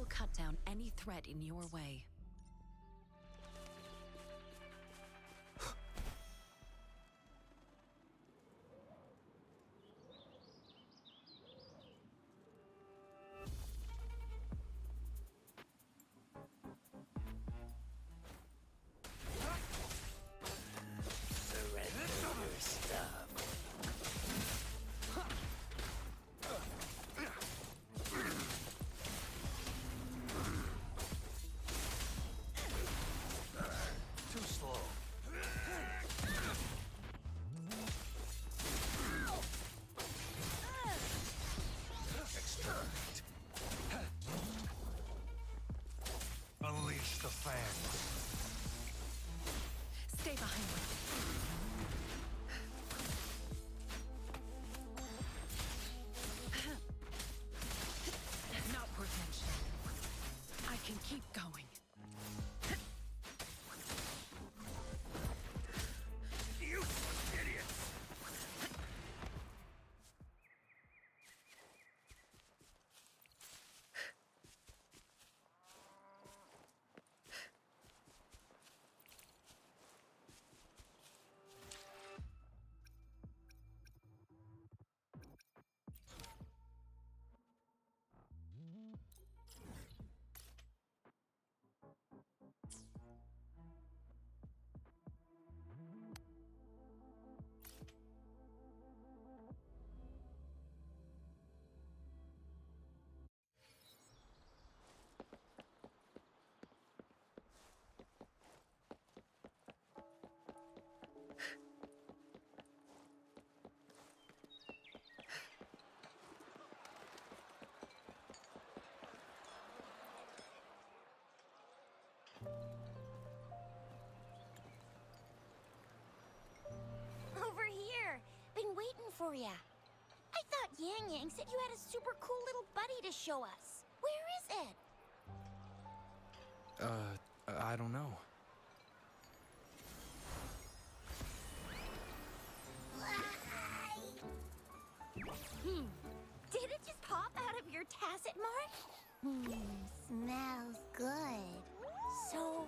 cut down any threat in your way. Surrender your stuff. Too slow. Exterminate. Unleash the fangs. Stay behind me. Not worth mentioning. I can keep going. You idiots! Over here! Been waiting for ya. I thought Yang Yang said you had a super cool little buddy to show us. Where is it? I don't know. Did it just pop out of your tacit mark? Smells good. So,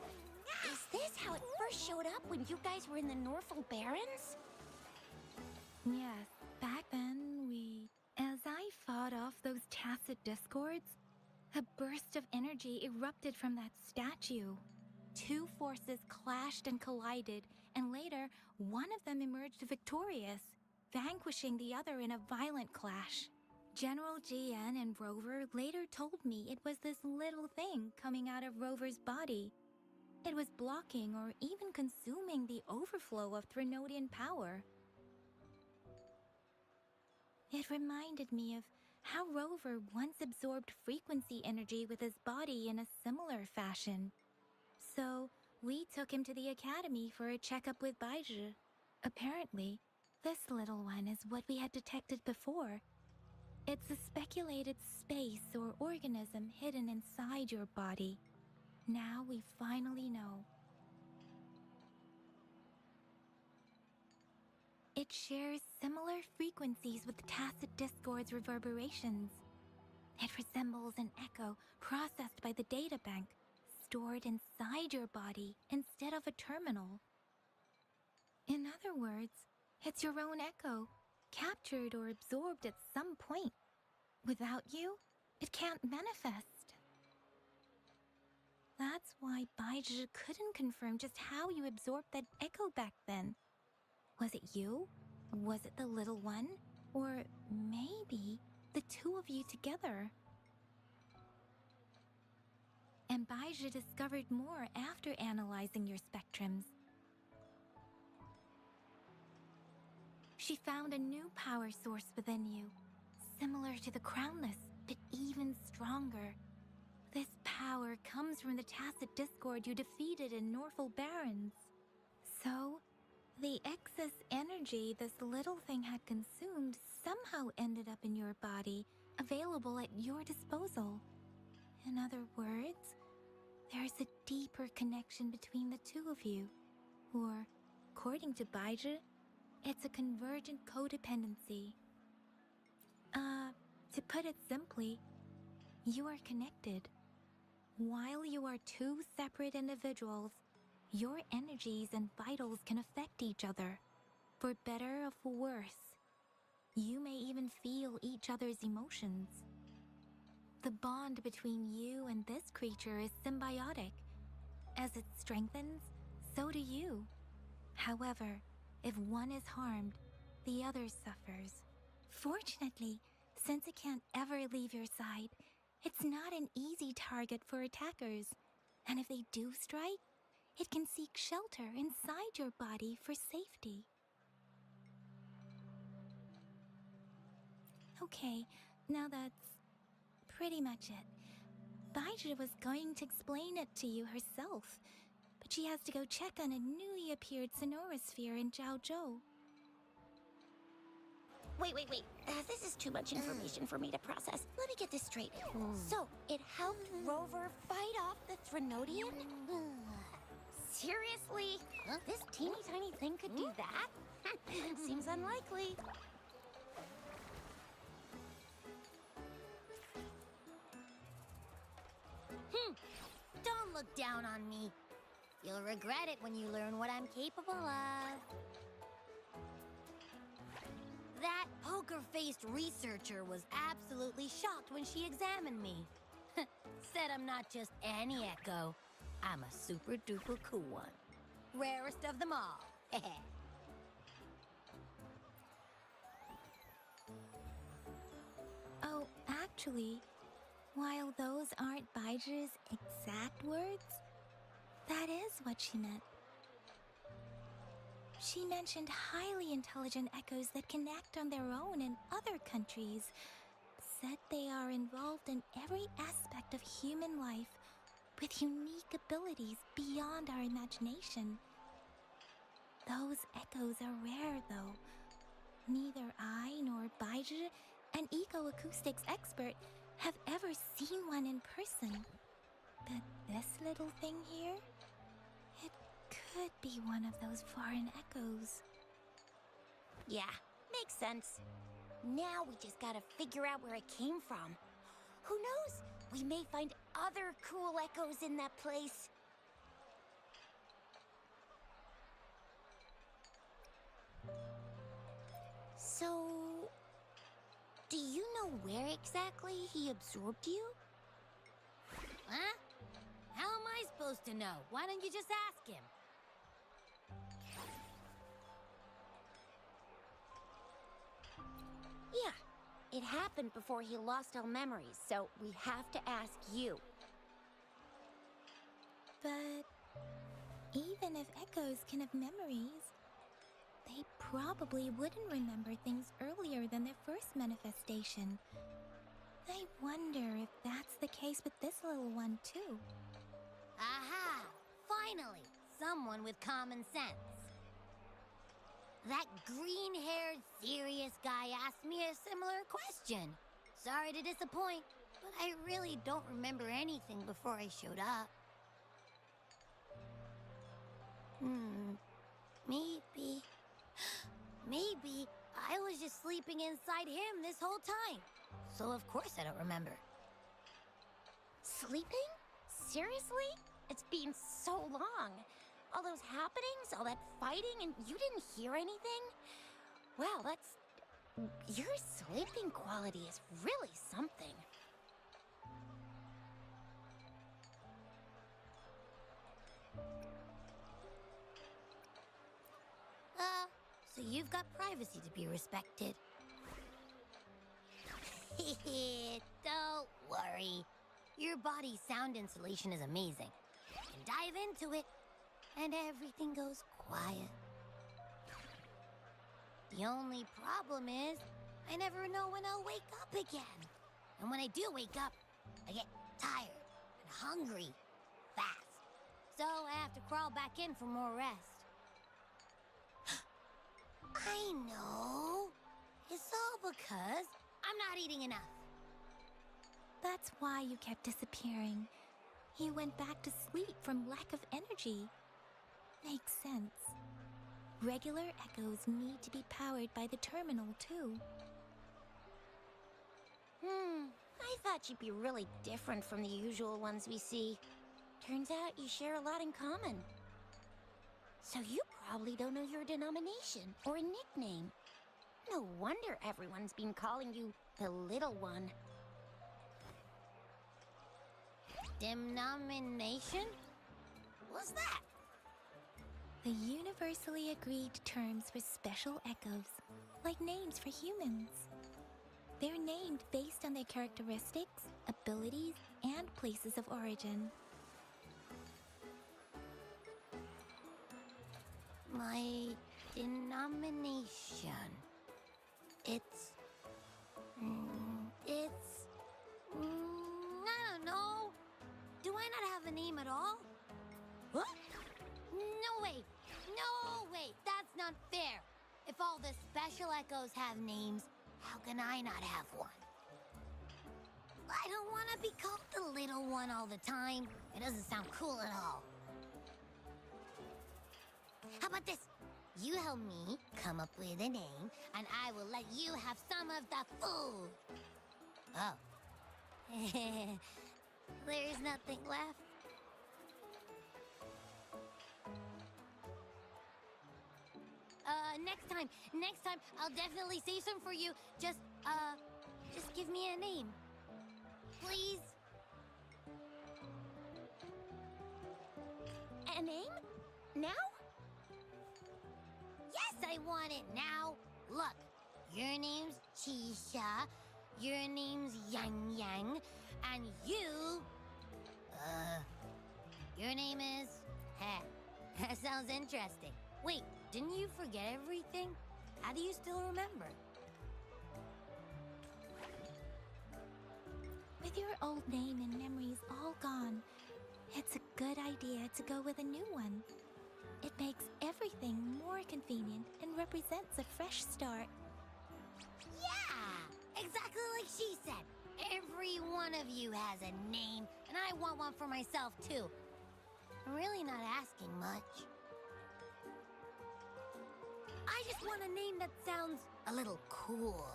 is this how it first showed up when you guys were in the Norfolk Barrens? Yes, back then as I fought off those tacit discords, a burst of energy erupted from that statue. Two forces clashed and collided, and later, one of them emerged victorious, vanquishing the other in a violent clash. General GN and Rover later told me it was this little thing coming out of Rover's body. It was blocking or even consuming the overflow of Threnodian power. It reminded me of how Rover once absorbed frequency energy with his body in a similar fashion. So, we took him to the academy for a checkup with Baizhi. Apparently, this little one is what we had detected before. It's a speculated space or organism hidden inside your body. Now we finally know. It shares similar frequencies with tacit discord's reverberations. It resembles an echo processed by the data bank, stored inside your body instead of a terminal. In other words, it's your own echo, captured or absorbed at some point. Without you, it can't manifest. That's why Baizhi couldn't confirm just how you absorbed that echo back then. Was it you? Was it the little one? Or maybe the two of you together? And Baizhi discovered more after analyzing your spectrums. She found a new power source within you, similar to the Crownless, but even stronger. This power comes from the tacit discord you defeated in Norfolk Barrens. So, the excess energy this little thing had consumed somehow ended up in your body, available at your disposal. In other words, there's a deeper connection between the two of you. Or, according to Baizhi, it's a convergent codependency. To put it simply, you are connected. While you are two separate individuals, your energies and vitals can affect each other, for better or for worse. You may even feel each other's emotions. The bond between you and this creature is symbiotic. As it strengthens, so do you. However, if one is harmed, the other suffers. Fortunately, since it can't ever leave your side, it's not an easy target for attackers. And if they do strike, it can seek shelter inside your body for safety. Okay, now that's pretty much it. Baizhi was going to explain it to you herself, but she has to go check on a newly appeared sonorosphere in Zhaozhou. Wait. This is too much information for me to process. Let me get this straight. So, it helped Rover fight off the Threnodian? Seriously? This teeny tiny thing could do that? Seems unlikely. Don't look down on me. You'll regret it when you learn what I'm capable of. That poker-faced researcher was absolutely shocked when she examined me. Said I'm not just any echo. I'm a super-duper cool one. Rarest of them all. Oh, actually, while those aren't Baizhi's exact words, that is what she meant. She mentioned highly intelligent echoes that can act on their own in other countries. Said they are involved in every aspect of human life with unique abilities beyond our imagination. Those echoes are rare, though. Neither I nor Baizhi, an eco-acoustics expert, have ever seen one in person. But this little thing here, it could be one of those foreign echoes. Yeah, makes sense. Now we just gotta figure out where it came from. Who knows? We may find other cool echoes in that place. So, do you know where exactly he absorbed you? Huh? How am I supposed to know? Why don't you just ask him? Yeah, it happened before he lost all memories, so we have to ask you. But even if echoes can have memories, they probably wouldn't remember things earlier than their first manifestation. I wonder if that's the case with this little one, too. Aha! Finally! Someone with common sense. That green-haired, serious guy asked me a similar question. Sorry to disappoint, but I really don't remember anything before I showed up. Maybe I was just sleeping inside him this whole time. So of course I don't remember. Sleeping? Seriously? It's been so long. All those happenings, all that fighting, and you didn't hear anything? Wow, your sleeping quality is really something. So you've got privacy to be respected. Don't worry. Your body's sound insulation is amazing. You can dive into it, and everything goes quiet. The only problem is, I never know when I'll wake up again. And when I do wake up, I get tired and hungry fast. So I have to crawl back in for more rest. I know. It's all because I'm not eating enough. That's why you kept disappearing. You went back to sleep from lack of energy. Makes sense. Regular echoes need to be powered by the terminal, too. I thought you'd be really different from the usual ones we see. Turns out you share a lot in common. So you probably don't know your denomination or a nickname. No wonder everyone's been calling you the Little One. Denomination? What's that? The universally agreed terms for special echoes, like names for humans. They're named based on their characteristics, abilities, and places of origin. My denomination. It's... I don't know. Do I not have a name at all? What? No way! No way! That's not fair! If all the special echoes have names, how can I not have one? I don't want to be called the Little One all the time. It doesn't sound cool at all. How about this? You help me come up with a name, and I will let you have some of the food. Oh. There's nothing left. Next time, I'll definitely save some for you. Just give me a name. Please? A name? Now? Yes, I want it now. Look, your name's Chisha, your name's Yang Yang, and your name is... Heh, that sounds interesting. Wait, didn't you forget everything? How do you still remember? With your old name and memories all gone, it's a good idea to go with a new one. It makes everything more convenient and represents a fresh start. Yeah, exactly like she said. Every one of you has a name, and I want one for myself too. I'm really not asking much. I just want a name that sounds a little cool,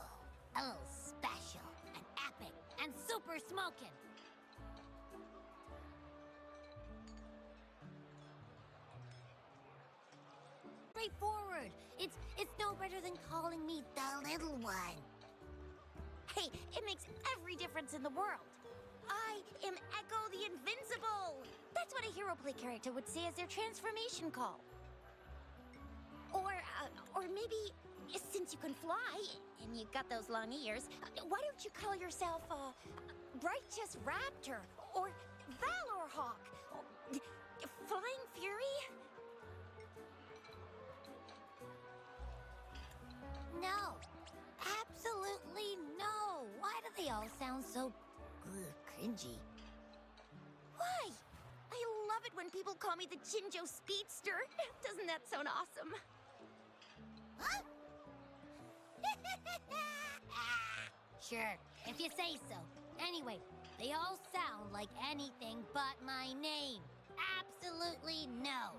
a little special, and epic, and super smoking. Straightforward. It's no better than calling me the Little One. Hey, it makes every difference in the world. I am Echo the Invincible. That's what a hero play character would say as their transformation call. Or maybe, since you can fly, and you've got those long ears, why don't you call yourself, Righteous Raptor, or Valor Hawk, or Flying Fury? No. Absolutely no. Why do they all sound so cringy? Why? I love it when people call me the Jinjo Speedster. Doesn't that sound awesome? Huh? Sure, if you say so. Anyway, they all sound like anything but my name. Absolutely no.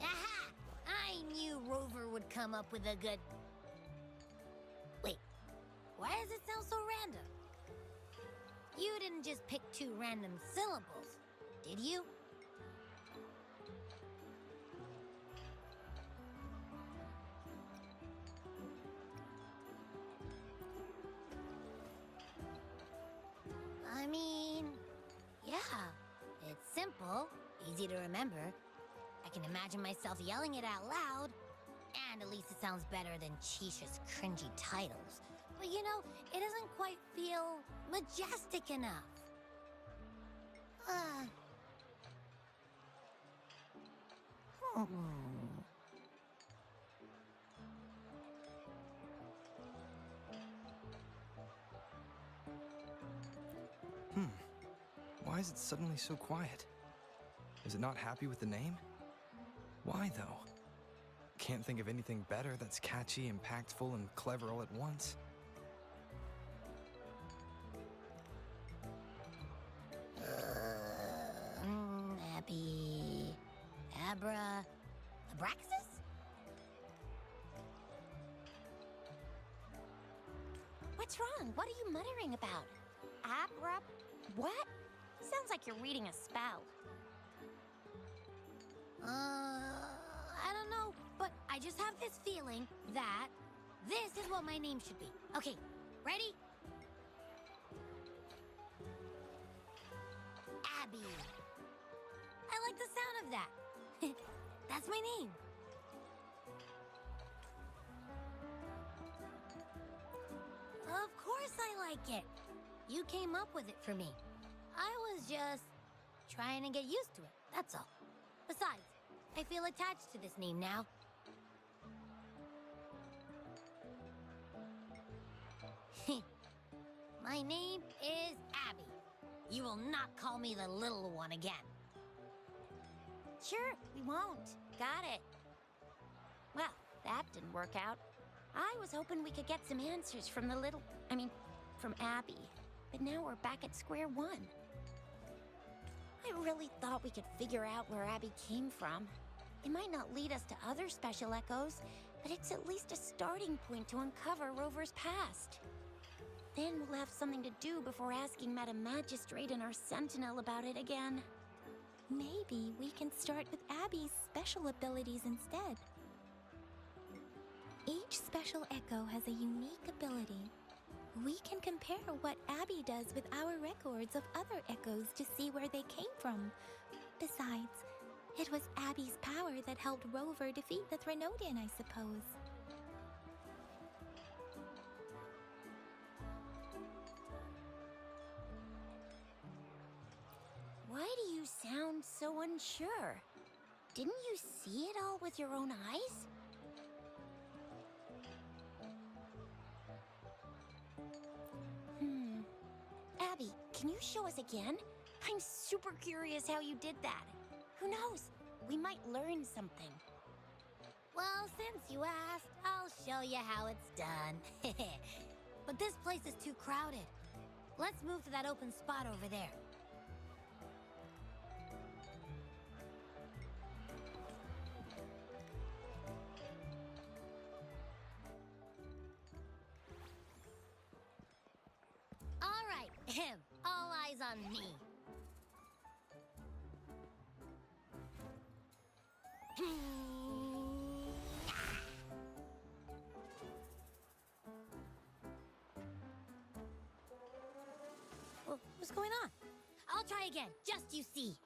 Aha! I knew Rover would come up with a good... Wait, why does it sound so random? You didn't just pick two random syllables, did you? I mean, yeah, it's simple, easy to remember. I can imagine myself yelling it out loud, and at least it sounds better than Chisha's cringy titles. But you know, it doesn't quite feel majestic enough. Why is it suddenly so quiet? Is it not happy with the name? Why, though? Can't think of anything better that's catchy, impactful, and clever all at once. Abraxas? What's wrong? What are you muttering about? What? Sounds like you're reading a spell. I don't know, but I just have this feeling that this is what my name should be. Okay, ready? Abby. I like the sound of that. That's my name. Of course I like it. You came up with it for me. I was just trying to get used to it, that's all. Besides, I feel attached to this name now. My name is Abby. You will not call me the little one again. Sure, we won't. Got it. Well, that didn't work out. I was hoping we could get some answers from from Abby. But now we're back at square one. I really thought we could figure out where Abby came from. It might not lead us to other special echoes, but it's at least a starting point to uncover Rover's past. Then we'll have something to do before asking Madam Magistrate and our Sentinel about it again. Maybe we can start with Abby's special abilities instead. Each special echo has a unique ability. We can compare what Abby does with our records of other echoes to see where they came from. Besides, it was Abby's power that helped Rover defeat the Threnodian, I suppose. Why do you sound so unsure? Didn't you see it all with your own eyes? Abby, can you show us again? I'm super curious how you did that. Who knows? We might learn something. Well, since you asked, I'll show you how it's done. But this place is too crowded. Let's move to that open spot over there. All right, all eyes on me. What's going on? I'll try again, just you see.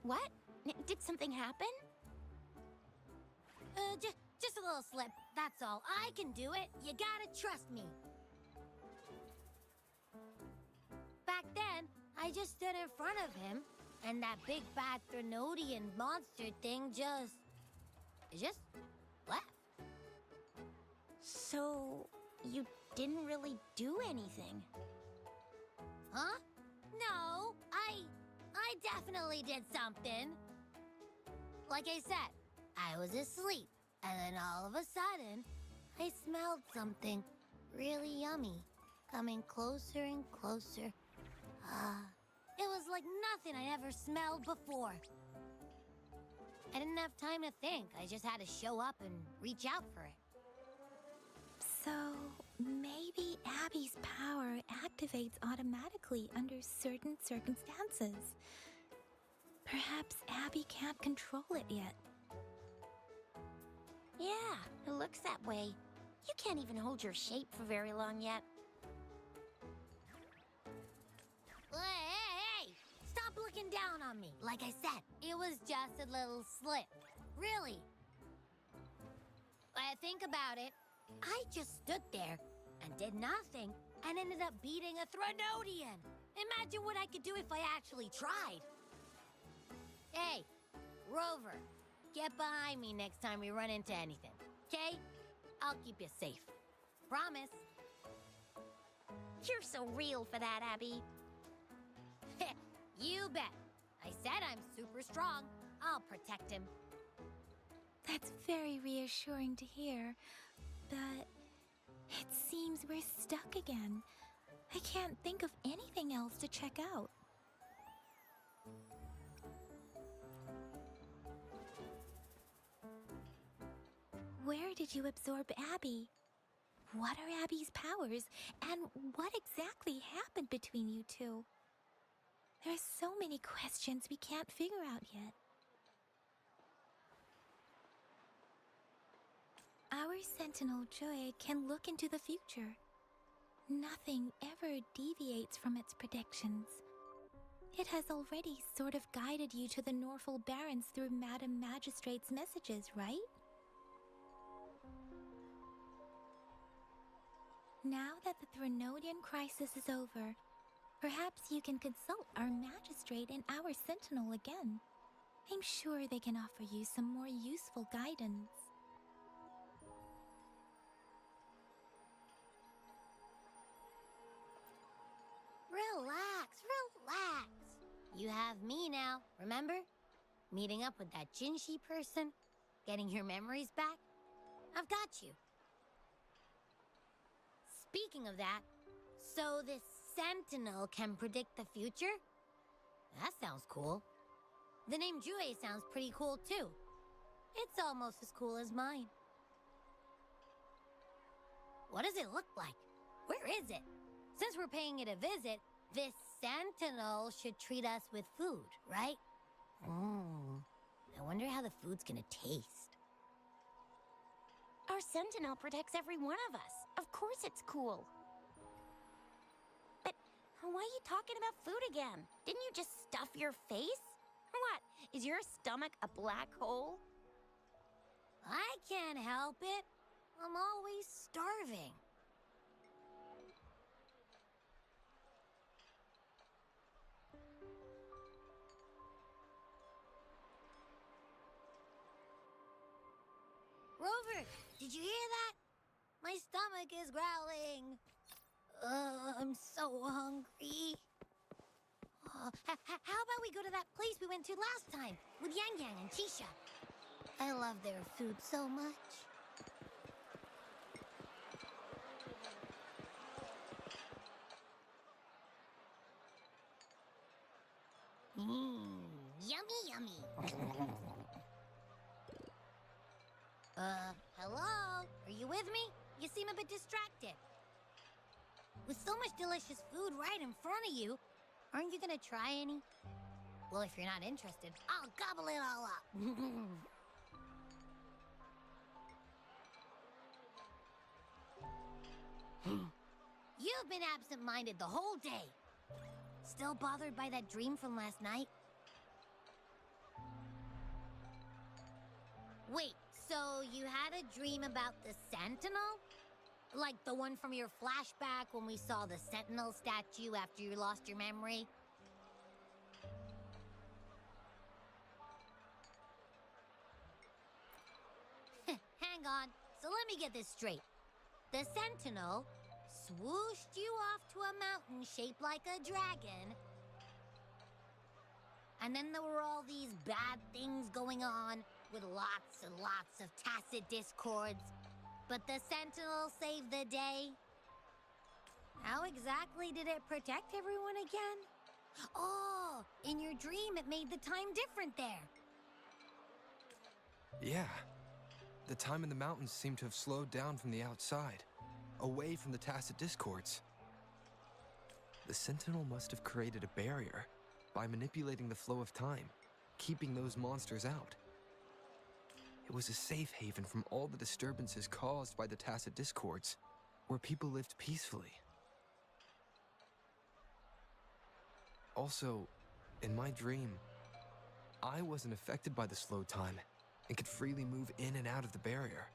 What? Did something happen? Just a little slip, that's all. I can do it. You gotta trust me. Back then, I just stood in front of him, and that big bad Threnodian monster thing just left. So, you didn't really do anything? Huh? No, I definitely did something. Like I said, I was asleep, and then all of a sudden, I smelled something really yummy coming closer and closer. It was like nothing I'd ever smelled before. I didn't have time to think. I just had to show up and reach out for it. So, maybe Abby's power activates automatically under certain circumstances. Perhaps Abby can't control it yet. Yeah, it looks that way. You can't even hold your shape for very long yet. Hey! Stop looking down on me. Like I said, it was just a little slip. Really. Think about it. I just stood there and did nothing and ended up beating a Threnodian. Imagine what I could do if I actually tried. Hey, Rover, get behind me next time we run into anything, okay? I'll keep you safe. Promise. You're so real for that, Abby. You bet. I said I'm super strong. I'll protect him. That's very reassuring to hear, but it seems we're stuck again. I can't think of anything else to check out. Where did you absorb Abby? What are Abby's powers, and what exactly happened between you two? There's so many questions we can't figure out yet. Our Sentinel Joy can look into the future. Nothing ever deviates from its predictions. It has already sort of guided you to the Norfolk Barrens through Madam Magistrate's messages, right? Now that the Threnodian crisis is over, perhaps you can consult our Magistrate and our Sentinel again. I'm sure they can offer you some more useful guidance. Relax, relax. You have me now, remember? Meeting up with that Jinshi person, getting your memories back. I've got you. Speaking of that, so this Sentinel can predict the future? That sounds cool. The name Jue sounds pretty cool too. It's almost as cool as mine. What does it look like? Where is it? Since we're paying it a visit, this Sentinel should treat us with food, right? I wonder how the food's gonna taste. Our Sentinel protects every one of us. Of course it's cool. But why are you talking about food again? Didn't you just stuff your face? What? Is your stomach a black hole? I can't help it. I'm always starving. Rover, did you hear that? My stomach is growling. I'm so hungry. How about we go to that place we went to last time with Yang Yang and Chisha? I love their food so much. Yummy, yummy. Hello? Are you with me? You seem a bit distracted. With so much delicious food right in front of you, aren't you gonna try any? Well, if you're not interested, I'll gobble it all up. You've been absent-minded the whole day. Still bothered by that dream from last night? Wait, so you had a dream about the Sentinel? Like the one from your flashback when we saw the Sentinel statue after you lost your memory? Hang on, so let me get this straight. The Sentinel swooshed you off to a mountain shaped like a dragon. And then there were all these bad things going on with lots and lots of tacit discords. But the Sentinel saved the day. How exactly did it protect everyone again? Oh, in your dream it made the time different there. Yeah. The time in the mountains seemed to have slowed down from the outside, away from the tacit discords. The Sentinel must have created a barrier by manipulating the flow of time, keeping those monsters out. It was a safe haven from all the disturbances caused by the tacit discords, where people lived peacefully. Also, in my dream, I wasn't affected by the slow time and could freely move in and out of the barrier.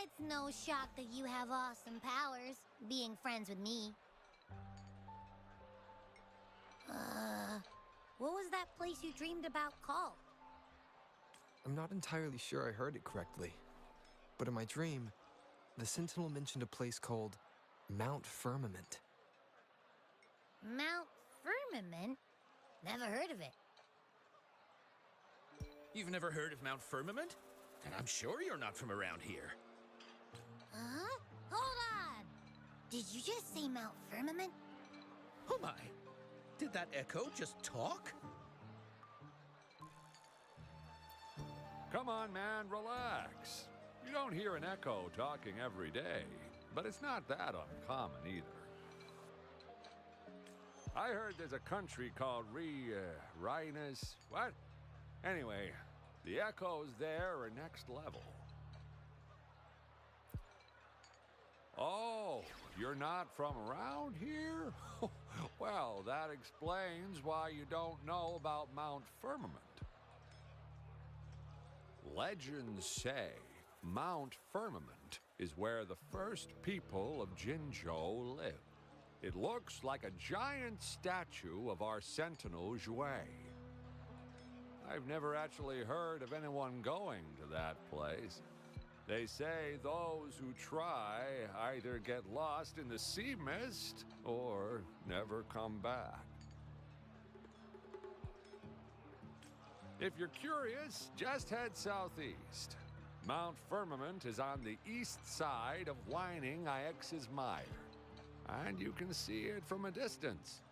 It's no shock that you have awesome powers, being friends with me. What was that place you dreamed about called? I'm not entirely sure I heard it correctly, but in my dream, the Sentinel mentioned a place called Mount Firmament. Mount Firmament? Never heard of it. You've never heard of Mount Firmament? And I'm sure you're not from around here. Huh? Hold on! Did you just say Mount Firmament? Oh my! Did that echo just talk? Come on, man, relax. You don't hear an echo talking every day, but it's not that uncommon either. I heard there's a country called Rhinus. What? Anyway, the echoes there are next level. Oh, you're not from around here? Well, that explains why you don't know about Mount Firmament. Legends say Mount Firmament is where the first people of Jinzhou lived. It looks like a giant statue of our sentinel Jue. I've never actually heard of anyone going to that place. They say those who try either get lost in the sea mist or never come back. If you're curious, just head southeast. Mount Firmament is on the east side of Whining Ix's Mire, and you can see it from a distance.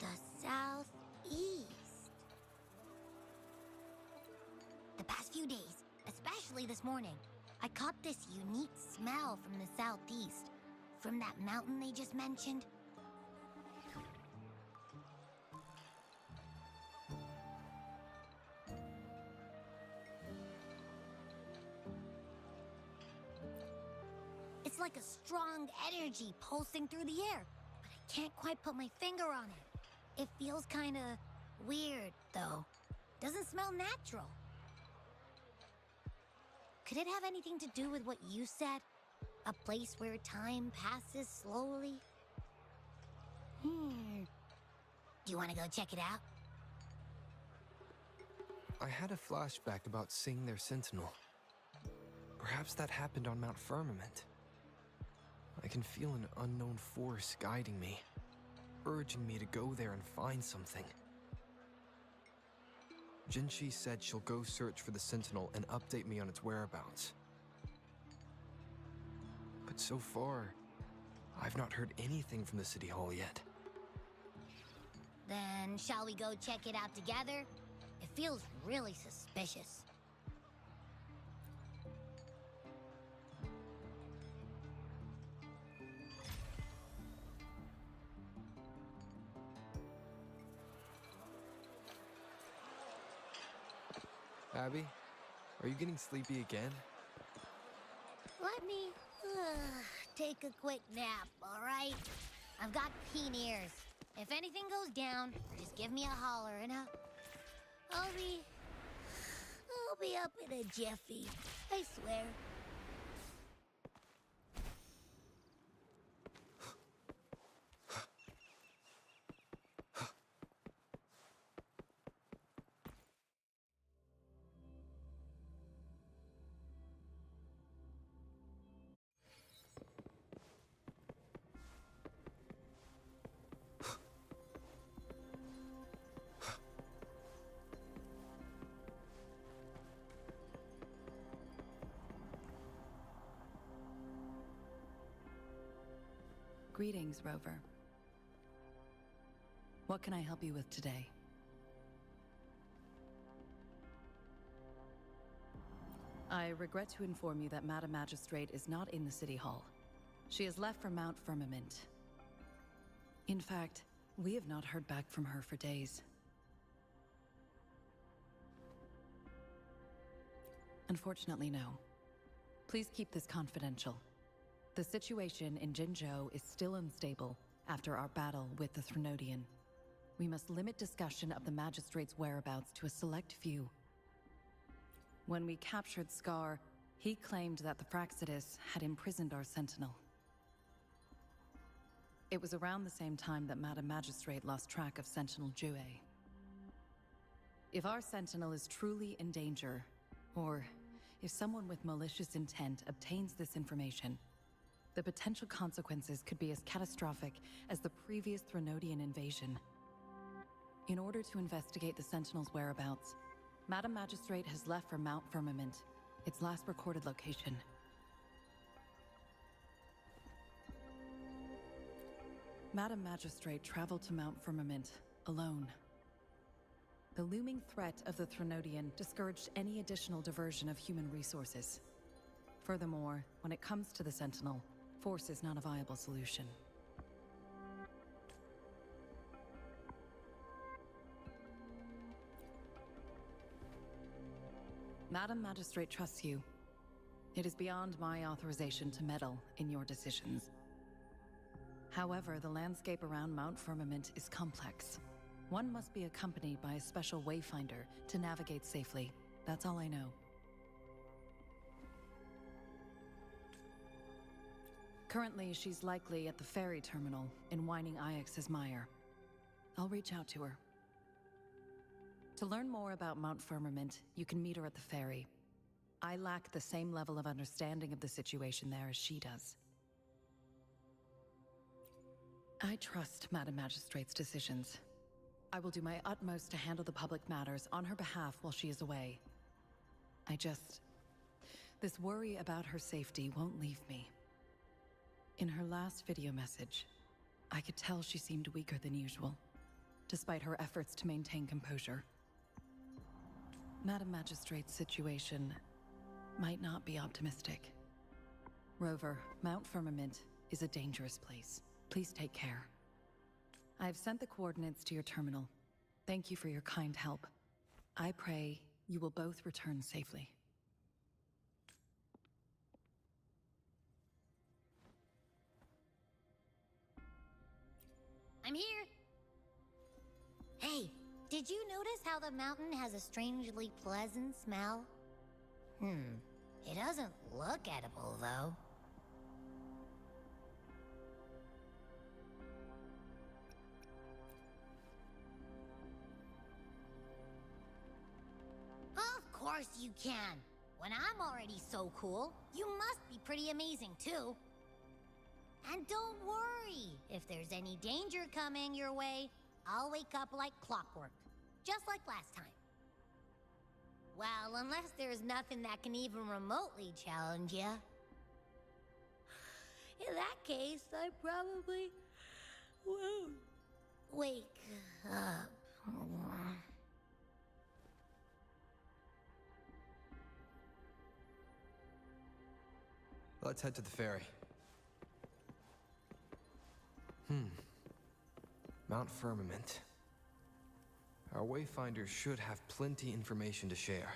The southeast. The past few days, especially this morning, I caught this unique smell from the southeast, from that mountain they just mentioned. It's like a strong energy pulsing through the air, but I can't quite put my finger on it. It feels kinda weird, though. Doesn't smell natural. Could it have anything to do with what you said? A place where time passes slowly? Do you want to go check it out? I had a flashback about seeing their sentinel. Perhaps that happened on Mount Firmament. I can feel an unknown force guiding me, urging me to go there and find something. Jinshi said she'll go search for the sentinel and update me on its whereabouts. But so far, I've not heard anything from the City Hall yet. Then shall we go check it out together? It feels really suspicious. Abby, are you getting sleepy again? Let me take a quick nap, all right? I've got keen ears. If anything goes down, just give me a holler and I'll be up in a jiffy. I swear. Greetings, Rover. What can I help you with today? I regret to inform you that Madam Magistrate is not in the City Hall. She has left for Mount Firmament. In fact, we have not heard back from her for days. Unfortunately, no. Please keep this confidential. The situation in Jinzhou is still unstable after our battle with the Threnodian. We must limit discussion of the Magistrate's whereabouts to a select few. When we captured Scar, he claimed that the Fraxidus had imprisoned our Sentinel. It was around the same time that Madam Magistrate lost track of Sentinel Jue. If our Sentinel is truly in danger, or if someone with malicious intent obtains this information, The potential consequences could be as catastrophic as the previous Threnodian invasion. In order to investigate the Sentinel's whereabouts, Madam Magistrate has left for Mount Firmament, its last recorded location. Madam Magistrate traveled to Mount Firmament alone. The looming threat of the Threnodian discouraged any additional diversion of human resources. Furthermore, when it comes to the Sentinel, force is not a viable solution. Madam Magistrate trusts you. It is beyond my authorization to meddle in your decisions. However, the landscape around Mount Firmament is complex. One must be accompanied by a special wayfinder to navigate safely. That's all I know. Currently, she's likely at the ferry terminal in Whining Ix's Mire. I'll reach out to her. To learn more about Mount Firmament, you can meet her at the ferry. I lack the same level of understanding of the situation there as she does. I trust Madam Magistrate's decisions. I will do my utmost to handle the public matters on her behalf while she is away. This worry about her safety won't leave me. In her last video message, I could tell she seemed weaker than usual, despite her efforts to maintain composure. Madam Magistrate's situation might not be optimistic. Rover, Mount Firmament is a dangerous place. Please take care. I have sent the coordinates to your terminal. Thank you for your kind help. I pray you will both return safely. I'm here. Hey, did you notice how the mountain has a strangely pleasant smell? It doesn't look edible, though. Of course you can. When I'm already so cool, you must be pretty amazing, too. And don't worry, if there's any danger coming your way, I'll wake up like clockwork, just like last time. Well, unless there's nothing that can even remotely challenge you. In that case, I probably won't wake up. Let's head to the ferry. Mount Firmament. Our wayfinders should have plenty information to share.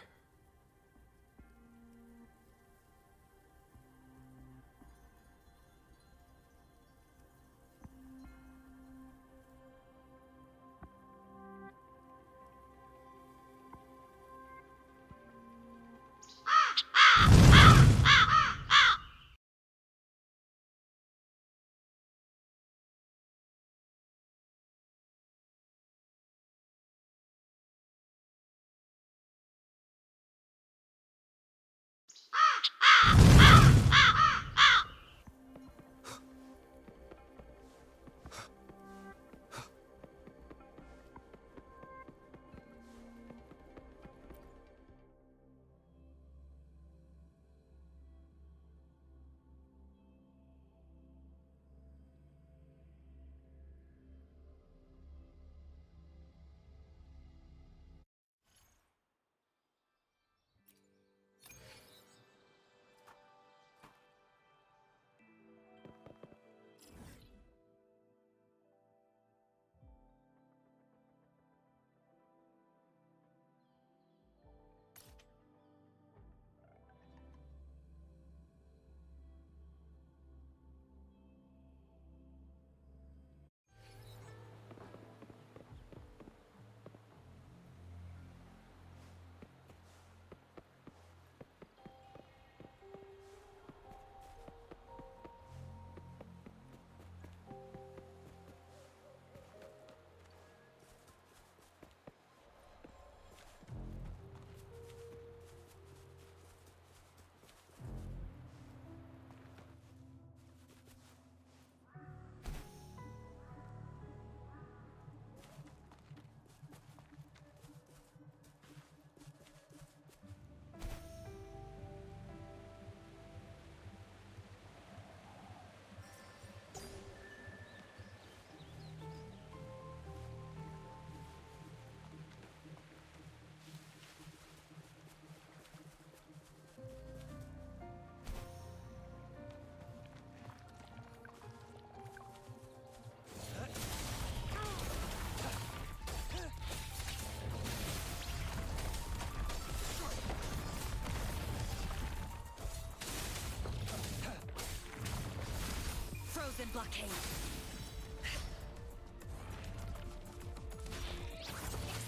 blockade.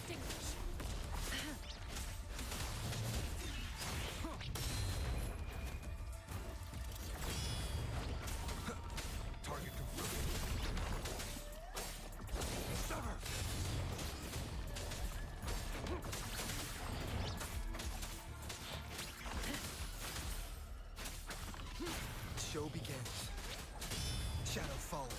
Extinguish. Target confirmed. Sever! Show begins. Shadow follows.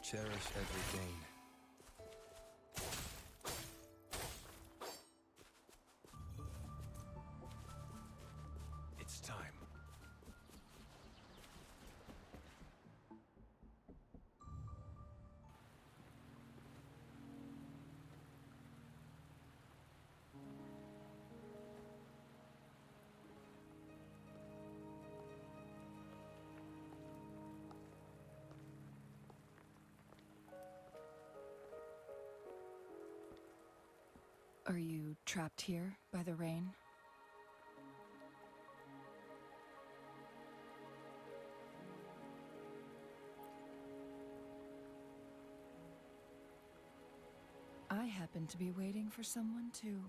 Cherish every gain. It's time. Are you trapped here by the rain? I happen to be waiting for someone too.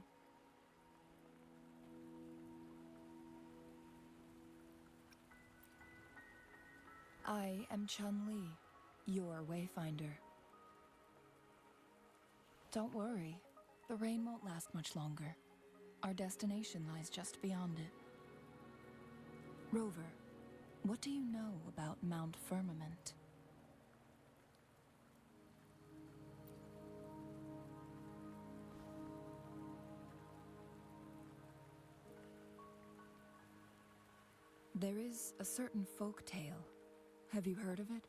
I am Chun-Li, your wayfinder. Don't worry, the rain won't last much longer. Our destination lies just beyond it. Rover, what do you know about Mount Firmament? There is a certain folk tale. Have you heard of it?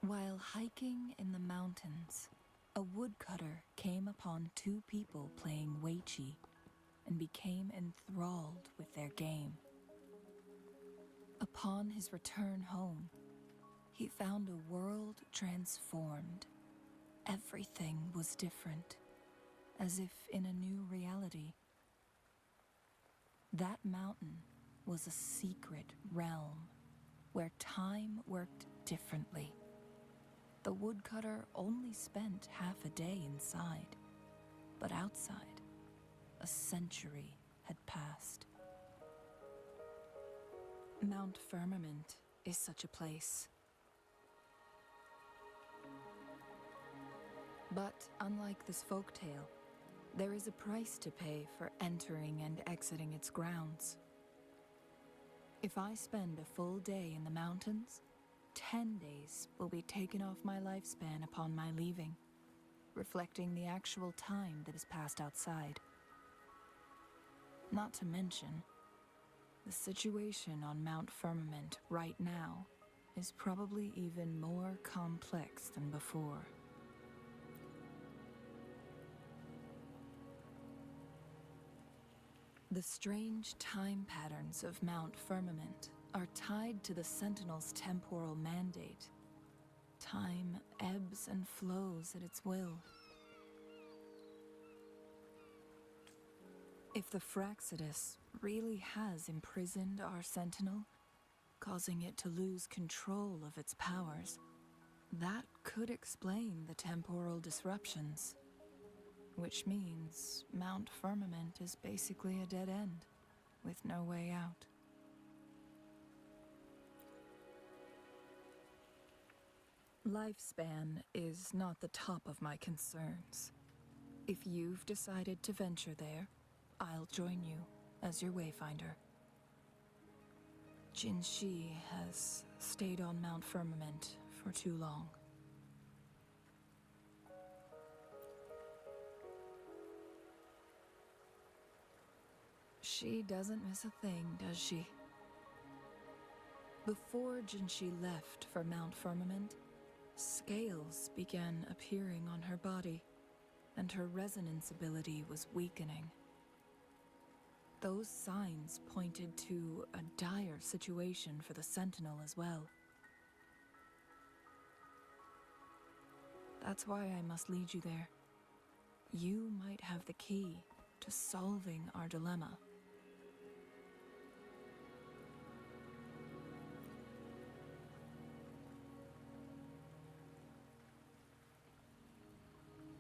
While hiking in the mountains, a woodcutter came upon two people playing Weiqi and became enthralled with their game. Upon his return home, he found a world transformed. Everything was different, as if in a new reality. That mountain was a secret realm where time worked differently. The woodcutter only spent half a day inside, but outside, a century had passed. Mount Firmament is such a place. But unlike this folktale, there is a price to pay for entering and exiting its grounds. If I spend a full day in the mountains, 10 days will be taken off my lifespan upon my leaving, reflecting the actual time that is passed outside. Not to mention, the situation on Mount Firmament right now is probably even more complex than before. The strange time patterns of Mount Firmament are tied to the Sentinel's temporal mandate. Time ebbs and flows at its will. If the Fraxidus really has imprisoned our Sentinel, causing it to lose control of its powers, that could explain the temporal disruptions. Which means Mount Firmament is basically a dead end, with no way out. Lifespan is not the top of my concerns. If you've decided to venture there, I'll join you as your wayfinder. Jin Shi has stayed on Mount Firmament for too long. She doesn't miss a thing, does she? Before Jinshi left for Mount Firmament, scales began appearing on her body, and her resonance ability was weakening. Those signs pointed to a dire situation for the Sentinel as well. That's why I must lead you there. you might have the key to solving our dilemma.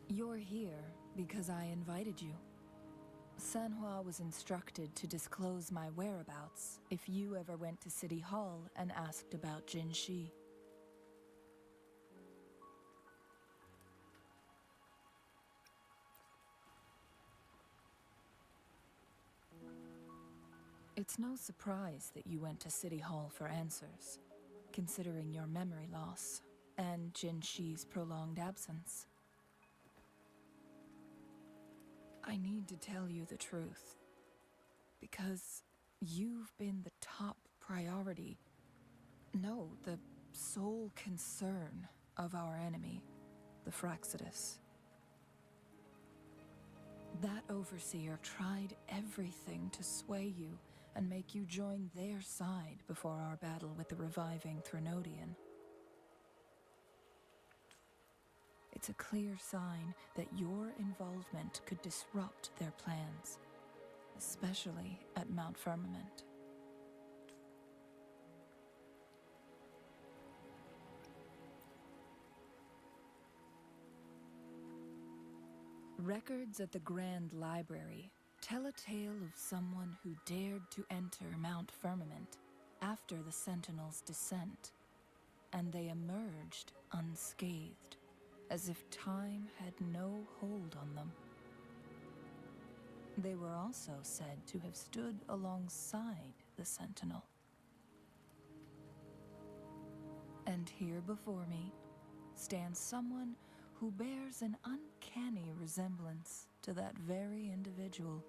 You're here because I invited you. Sanhua was instructed to disclose my whereabouts if you ever went to City Hall and asked about Jinshi. It's no surprise that you went to City Hall for answers, considering your memory loss and Jinshi's prolonged absence. I need to tell you the truth, because you've been the top priority, no, the sole concern of our enemy, the Fraxidus. That overseer tried everything to sway you and make you join their side before our battle with the reviving Threnodian. It's a clear sign that your involvement could disrupt their plans, especially at Mount Firmament. Records at the Grand Library tell a tale of someone who dared to enter Mount Firmament after the Sentinels' descent, and they emerged unscathed, as if time had no hold on them. They were also said to have stood alongside the Sentinel. And here before me stands someone who bears an uncanny resemblance to that very individual.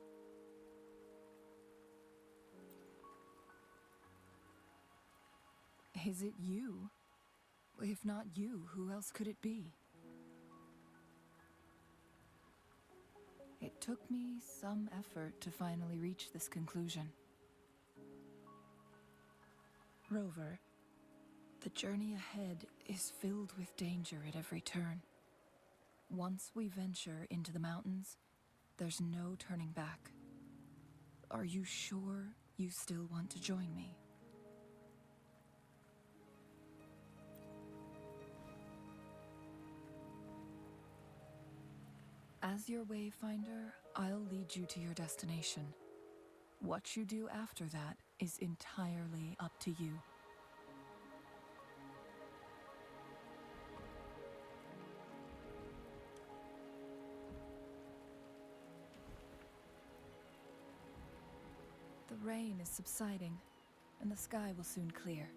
Is it you? If not you, who else could it be? It took me some effort to finally reach this conclusion. Rover, the journey ahead is filled with danger at every turn. Once we venture into the mountains, there's no turning back. Are you sure you still want to join me? As your wayfinder, I'll lead you to your destination. What you do after that is entirely up to you. The rain is subsiding, and the sky will soon clear.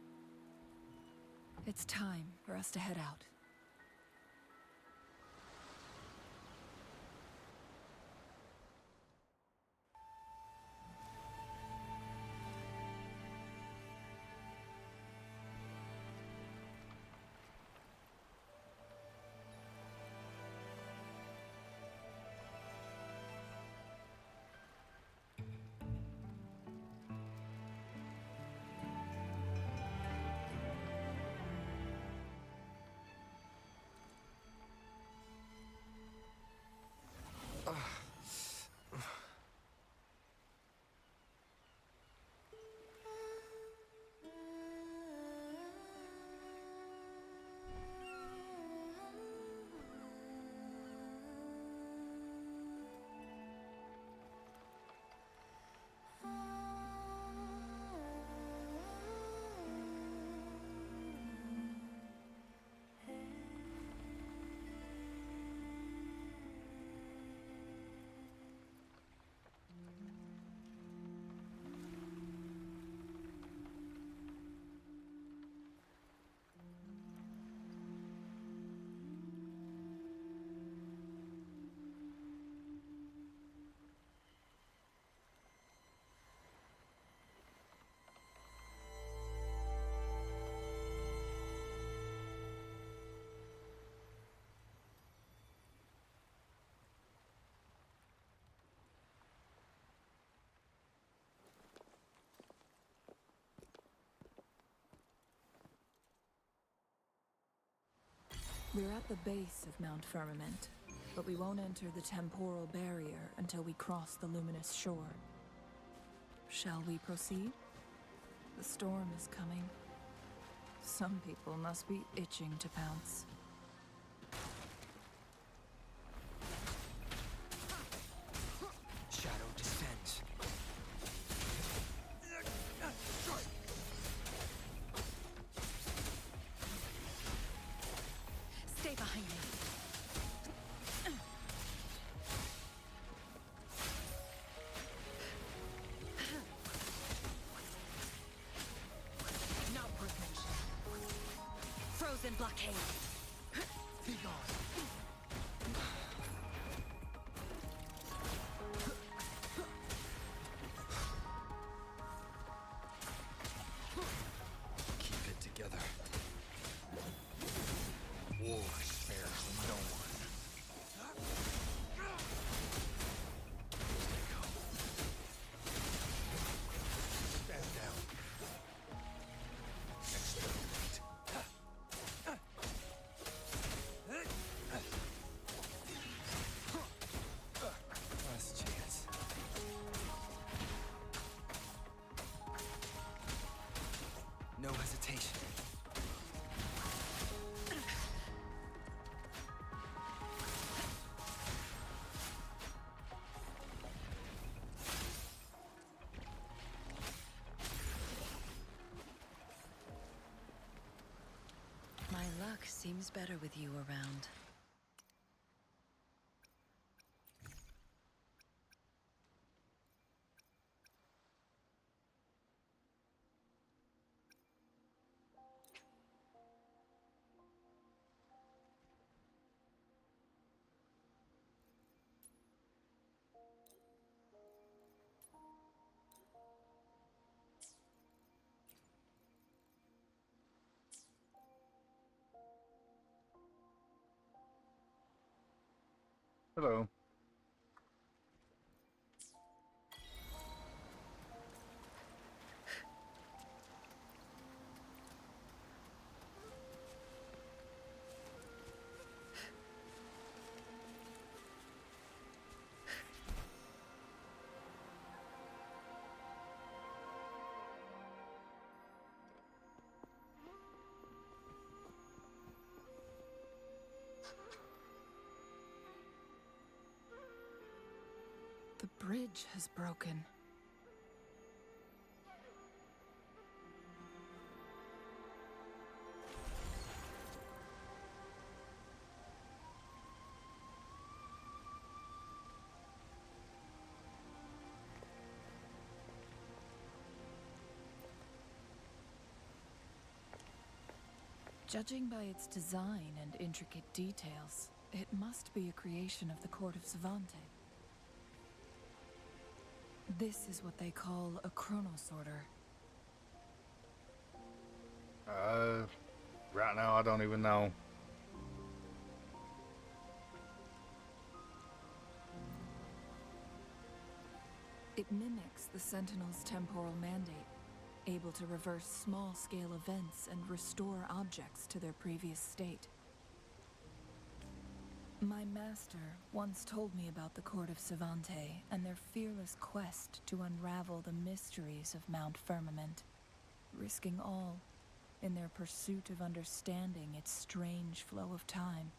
It's time for us to head out. We're at the base of Mount Firmament, but we won't enter the temporal barrier until we cross the luminous shore. Shall we proceed? The storm is coming. Some people must be itching to pounce. Shadow descends. Stay behind me. Not worth mentioning. Frozen blockade. Be gone. Keep it together. War spares no one. Stand down. Exterminate. Last chance. No hesitation. My luck seems better with you around. Hello. The bridge has broken. Judging by its design and intricate details, it must be a creation of the court of Savante. This is what they call a chronosorter. Right now I don't even know. It mimics the Sentinel's temporal mandate, able to reverse small-scale events and restore objects to their previous state. My master once told me about the Court of Savante and their fearless quest to unravel the mysteries of Mount Firmament, risking all in their pursuit of understanding its strange flow of time.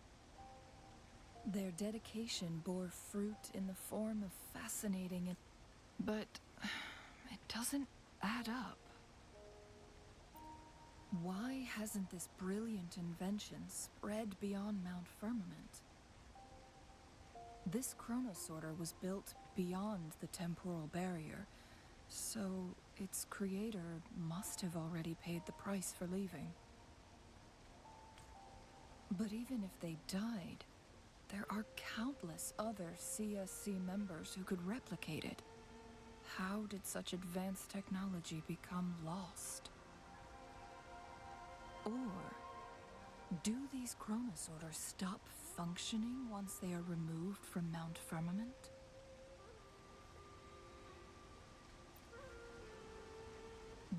Their dedication bore fruit in the form of fascinating, but it doesn't add up. Why hasn't this brilliant invention spread beyond Mount Firmament? This chronosorter was built beyond the temporal barrier, so its creator must have already paid the price for leaving. But even if they died, there are countless other CSC members who could replicate it. How did such advanced technology become lost? Or do these chronosorters stop functioning once they are removed from Mount Firmament?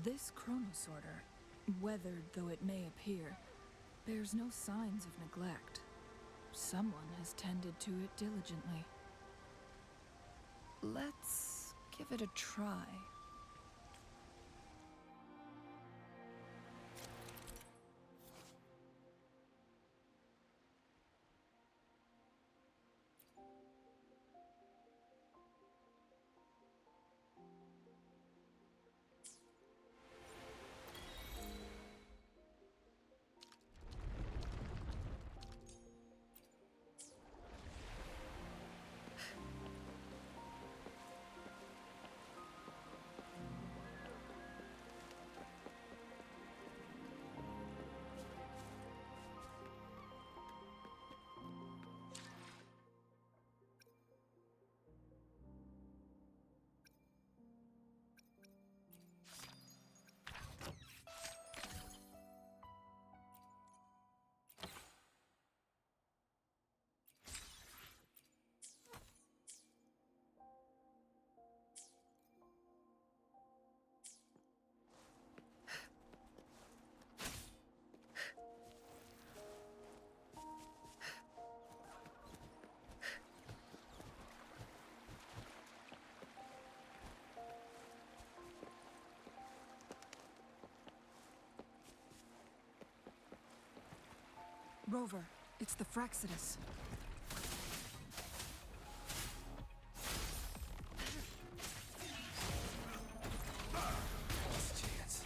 This chronosorter, weathered though it may appear, bears no signs of neglect. someone has tended to it diligently. Let's give it a try. Rover, it's the Fraxidus. Last chance.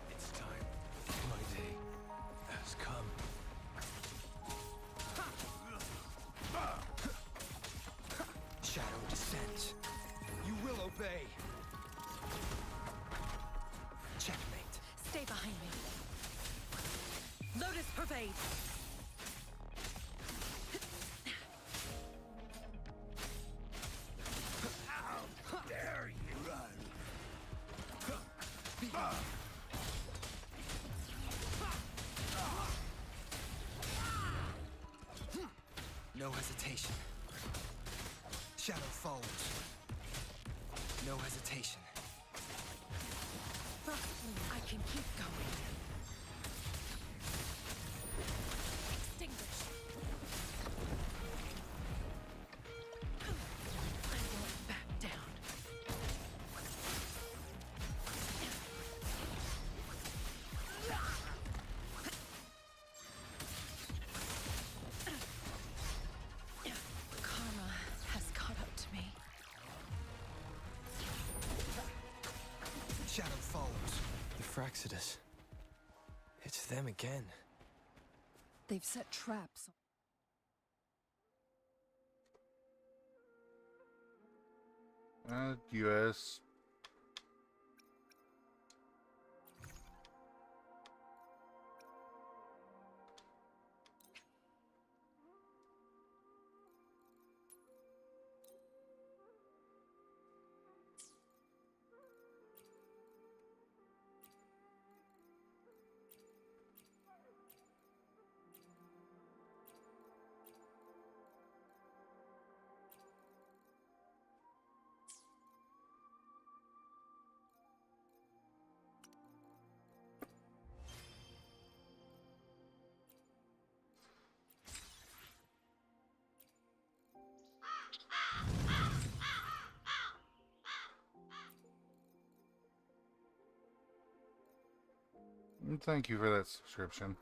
It's time. My day has come. Shadow descends. You will obey. Checkmate. Stay behind me. Lotus pervade. There you run. No hesitation. Shadow follows. No hesitation. I can keep going. Extinguish. I won't back down. Karma has caught up to me. Shadow follows. The Fraxidus. It's them again. They've set traps. US. Thank you for that subscription.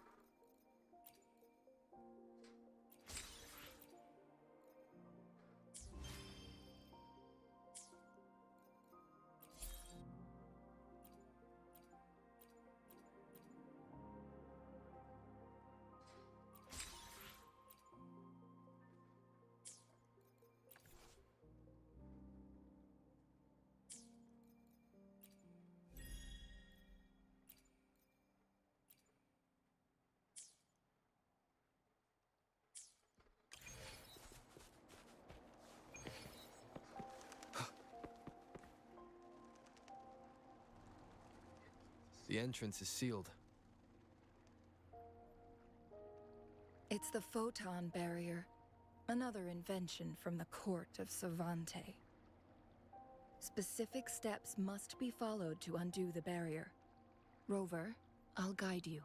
The entrance is sealed. It's the photon barrier. Another invention from the court of Savante. Specific steps must be followed to undo the barrier. Rover, I'll guide you.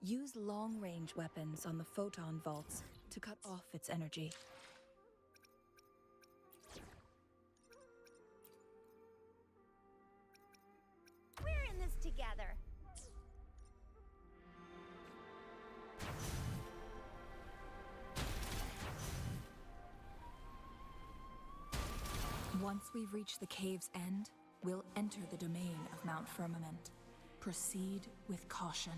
Use long-range weapons on the photon vaults to cut off its energy. We're in this together. Once we've reached the cave's end, we'll enter the domain of Mount Firmament. Proceed with caution.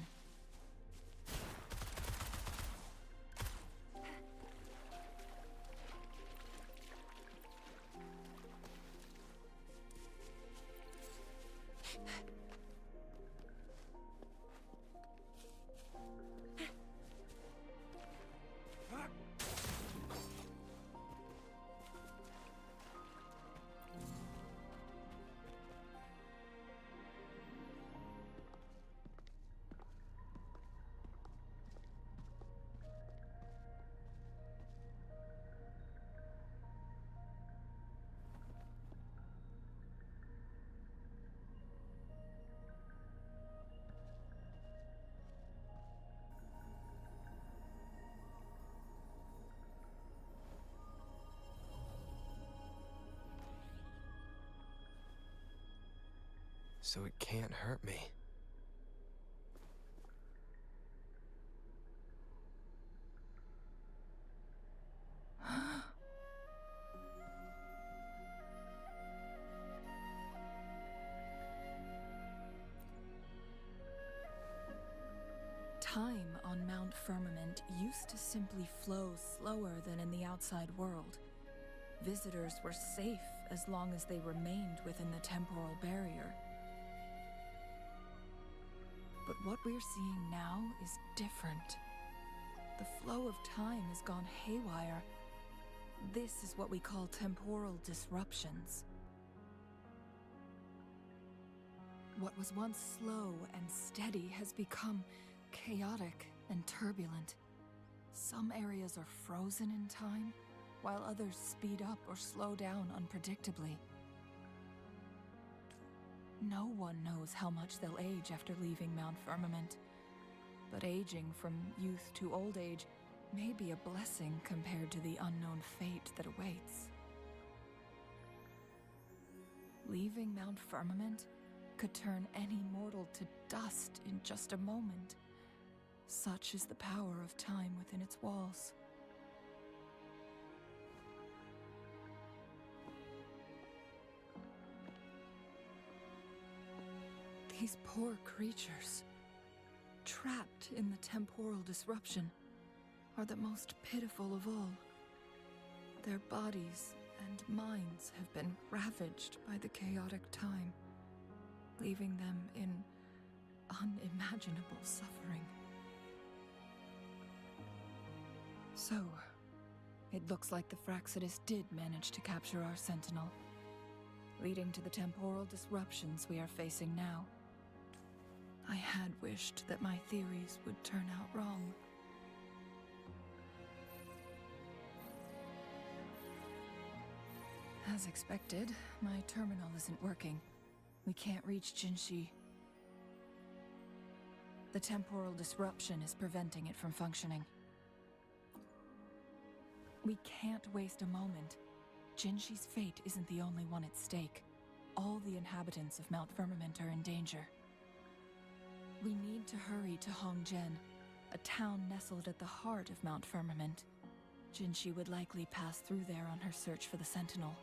So it can't hurt me. Time on Mount Firmament used to simply flow slower than in the outside world. Visitors were safe as long as they remained within the temporal barrier. But what we're seeing now is different. The flow of time has gone haywire. This is what we call temporal disruptions. What was once slow and steady has become chaotic and turbulent. Some areas are frozen in time, while others speed up or slow down unpredictably. No one knows how much they'll age after leaving Mount Firmament, but aging from youth to old age may be a blessing compared to the unknown fate that awaits. Leaving Mount Firmament could turn any mortal to dust in just a moment. Such is the power of time within its walls. These poor creatures, trapped in the temporal disruption, are the most pitiful of all. Their bodies and minds have been ravaged by the chaotic time, leaving them in unimaginable suffering. So, it looks like the Fraxidus did manage to capture our Sentinel, leading to the temporal disruptions we are facing now. I had wished that my theories would turn out wrong. As expected, my terminal isn't working. We can't reach Jinshi. The temporal disruption is preventing it from functioning. We can't waste a moment. Jinshi's fate isn't the only one at stake. All the inhabitants of Mount Firmament are in danger. We need to hurry to Hongjian, a town nestled at the heart of Mount Firmament. Jinshi would likely pass through there on her search for the Sentinel.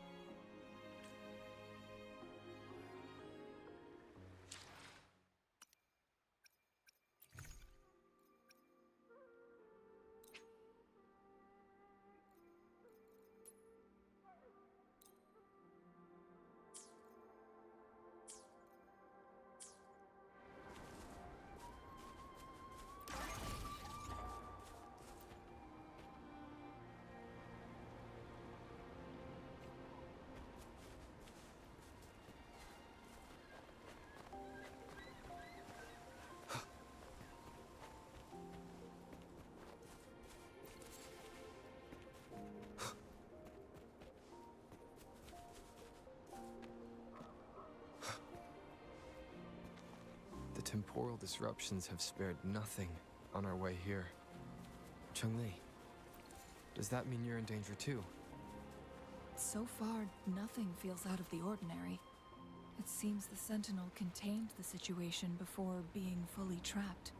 temporal disruptions have spared nothing on our way here. Chun-Li, does that mean you're in danger too? So far, nothing feels out of the ordinary. It seems the Sentinel contained the situation before being fully trapped.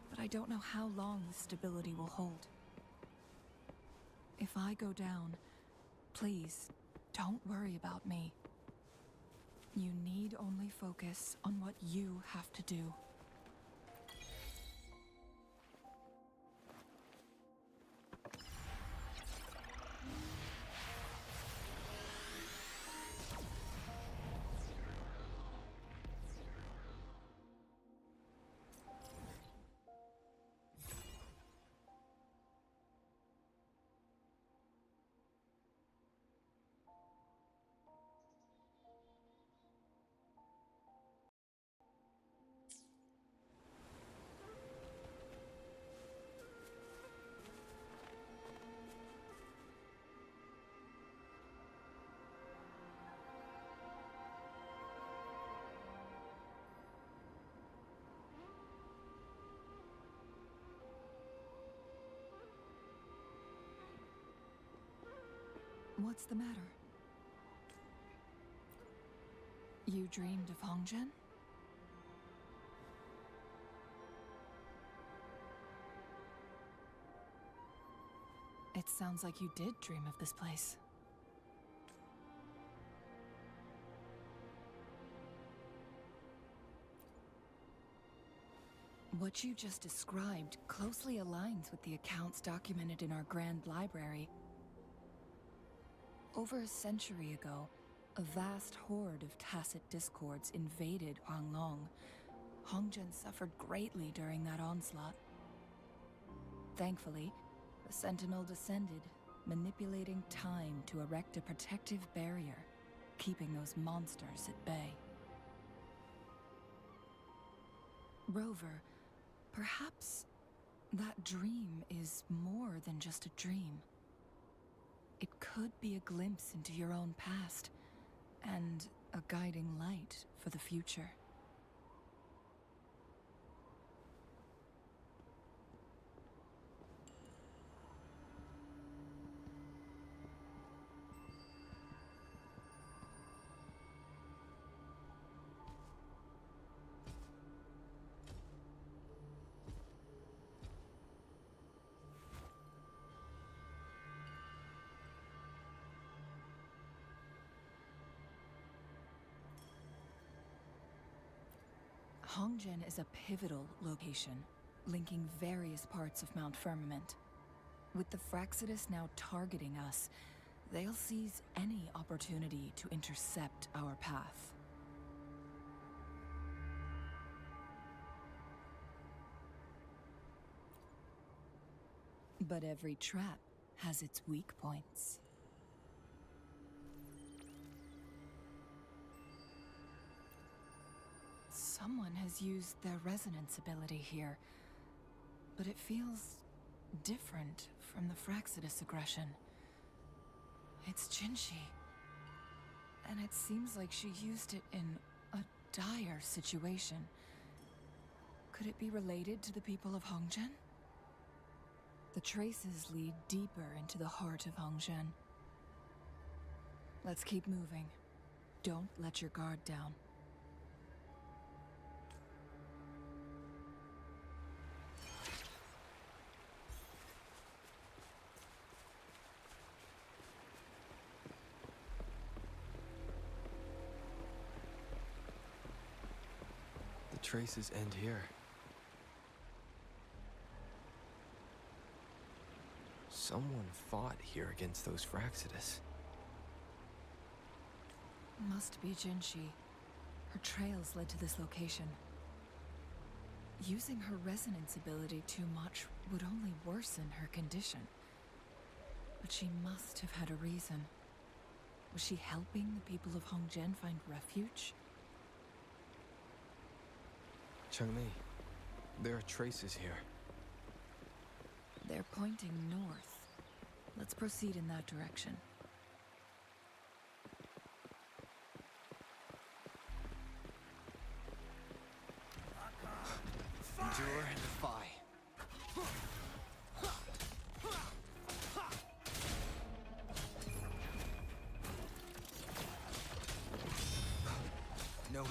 But I don't know how long this stability will hold. If I go down, please, don't worry about me. You need only focus on what you have to do. What's the matter? You dreamed of Hongzhen? It sounds like you did dream of this place. What you just described closely aligns with the accounts documented in our Grand Library. Over a century ago, a vast horde of tacit discords invaded Huanglong. Hongzhen suffered greatly during that onslaught. Thankfully, the Sentinel descended, manipulating time to erect a protective barrier, keeping those monsters at bay. Rover, perhaps that dream is more than just a dream. It could be a glimpse into your own past, and a guiding light for the future. Hongzhen is a pivotal location, linking various parts of Mount Firmament. With the Fraxidus now targeting us, they'll seize any opportunity to intercept our path. But every trap has its weak points. Someone has used their resonance ability here, but it feels different from the Fraxidus aggression. It's Jinshi, and it seems like she used it in a dire situation. Could it be related to the people of Hongzhen? The traces lead deeper into the heart of Hongzhen. Let's keep moving. Don't let your guard down. The traces end here. Someone fought here against those Fraxidus. Must be Jinshi. Her trails led to this location. Using her resonance ability too much would only worsen her condition. But she must have had a reason. Was she helping the people of Hongzhen find refuge? Chun-Li, there are traces here. They're pointing north. Let's proceed in that direction.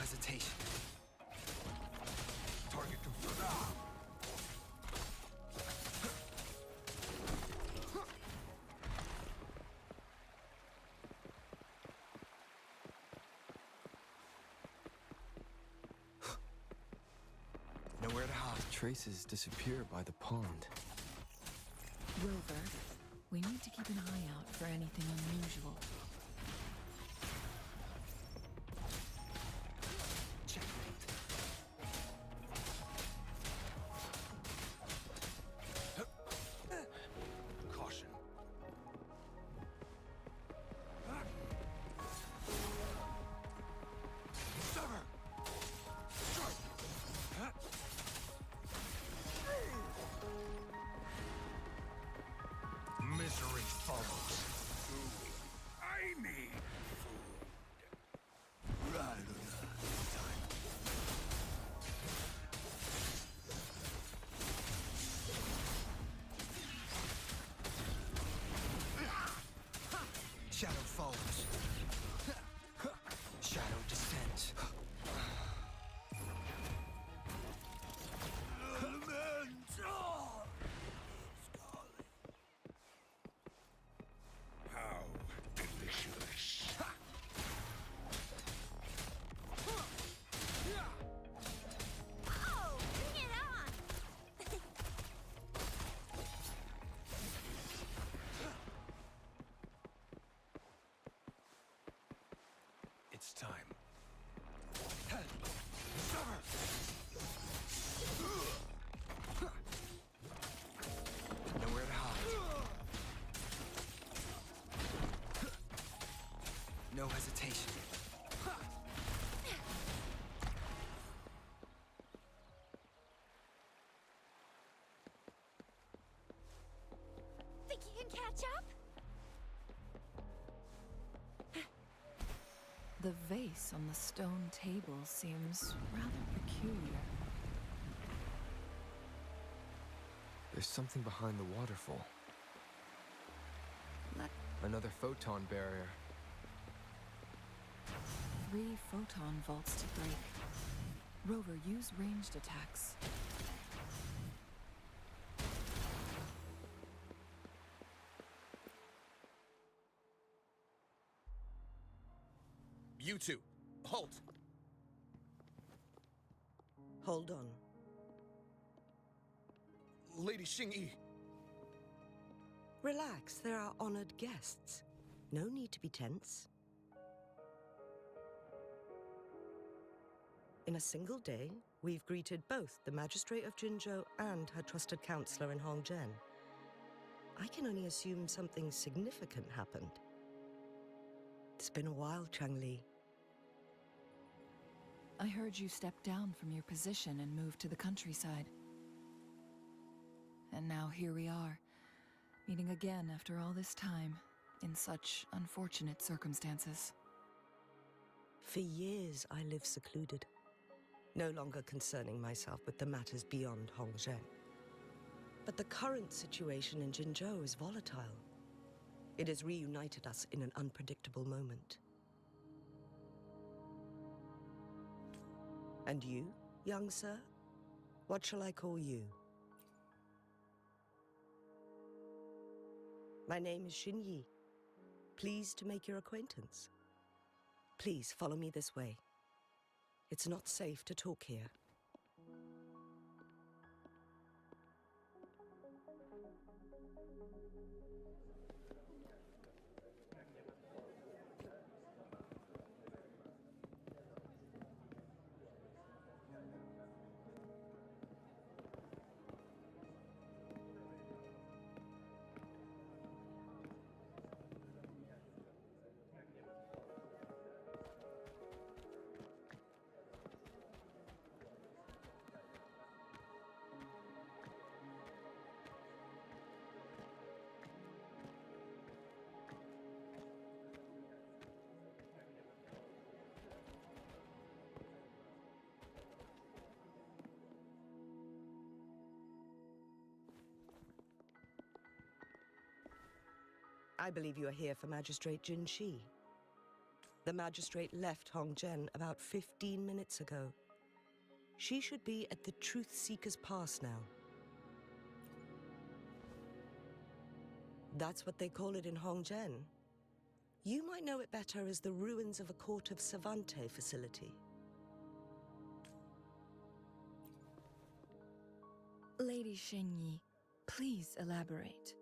hesitation. Target confirmed. Nowhere to hide. Traces disappear by the pond. Rover, we need to keep an eye out for anything unusual. Checkmate. Caution. Sever! Strike! Misery follows. I need food. Right on time. Shadow falls. Shadow descends. Elemental! How delicious. Oh, bring it on! It's time. Nowhere to hide. No hesitation. Think you can catch up? The vase on the stone table seems rather peculiar. There's something behind the waterfall. Another photon barrier. 3 photon vaults to break. Rover, use ranged attacks. You two, halt! Hold on. Lady Xingyi. Relax, they're our honored guests. No need to be tense. In a single day, we've greeted both the Magistrate of Jinzhou and her trusted counselor in Hongzhen. I can only assume something significant happened. It's been a while, Changli. I heard you stepped down from your position and moved to the countryside. And now here we are, meeting again after all this time, in such unfortunate circumstances. For years, I lived secluded, no longer concerning myself with the matters beyond Hongzhen. But the current situation in Jinzhou is volatile. It has reunited us in an unpredictable moment. And you, young sir? What shall I call you? My name is Xinyi. Pleased to make your acquaintance. Please follow me this way. It's not safe to talk here. I believe you are here for Magistrate Jin Shi. The magistrate left Hongzhen about 15 minutes ago. She should be at the Truth Seeker's Pass now. That's what they call it in Hongzhen. You might know it better as the ruins of a Court of Savante facility. Lady Xingyi, please elaborate.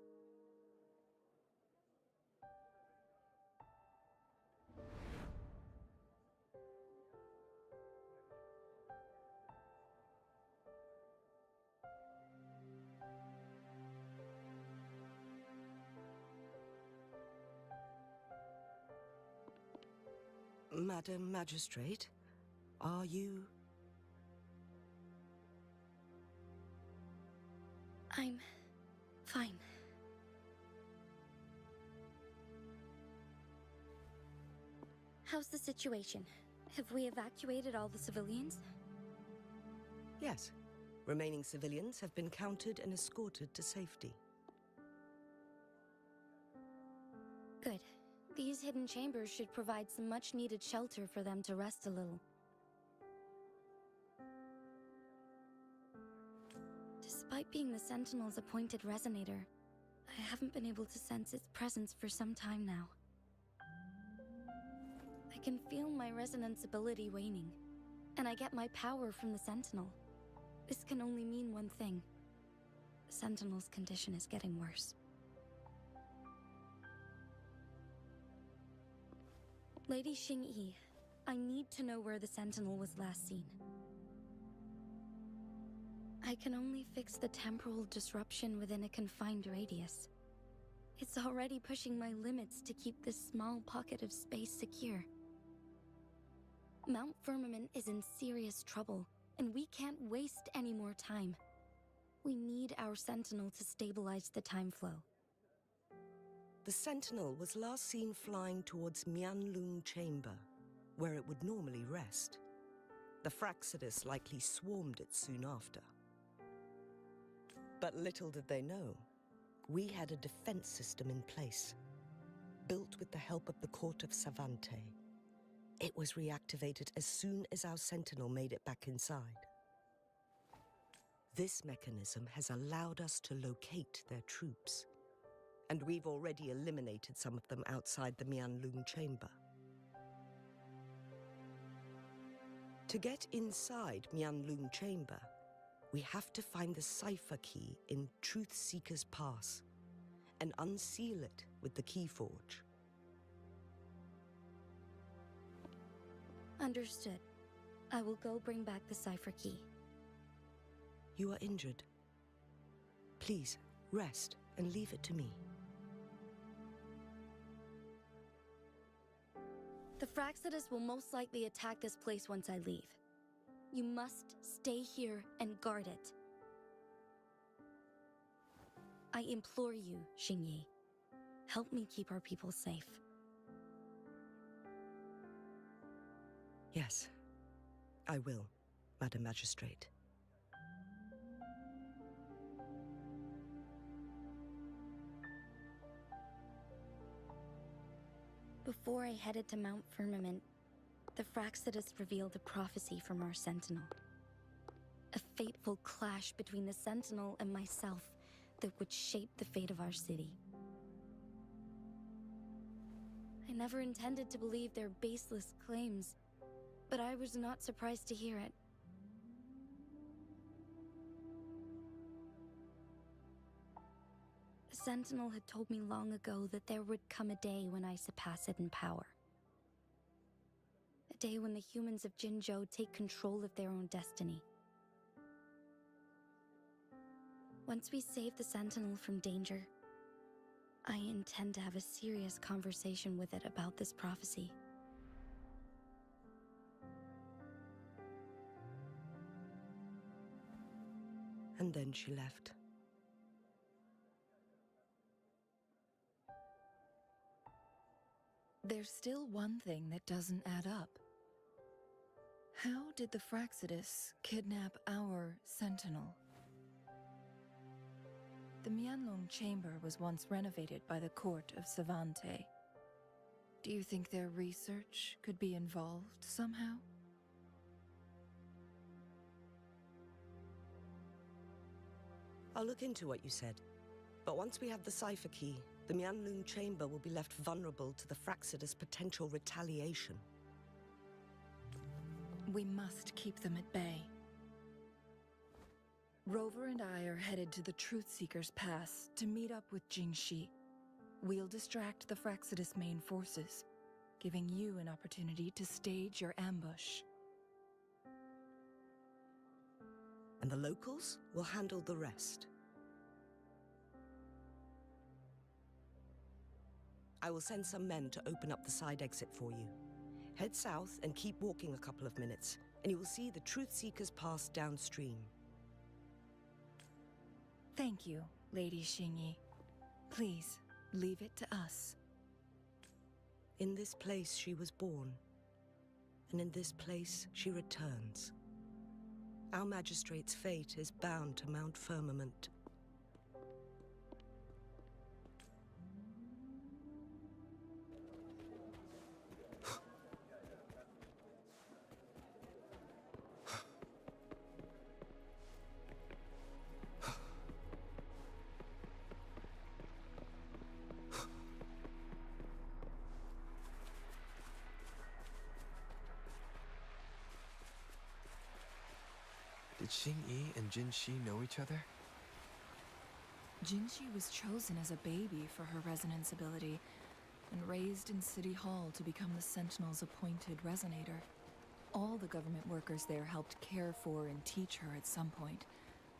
Madam Magistrate, are you... I'm fine. How's the situation? Have we evacuated all the civilians? Yes. Remaining civilians have been counted and escorted to safety. Good. These hidden chambers should provide some much-needed shelter for them to rest a little. Despite being the Sentinel's appointed resonator, I haven't been able to sense its presence for some time now. I can feel my resonance ability waning, and I get my power from the Sentinel. This can only mean one thing. The Sentinel's condition is getting worse. Lady Xingyi, I need to know where the Sentinel was last seen. I can only fix the temporal disruption within a confined radius. It's already pushing my limits to keep this small pocket of space secure. Mount Firmament is in serious trouble, and we can't waste any more time. We need our Sentinel to stabilize the time flow. The Sentinel was last seen flying towards Mianlung Chamber, where it would normally rest. The Fraxidus likely swarmed it soon after. But little did they know, we had a defense system in place, built with the help of the Court of Savante. It was reactivated as soon as our Sentinel made it back inside. This mechanism has allowed us to locate their troops, and we've already eliminated some of them outside the Mianlung Chamber. To get inside Mianlung Chamber, we have to find the cipher key in Truth Seeker's Pass and unseal it with the Keyforge. Understood. I will go bring back the cipher key. You are injured. Please, rest and leave it to me. The Fraxidus will most likely attack this place once I leave. You must stay here and guard it. I implore you, Xingyi. Help me keep our people safe. Yes, I will, Madam Magistrate. Before I headed to Mount Firmament, the Fraxidus revealed a prophecy from our Sentinel. A fateful clash between the Sentinel and myself that would shape the fate of our city. I never intended to believe their baseless claims, but I was not surprised to hear it. The Sentinel had told me long ago that there would come a day when I surpass it in power. A day when the humans of Jinzhou take control of their own destiny. Once we save the Sentinel from danger, I intend to have a serious conversation with it about this prophecy. And then she left. There's still one thing that doesn't add up. How did the Fraxidus kidnap our Sentinel? The Mianlong Chamber was once renovated by the Court of Savante. Do you think their research could be involved somehow? I'll look into what you said. But once we have the cipher key, the Mianlun chamber will be left vulnerable to the Fraxidus' potential retaliation. We must keep them at bay. Rover and I are headed to the Truth Seeker's Pass to meet up with Jingxi. We'll distract the Fraxidus' main forces, giving you an opportunity to stage your ambush. And the locals will handle the rest. I will send some men to open up the side exit for you. Head south and keep walking a couple of minutes, and you will see the Truth Seeker's Pass downstream. Thank you, Lady Xingyi. Please, leave it to us. In this place she was born, and in this place she returns. Our magistrate's fate is bound to Mount Firmament. Did Xingyi and Jinxi know each other? Jingxi was chosen as a baby for her resonance ability and raised in City Hall to become the Sentinel's appointed resonator. All the government workers there helped care for and teach her at some point,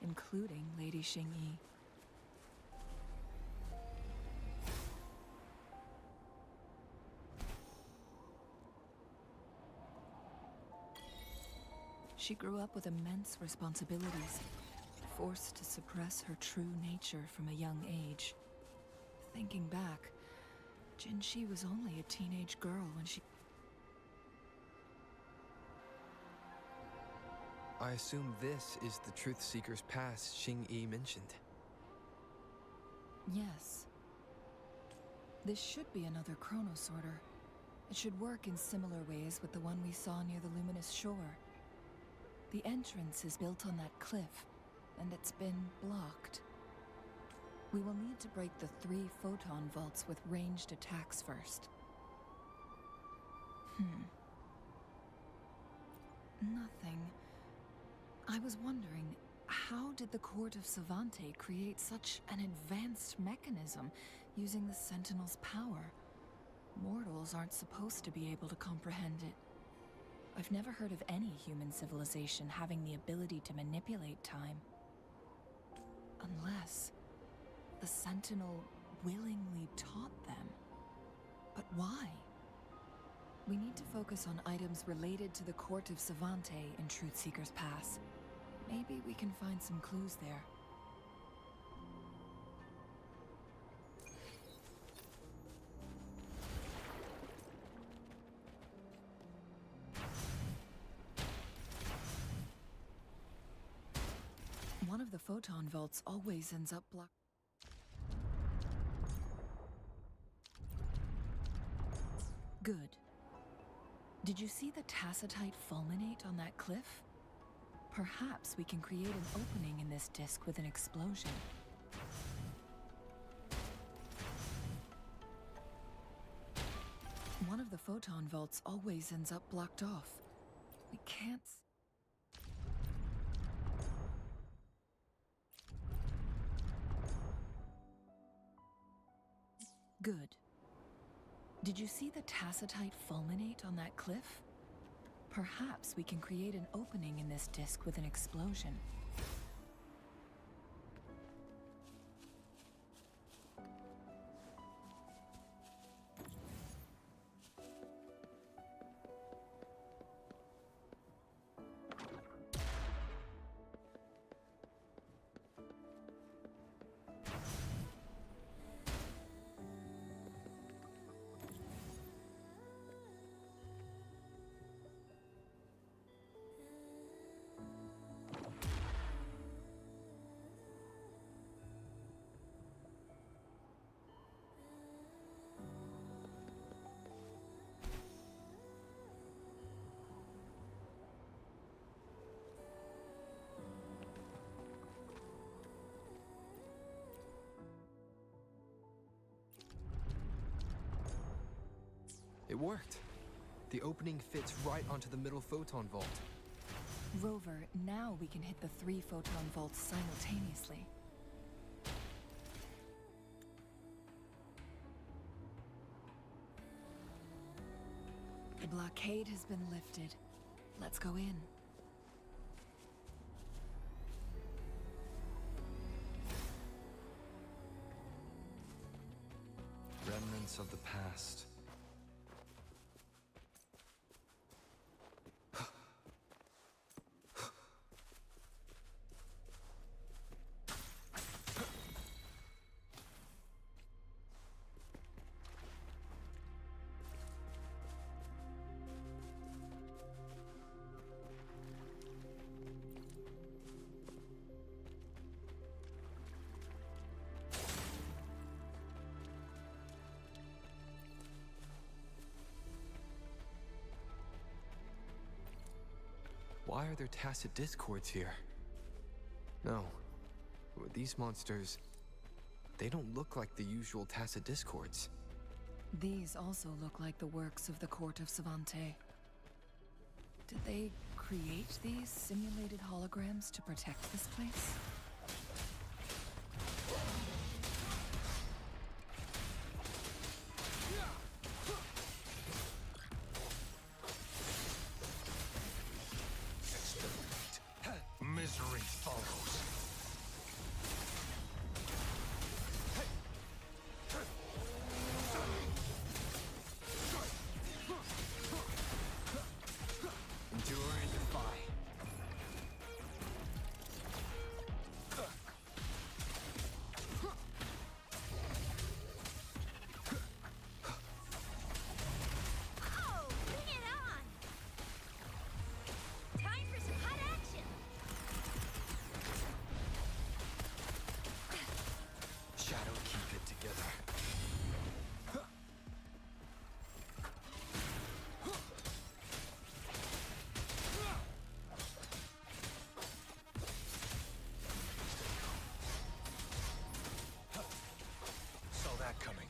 including Lady Xingyi. She grew up with immense responsibilities, forced to suppress her true nature from a young age. Thinking back, Jinxi was only a teenage girl when she... I assume this is the Truth Seeker's Pass Xingyi mentioned. Yes. This should be another chronosorter. It should work in similar ways with the one we saw near the Luminous Shore. The entrance is built on that cliff, and it's been blocked. We will need to break the 3 photon vaults with ranged attacks first. Nothing. I was wondering, how did the Court of Savante create such an advanced mechanism using the Sentinel's power? Mortals aren't supposed to be able to comprehend it. I've never heard of any human civilization having the ability to manipulate time. Unless the Sentinel willingly taught them. But why? We need to focus on items related to the Court of Savante in Truth Seeker's Pass. Maybe we can find some clues there. One of the photon vaults always ends up blocked. Good. Did you see the tacitite fulminate on that cliff? Perhaps we can create an opening in this disk with an explosion. One of the photon vaults always ends up blocked off. We can't... Good. Did you see the tacitite fulminate on that cliff? Perhaps we can create an opening in this disk with an explosion. worked. The opening fits right onto the middle photon vault. Rover, now we can hit the 3 photon vaults simultaneously. The blockade has been lifted. Let's go in. Remnants of the past. Why are there tacit discords here? No. These monsters... they don't look like the usual tacit discords. These also look like the works of the Court of Savante. Did they create these simulated holograms to protect this place? Misery follows. Endure and defy. Oh, bring it on! Time for some hot action! Shadow, keep it together. Saw that coming.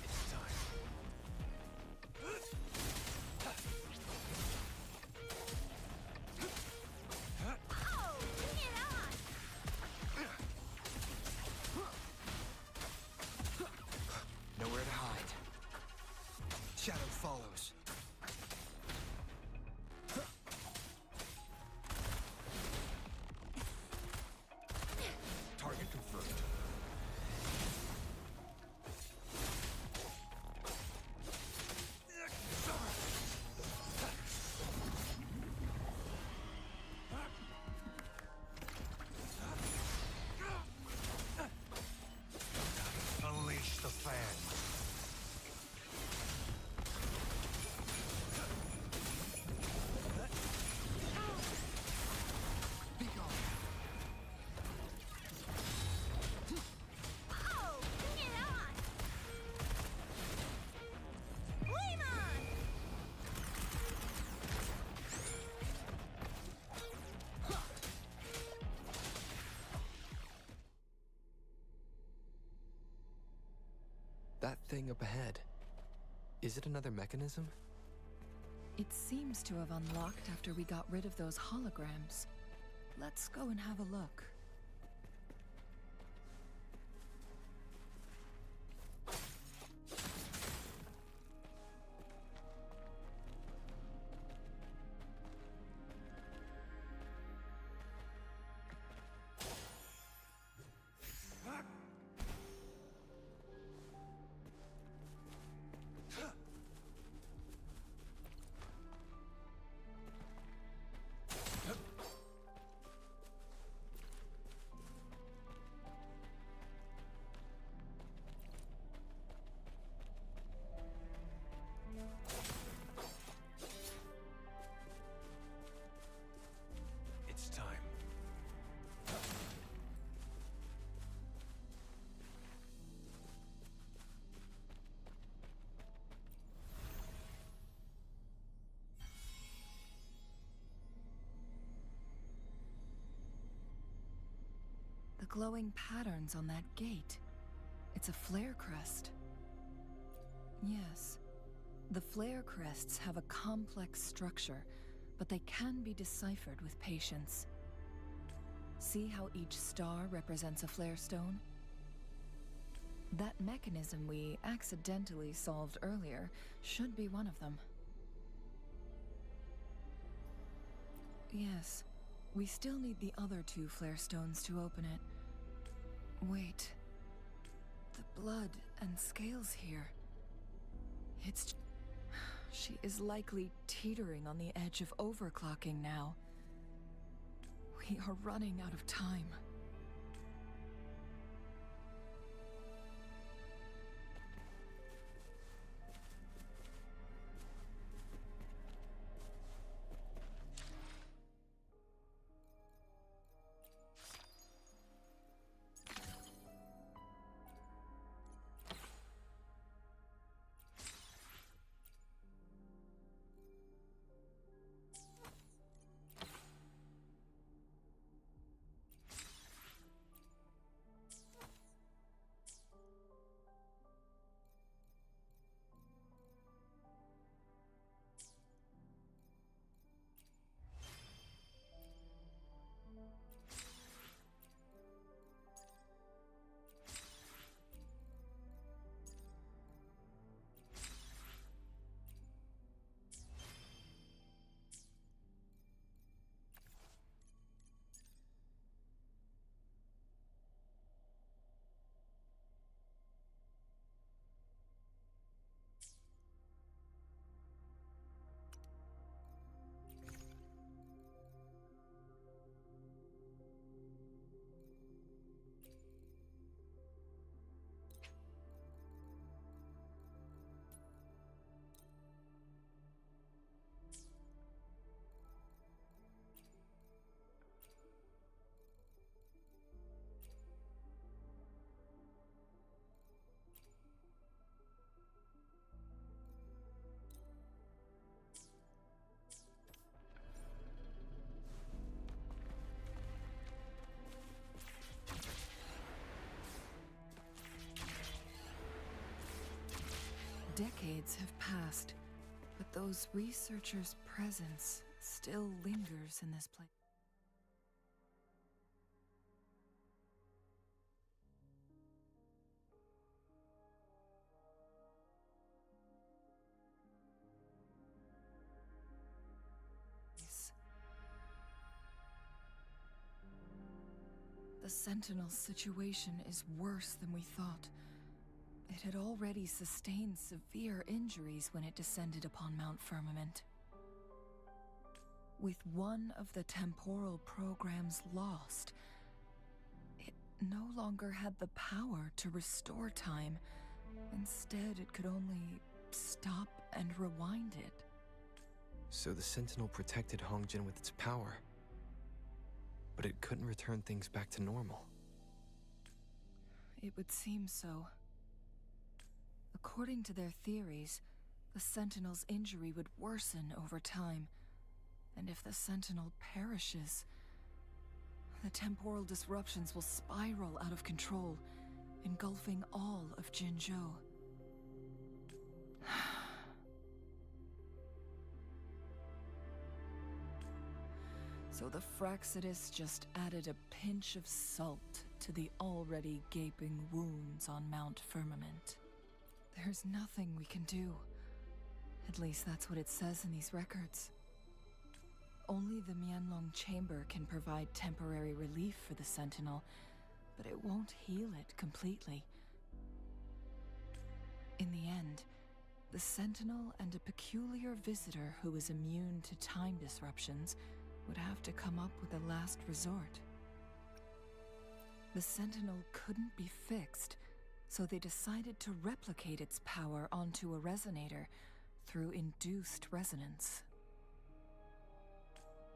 It's time. Oh, bring it on! Nowhere to hide. Shadow follows. Target confirmed. Unleash the fan. Be gone. Oh, bring it on! Flame on! That thing up ahead. Is it another mechanism? It seems to have unlocked after we got rid of those holograms. Let's go and have a look. It's time. The glowing patterns on that gate. It's a flare crest. Yes. The flare crests have a complex structure, but they can be deciphered with patience. See how each star represents a flare stone? That mechanism we accidentally solved earlier should be one of them. Yes, we still need the other 2 flare stones to open it. Wait. The blood and scales here. It's... She is likely teetering on the edge of overclocking now. We are running out of time. Decades have passed, but those researchers' presence still lingers in this place. The Sentinel's situation is worse than we thought. It had already sustained severe injuries when it descended upon Mount Firmament. With one of the temporal programs lost, it no longer had the power to restore time. Instead, it could only stop and rewind it. So the Sentinel protected Hongjin with its power, but it couldn't return things back to normal. It would seem so. According to their theories, the Sentinel's injury would worsen over time, and if the Sentinel perishes, the temporal disruptions will spiral out of control, engulfing all of Jinzhou. So the Fraxidus just added a pinch of salt to the already gaping wounds on Mount Firmament. There's nothing we can do. At least that's what it says in these records. Only the Mianlong Chamber can provide temporary relief for the Sentinel, but it won't heal it completely. In the end, the Sentinel and a peculiar visitor who is immune to time disruptions would have to come up with a last resort. The Sentinel couldn't be fixed, so they decided to replicate its power onto a resonator through induced resonance.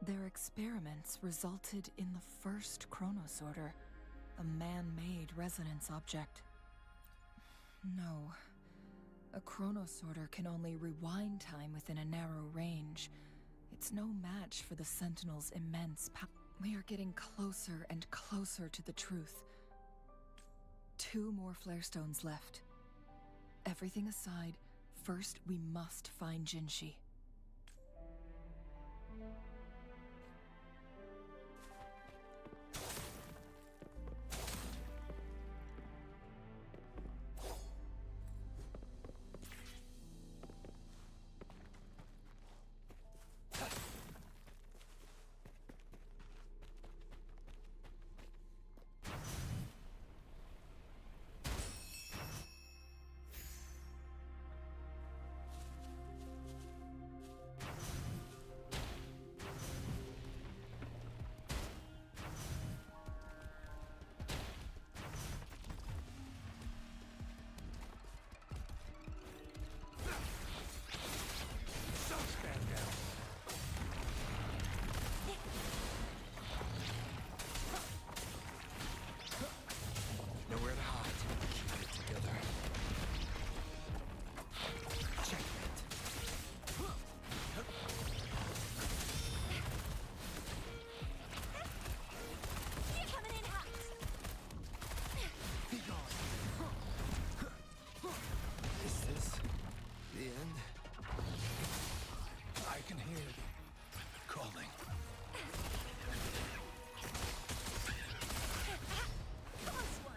Their experiments resulted in the first chronosorter, a man-made resonance object. No, a chronosorter can only rewind time within a narrow range. It's no match for the Sentinel's immense power. We are getting closer and closer to the truth. 2 more flare stones left. Everything aside, first we must find Jinshi. Nowhere to hide. Keep it together. Checkmate. You're coming in hot. Be gone. Is this the end? I can hear it calling. Close one.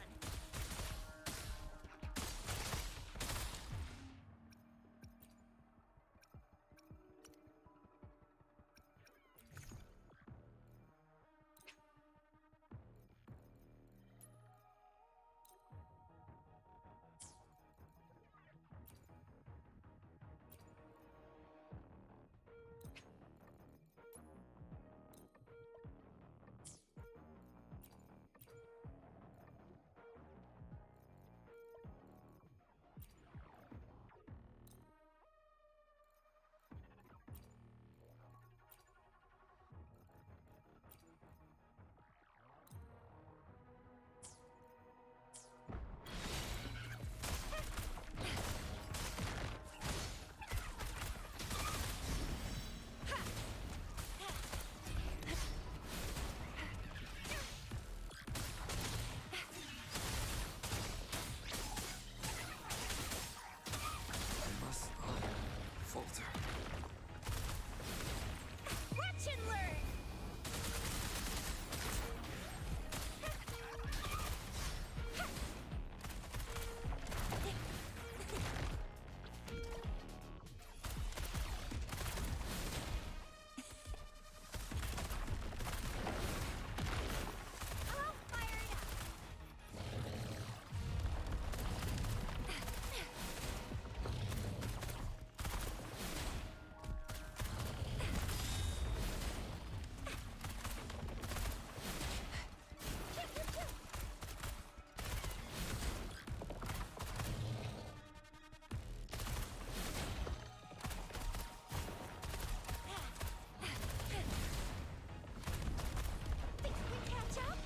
I must not falter. Watch and learn. I'll fire it up. Think we can catch up?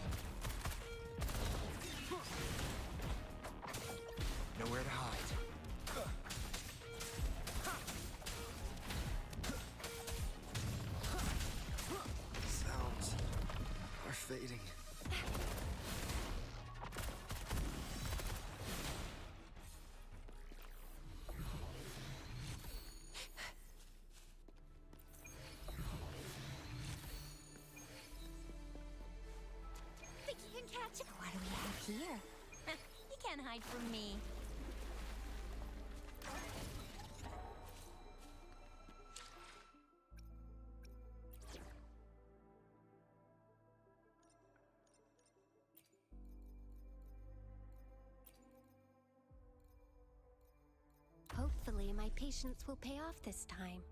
Nowhere to hide. Sounds are fading. Think you can catch up? What do we have here? You can't hide from me. Hopefully, my patience will pay off this time.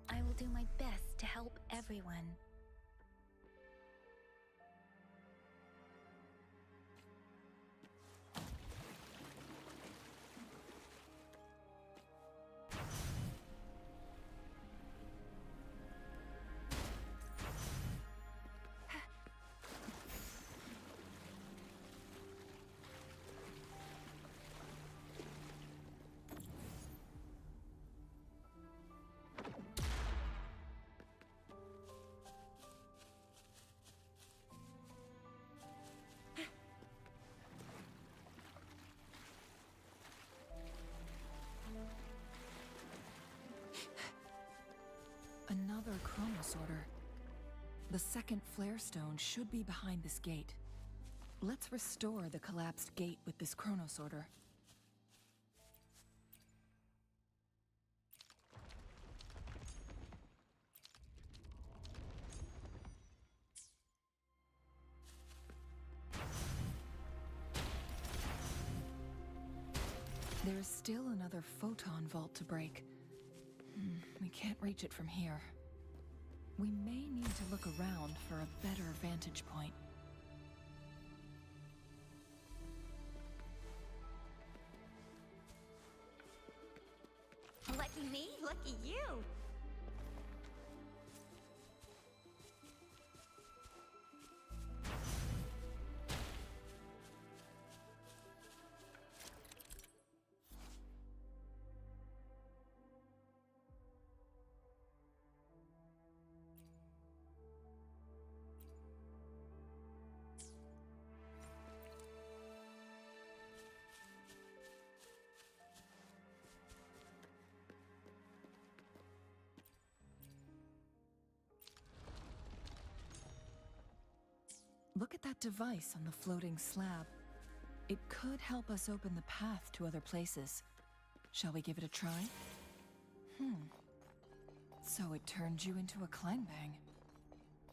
I will do my best to help everyone. Sorter. The second flare stone should be behind this gate. Let's restore the collapsed gate with this Chrono Sorter. There is still another photon vault to break. We can't reach it from here. We may need to look around for a better vantage point. Lucky me, lucky you. Look at that device on the floating slab. It could help us open the path to other places. Shall we give it a try? So it turned you into a clangbang.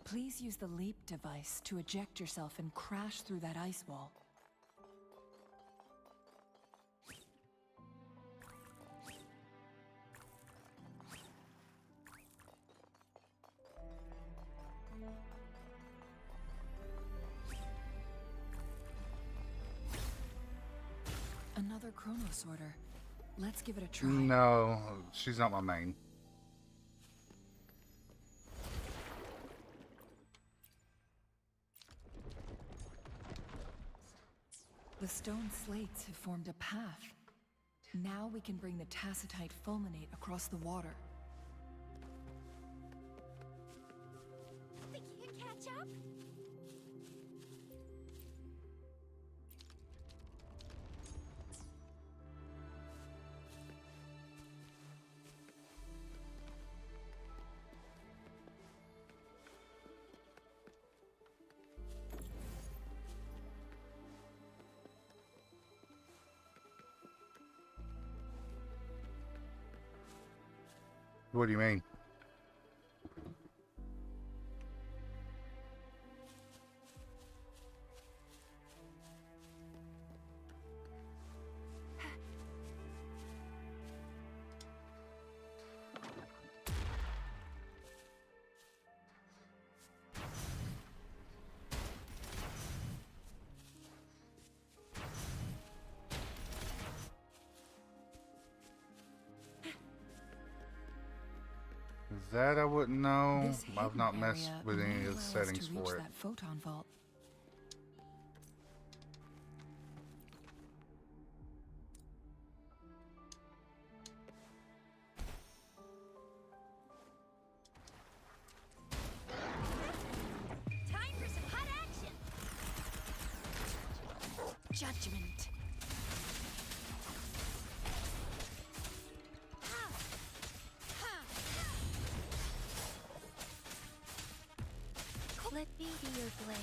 Please use the leap device to eject yourself and crash through that ice wall. Another Chrono Sorter. Let's give it a try. No, she's not my main. The stone slates have formed a path. Now we can bring the Tacitite fulminate across the water. Think you can catch up? What do you mean? That I wouldn't know. This I've not hidden messed area with any may of the allow us settings to reach for it. that photon vault. Time for some hot action. Judgment. Let me be your blade.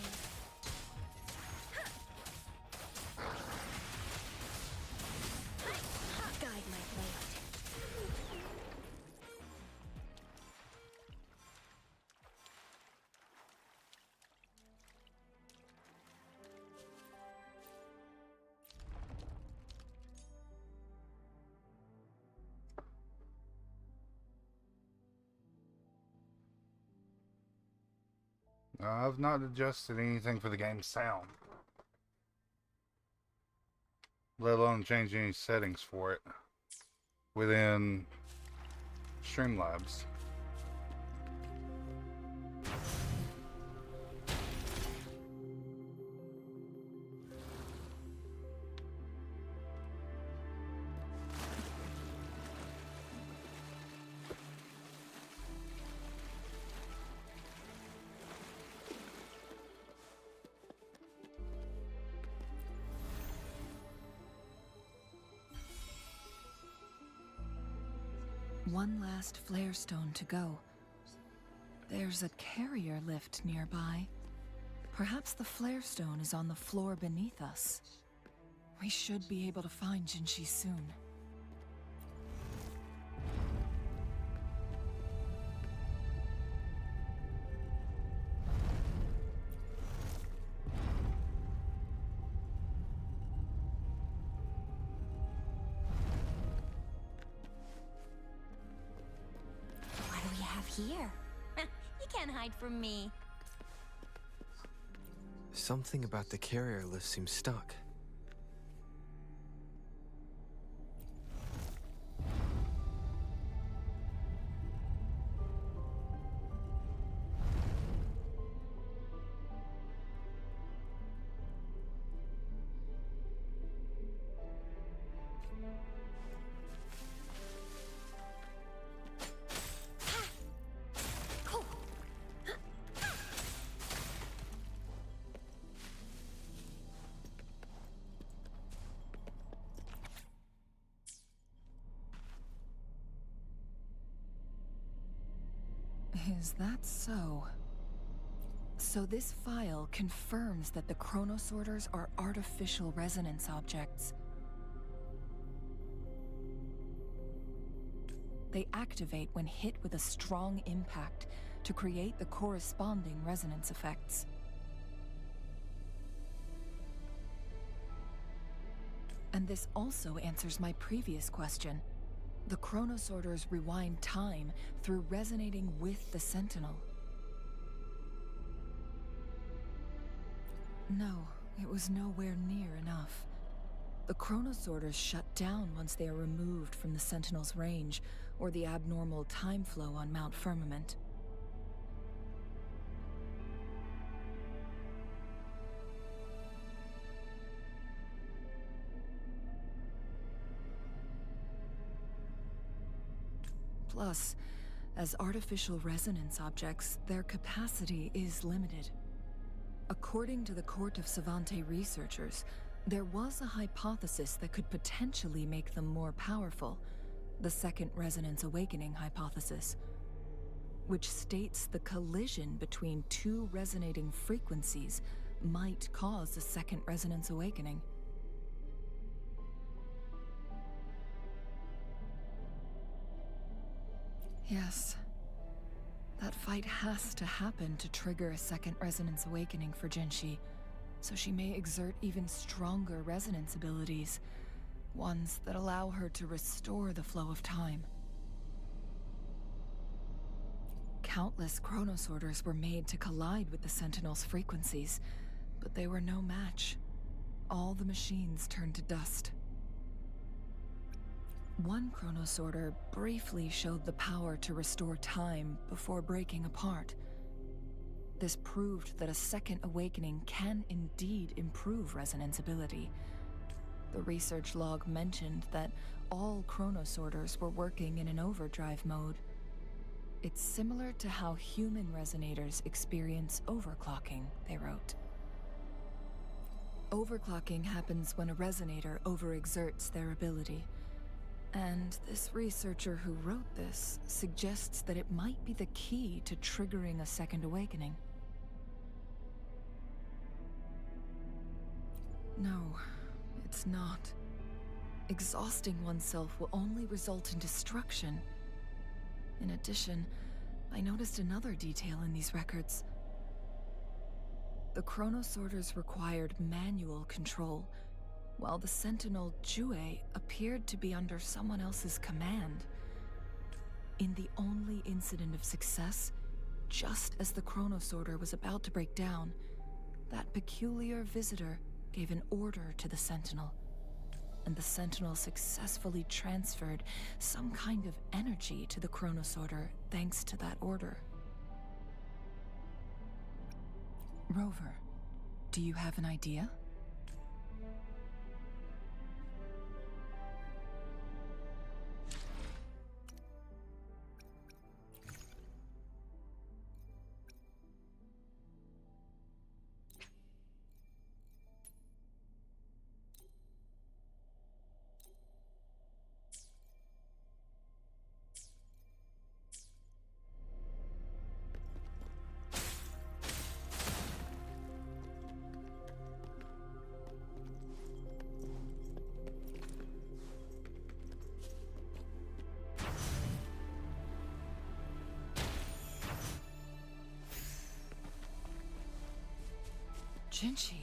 Guide my blade. I've not adjusted anything for the game's sound, let alone changed any settings for it within Streamlabs. One last flare stone to go. There's a carrier lift nearby. Perhaps the flare stone is on the floor beneath us. We should be able to find Jinshi soon. What do we have here? You can't hide from me. Something about the carrier lift seems stuck. Is that so? So this file confirms that the chronosorters are artificial resonance objects. They activate when hit with a strong impact to create the corresponding resonance effects. And this also answers my previous question. The chronosorters rewind time through resonating with the Sentinel. No, it was nowhere near enough. The chronosorters shut down once they are removed from the Sentinel's range, or the abnormal time flow on Mount Firmament. Plus, as artificial resonance objects, their capacity is limited. According to the Court of Savante researchers, there was a hypothesis that could potentially make them more powerful, the Second Resonance Awakening hypothesis, which states the collision between two resonating frequencies might cause a Second Resonance Awakening. Yes. That fight has to happen to trigger a Second Resonance Awakening for Jinshi, so she may exert even stronger resonance abilities, ones that allow her to restore the flow of time. Countless chronosorters were made to collide with the Sentinel's frequencies, but they were no match. All the machines turned to dust. One chronosorter briefly showed the power to restore time before breaking apart. This proved that a second awakening can indeed improve resonance ability. The research log mentioned that all chronosorters were working in an overdrive mode. It's similar to how human resonators experience overclocking, they wrote. Overclocking happens when a resonator overexerts their ability. And this researcher who wrote this suggests that it might be the key to triggering a second awakening. No, it's not. Exhausting oneself will only result in destruction. In addition, I noticed another detail in these records. The chronosorters required manual control, while the Sentinel Jue appeared to be under someone else's command. In the only incident of success, just as the chronosorter was about to break down, that peculiar visitor gave an order to the Sentinel, and the Sentinel successfully transferred some kind of energy to the chronosorter thanks to that order. Rover, do you have an idea? Jinchi.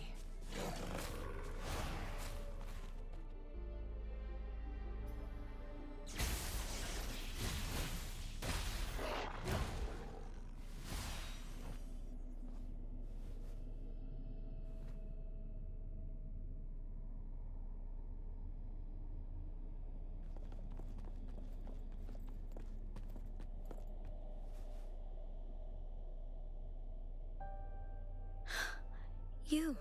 You.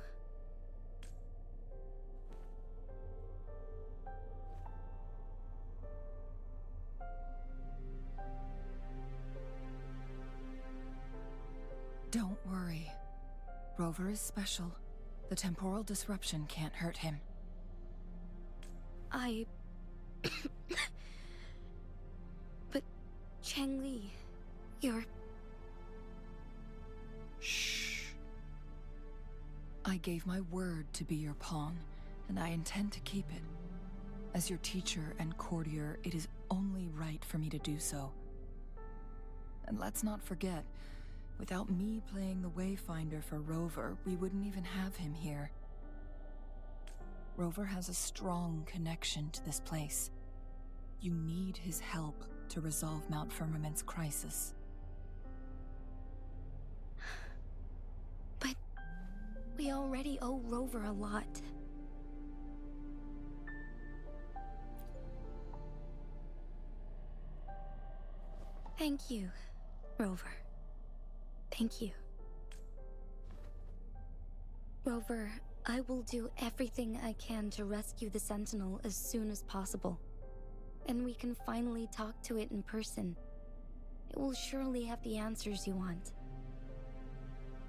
Don't worry. Rover is special. The temporal disruption can't hurt him. But Changli, you're... Shh. I gave my word to be your pawn, and I intend to keep it. As your teacher and courtier, it is only right for me to do so. And let's not forget, without me playing the Wayfinder for Rover, we wouldn't even have him here. Rover has a strong connection to this place. You need his help to resolve Mount Firmament's crisis. But we already owe Rover a lot. Thank you, Rover. Thank you. Rover, I will do everything I can to rescue the Sentinel as soon as possible. And we can finally talk to it in person. It will surely have the answers you want.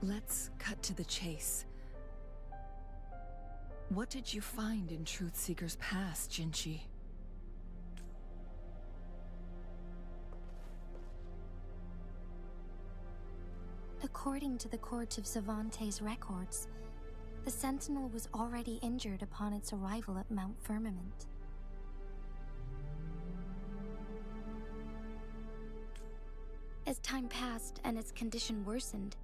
Let's cut to the chase. What did you find in Truthseeker's past, Jinchi? According to the Court of Savante's records, the Sentinel was already injured upon its arrival at Mount Firmament. As time passed and its condition worsened,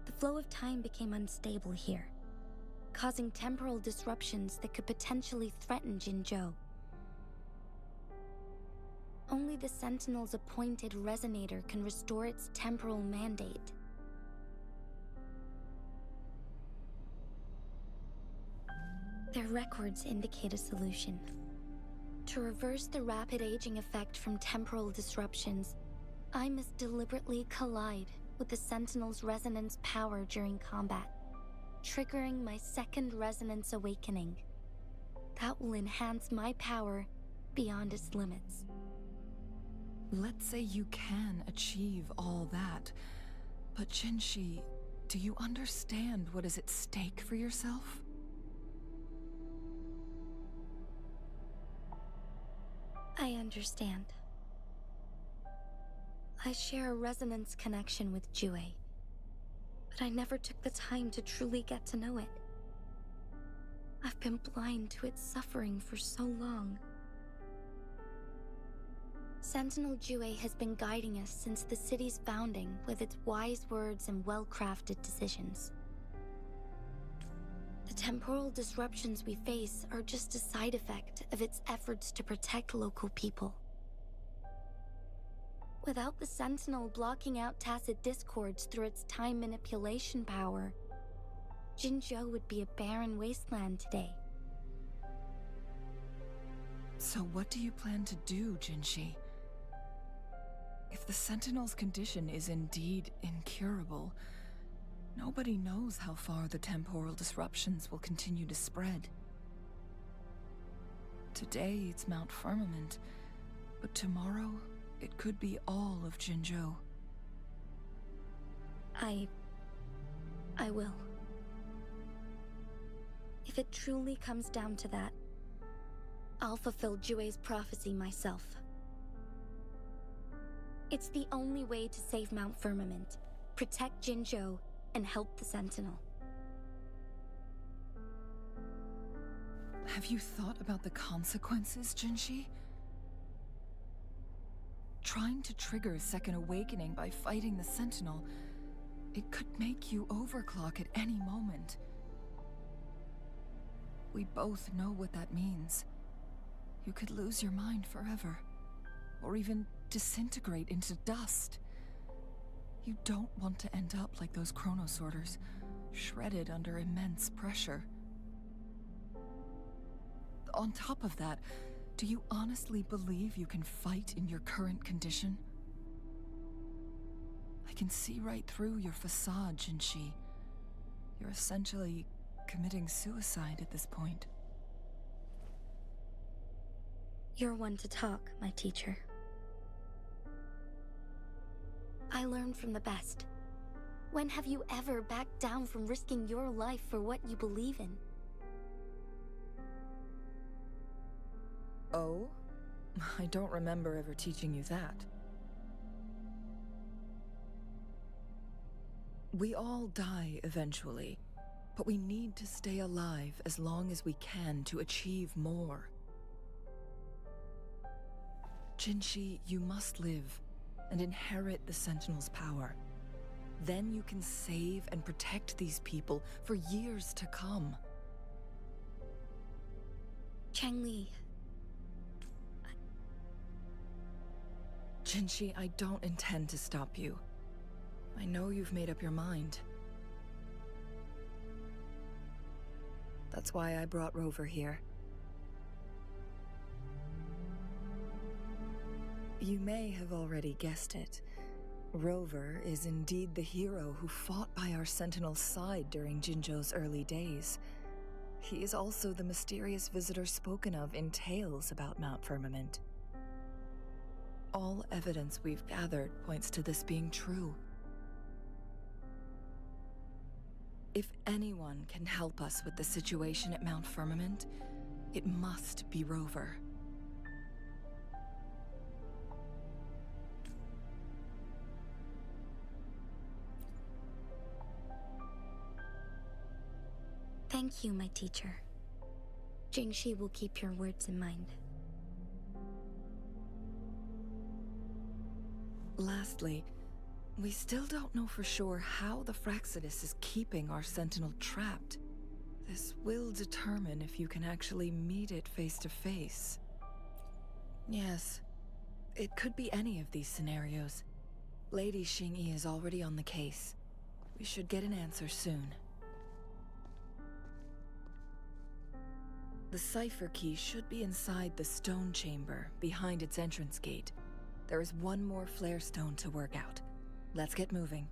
the flow of time became unstable here, causing temporal disruptions that could potentially threaten Jinzhou. Only the Sentinel's appointed resonator can restore its temporal mandate. Their records indicate a solution. To reverse the rapid aging effect from temporal disruptions, I must deliberately collide with the Sentinel's resonance power during combat, triggering my second resonance awakening. That will enhance my power beyond its limits. Let's say you can achieve all that, but Jinchi, do you understand what is at stake for yourself? I understand. I share a resonance connection with Jue, but I never took the time to truly get to know it. I've been blind to its suffering for so long. Sentinel Jue has been guiding us since the city's founding with its wise words and well-crafted decisions. The temporal disruptions we face are just a side effect of its efforts to protect local people. Without the Sentinel blocking out tacit discords through its time manipulation power, Jinzhou would be a barren wasteland today. So what do you plan to do, Jinchi? If the Sentinel's condition is indeed incurable, nobody knows how far the temporal disruptions will continue to spread. Today it's Mount Firmament, but tomorrow it could be all of Jinzhou. I will. If it truly comes down to that, I'll fulfill Jue's prophecy myself. It's the only way to save Mount Firmament, protect Jinzhou, and help the Sentinel. Have you thought about the consequences, Jinchi? Trying to trigger a second awakening by fighting the Sentinel, it could make you overclock at any moment. We both know what that means. You could lose your mind forever, or even disintegrate into dust. You don't want to end up like those chronosorters, shredded under immense pressure. On top of that, do you honestly believe you can fight in your current condition? I can see right through your facade, Jinshi. You're essentially committing suicide at this point. You're one to talk, my teacher. I learned from the best. When have you ever backed down from risking your life for what you believe in? Oh? I don't remember ever teaching you that. We all die eventually, but we need to stay alive as long as we can to achieve more. Jinshi, you must live and inherit the Sentinel's power. Then you can save and protect these people for years to come. Changli. Jinshi, I don't intend to stop you. I know you've made up your mind. That's why I brought Rover here. You may have already guessed it. Rover is indeed the hero who fought by our Sentinel's side during Jinzhou's early days. He is also the mysterious visitor spoken of in tales about Mount Firmament. All evidence we've gathered points to this being true. If anyone can help us with the situation at Mount Firmament, it must be Rover. Thank you, my teacher. Jingshi will keep your words in mind. Lastly, we still don't know for sure how the Fraxidus is keeping our Sentinel trapped. This will determine if you can actually meet it face to face. Yes, it could be any of these scenarios. Lady Xingyi is already on the case. We should get an answer soon. The cipher key should be inside the stone chamber, behind its entrance gate. There is one more flare stone to work out. Let's get moving.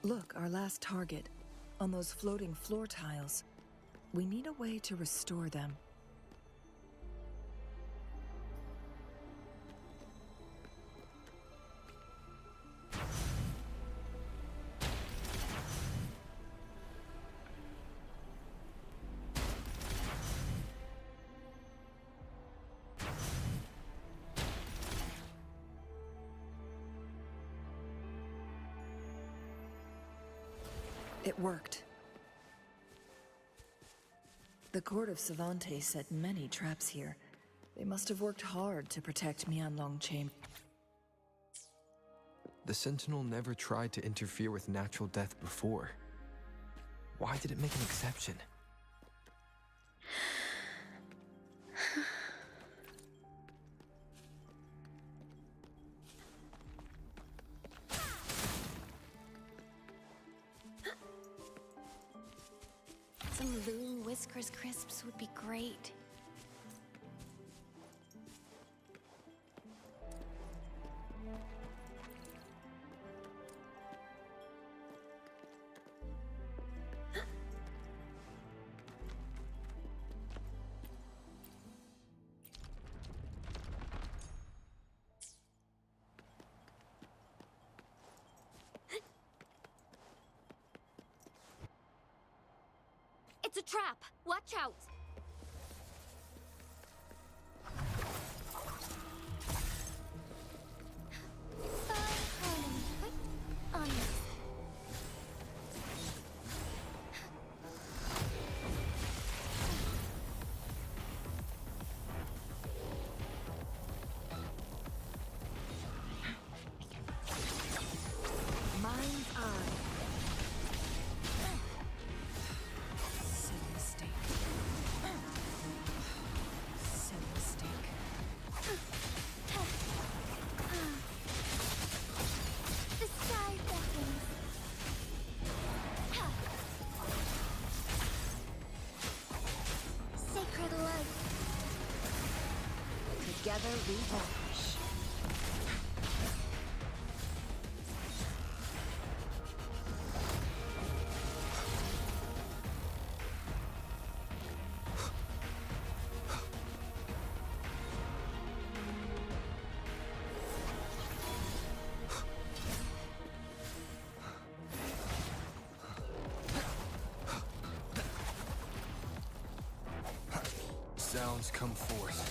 Look, our last target. On those floating floor tiles. We need a way to restore them. It worked. The Court of Savante set many traps here. They must have worked hard to protect Mianlong Chamber. The Sentinel never tried to interfere with natural death before. Why did it make an exception? Oscar's crisps would be great. It's a trap! Watch out! Mind's eye. Silly mistake. Silly mistake. The sky beckons. Sacred light. Together we vanish. Sounds come forth.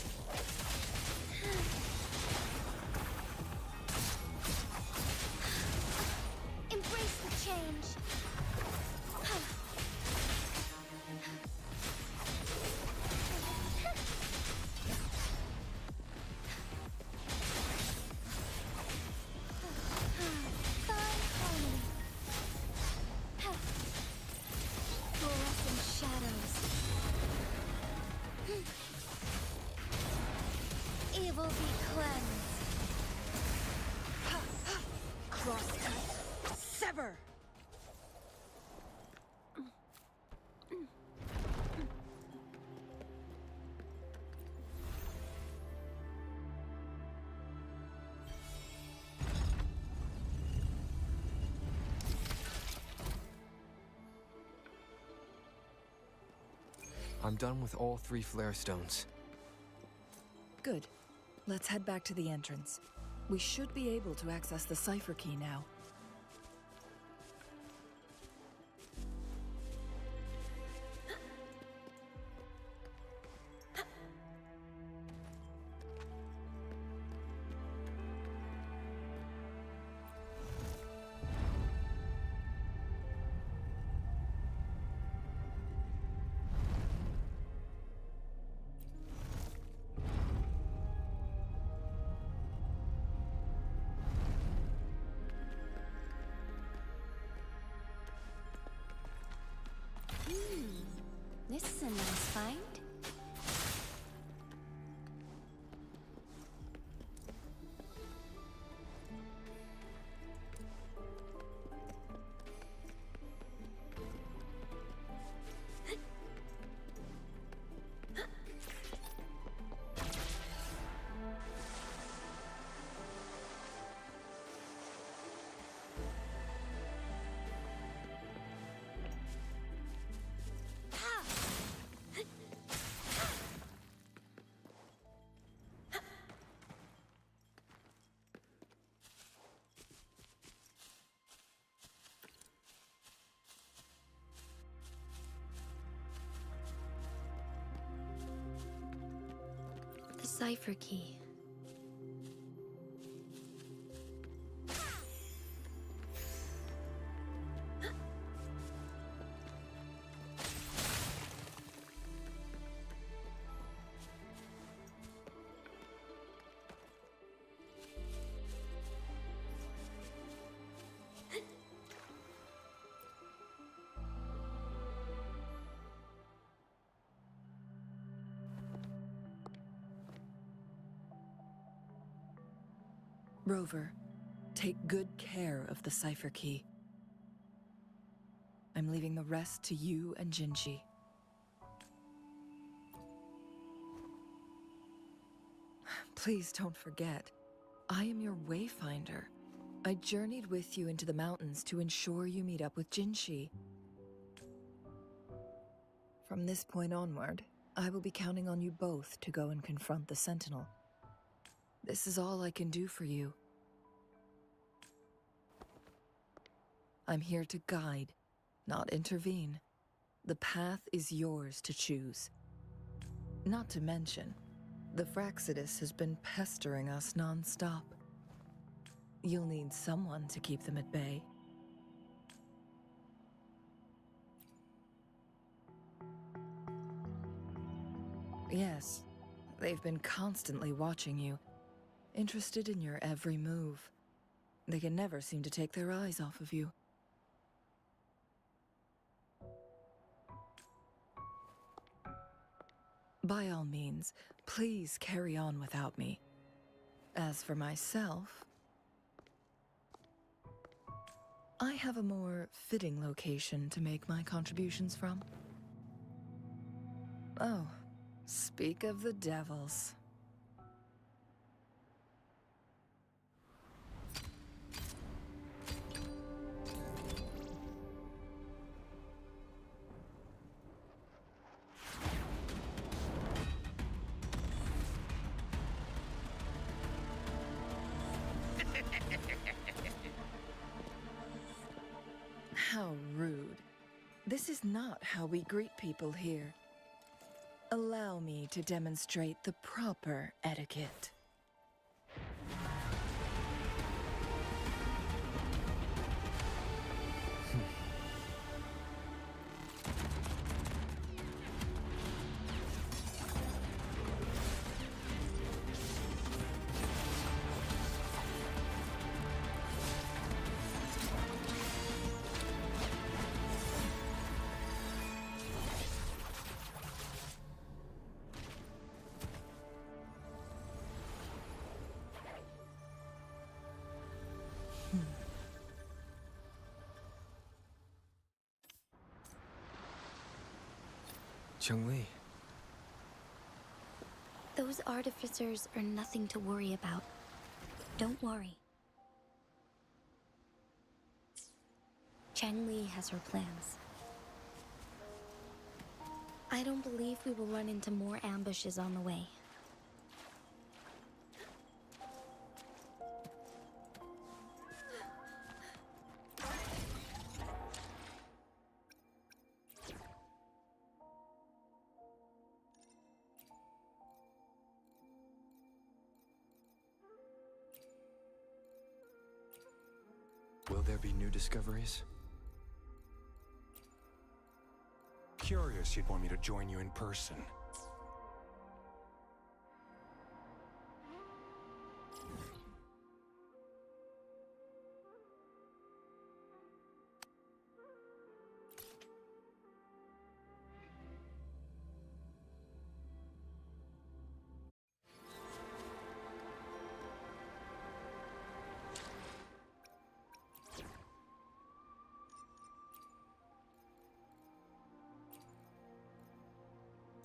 Embrace the change. Find harmony. Fluorescent shadows. Evil be cleansed. Crosscut. Sever! I'm done with all 3 flare stones. Good. Let's head back to the entrance. We should be able to access the cipher key now. This is a nice find. The cipher key. Rover, take good care of the cipher key. I'm leaving the rest to you and Jinji. Please don't forget, I am your wayfinder. I journeyed with you into the mountains to ensure you meet up with Jinshi. From this point onward, I will be counting on you both to go and confront the Sentinel. This is all I can do for you. I'm here to guide, not intervene. The path is yours to choose. Not to mention, the Fraxidus has been pestering us non-stop. You'll need someone to keep them at bay. Yes, they've been constantly watching you, interested in your every move. They can never seem to take their eyes off of you. By all means, please carry on without me. As for myself, I have a more fitting location to make my contributions from. Oh, speak of the devils. How rude. This is not how we greet people here. Allow me to demonstrate the proper etiquette. Chun-Li. Those artificers are nothing to worry about. Don't worry. Chun-Li has her plans. I don't believe we will run into more ambushes on the way. Will there be new discoveries? Curious you'd want me to join you in person.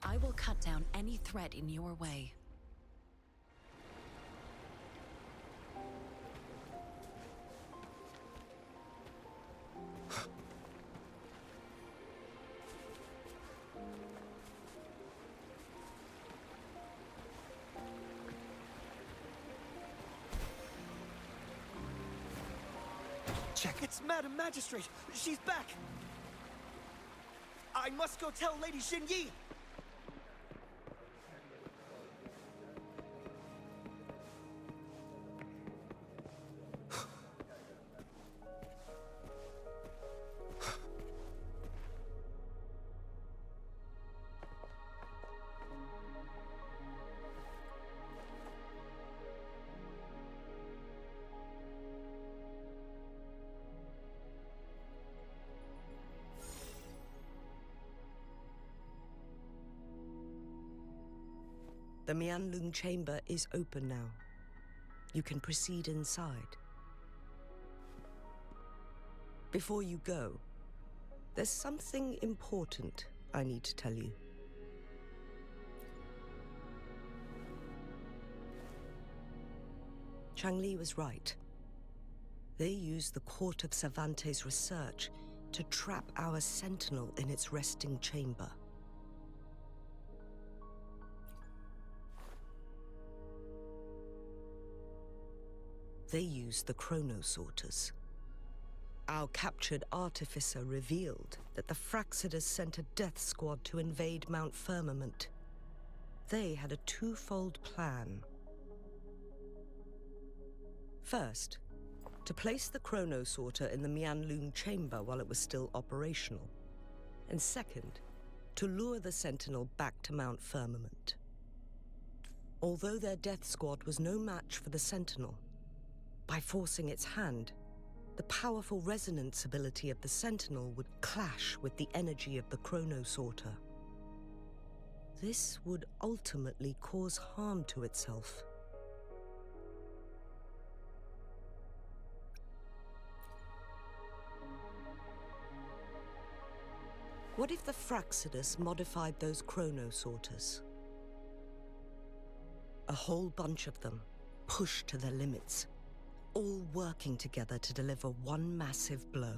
I will cut down any threat in your way. Check. It's Madam Magistrate. She's back. I must go tell Lady Xinyi. The Mianlung chamber is open now. You can proceed inside. Before you go, there's something important I need to tell you. Changli was right. They used the Court of Cervantes' research to trap our Sentinel in its resting chamber. They used the chronosorters. Our captured artificer revealed that the Fraxidus sent a death squad to invade Mount Firmament. They had a twofold plan. First, to place the chronosorter in the Mianlun chamber while it was still operational. And second, to lure the Sentinel back to Mount Firmament. Although their death squad was no match for the Sentinel, by forcing its hand, the powerful resonance ability of the Sentinel would clash with the energy of the chronosorter. This would ultimately cause harm to itself. What if the Fraxidus modified those chronosorters? A whole bunch of them, pushed to their limits, all working together to deliver one massive blow.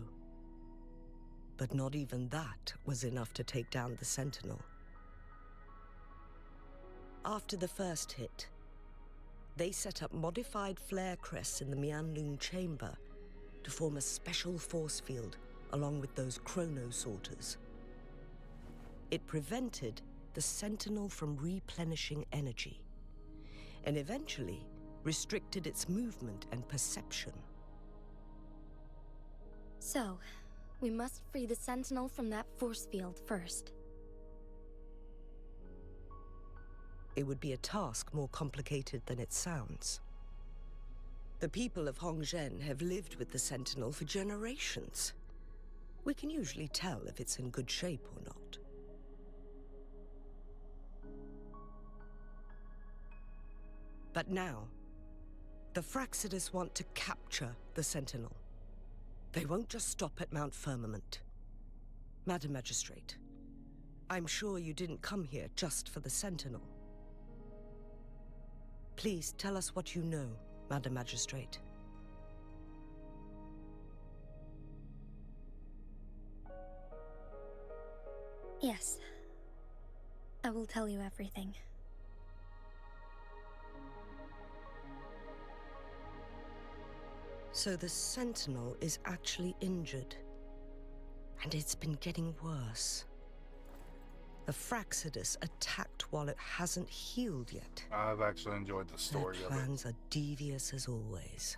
But not even that was enough to take down the Sentinel. After the first hit, they set up modified flare crests in the Mianlun chamber to form a special force field along with those chronosorters. It prevented the Sentinel from replenishing energy, and eventually restricted its movement and perception. So, we must free the Sentinel from that force field first. It would be a task more complicated than it sounds. The people of Hongzhen have lived with the Sentinel for generations. We can usually tell if it's in good shape or not. But now, the Fraxidus want to capture the Sentinel. They won't just stop at Mount Firmament. Madam Magistrate, I'm sure you didn't come here just for the Sentinel. Please tell us what you know, Madam Magistrate. Yes. I will tell you everything. So the Sentinel is actually injured. And it's been getting worse. The Fraxidus attacked while it hasn't healed yet. I've actually enjoyed the story Their of it. plans are devious as always.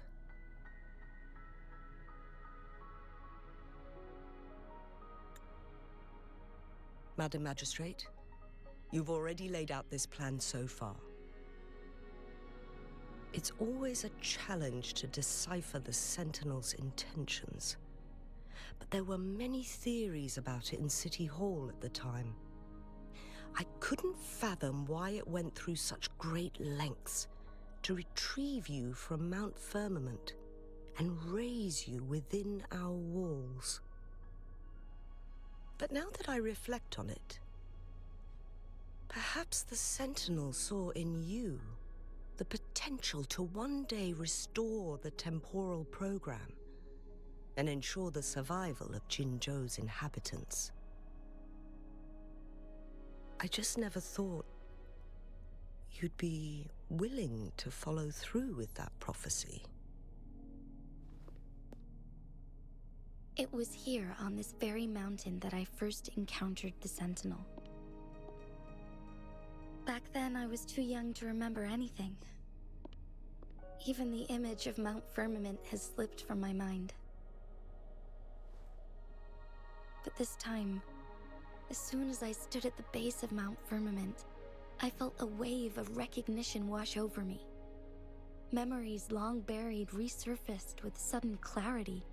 Madam Magistrate, you've already laid out this plan so far. It's always a challenge to decipher the Sentinel's intentions. But there were many theories about it in City Hall at the time. I couldn't fathom why it went through such great lengths to retrieve you from Mount Firmament and raise you within our walls. But now that I reflect on it, perhaps the Sentinel saw in you the potential to one day restore the temporal program and ensure the survival of Jinzhou's inhabitants. I just never thought you'd be willing to follow through with that prophecy. It was here on this very mountain that I first encountered the Sentinel. Back then, I was too young to remember anything. Even the image of Mount Firmament has slipped from my mind. But this time, as soon as I stood at the base of Mount Firmament, I felt a wave of recognition wash over me. Memories long buried resurfaced with sudden clarity.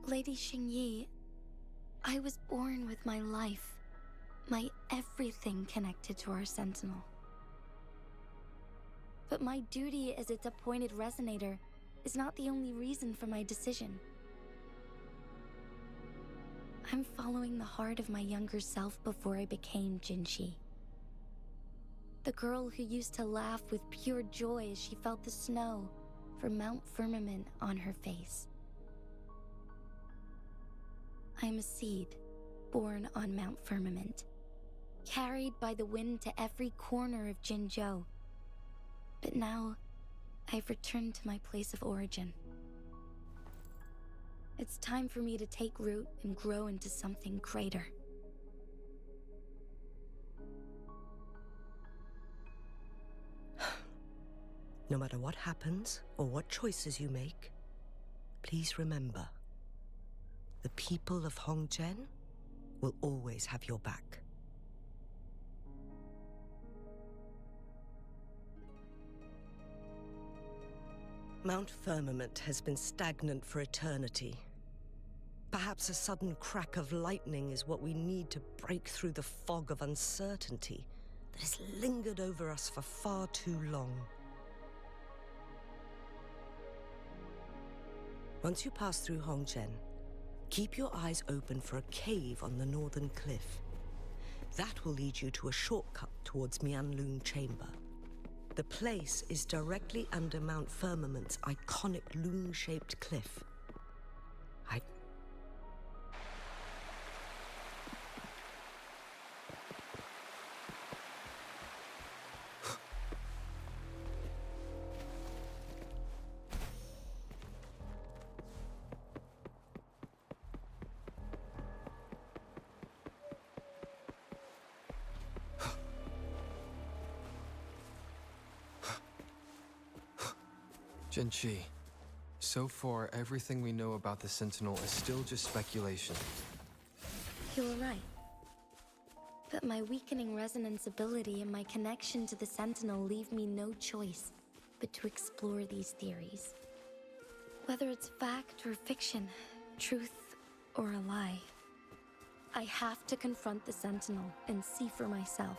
Lady Xingyi, I was born with my life, my everything connected to our Sentinel. But my duty as its appointed resonator is not the only reason for my decision. I'm following the heart of my younger self before I became Jinshi. The girl who used to laugh with pure joy as she felt the snow from Mount Firmament on her face. I am a seed born on Mount Firmament, carried by the wind to every corner of Jinzhou. But now, I've returned to my place of origin. It's time for me to take root and grow into something greater. No matter what happens or what choices you make, please remember, the people of Hongzhen will always have your back. Mount Firmament has been stagnant for eternity. Perhaps a sudden crack of lightning is what we need to break through the fog of uncertainty that has lingered over us for far too long. Once you pass through Hongzhen, keep your eyes open for a cave on the northern cliff. That will lead you to a shortcut towards Mianlun Chamber. The place is directly under Mount Firmament's iconic loon-shaped cliff. Genshi, so far everything we know about the Sentinel is still just speculation. You were right. But my weakening resonance ability and my connection to the Sentinel leave me no choice but to explore these theories. Whether it's fact or fiction, truth or a lie, I have to confront the Sentinel and see for myself.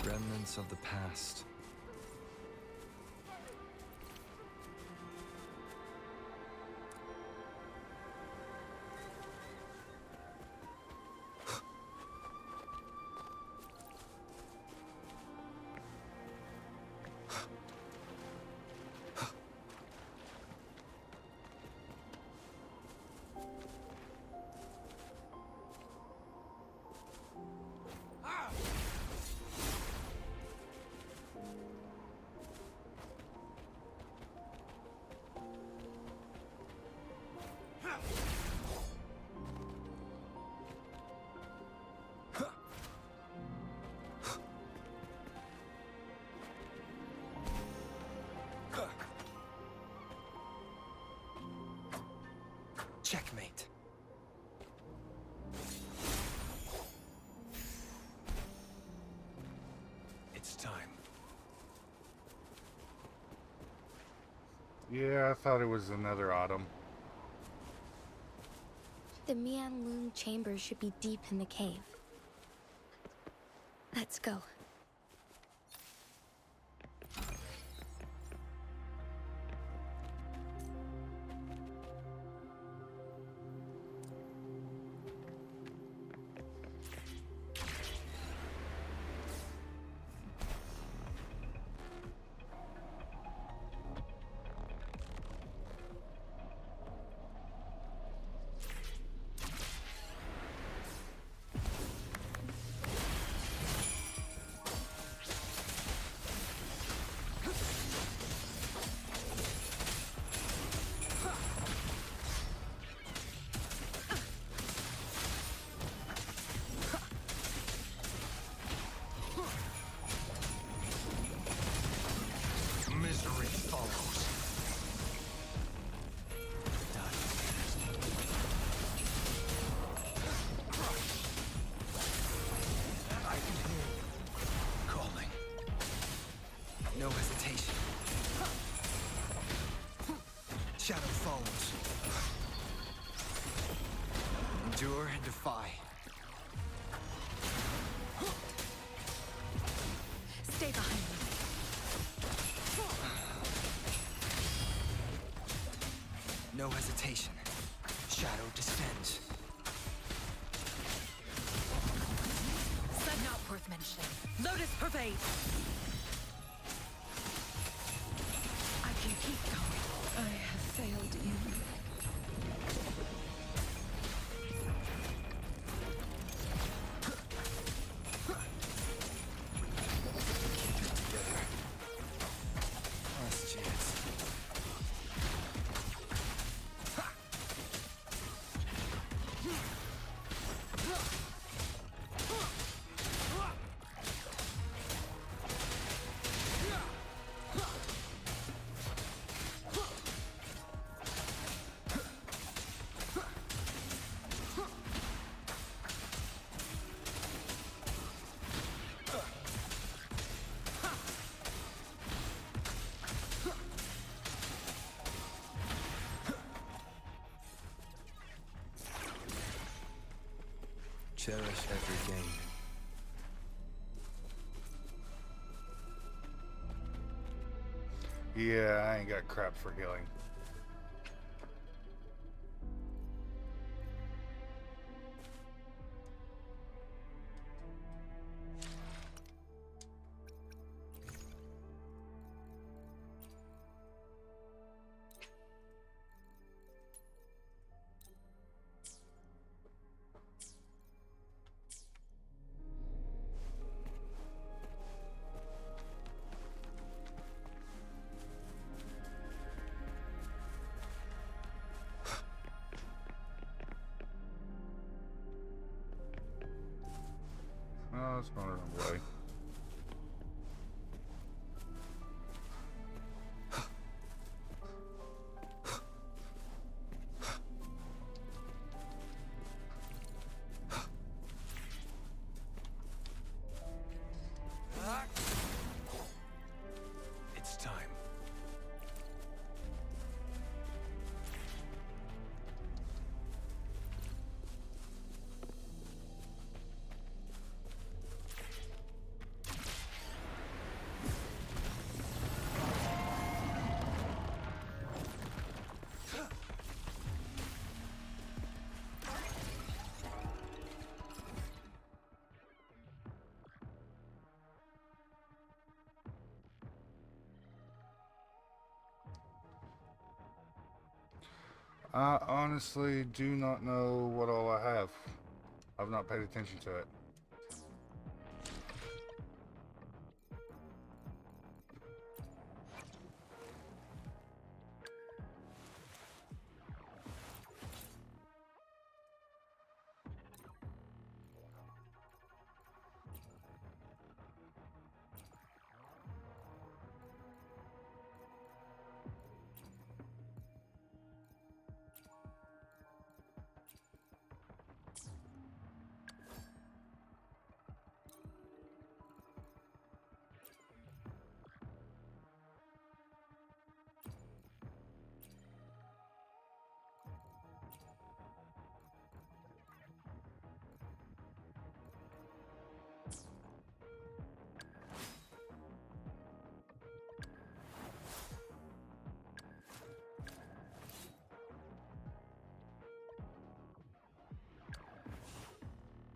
Remnants of the past. Checkmate. It's time. Yeah, I thought it was another autumn. The Mianlun Chamber should be deep in the cave. Let's go. Misery follows. I can hear you calling. No hesitation. Shadow follows. Endure and defy. Stay behind me. No hesitation. Shadow descends. Said not worth mentioning. Lotus pervade. I can keep going. I have failed you. Last chance. Cherish every gain. Yeah, I ain't got crap for healing. Oh, it's going the wrong way. It's time. I honestly do not know what all I have. I've not paid attention to it.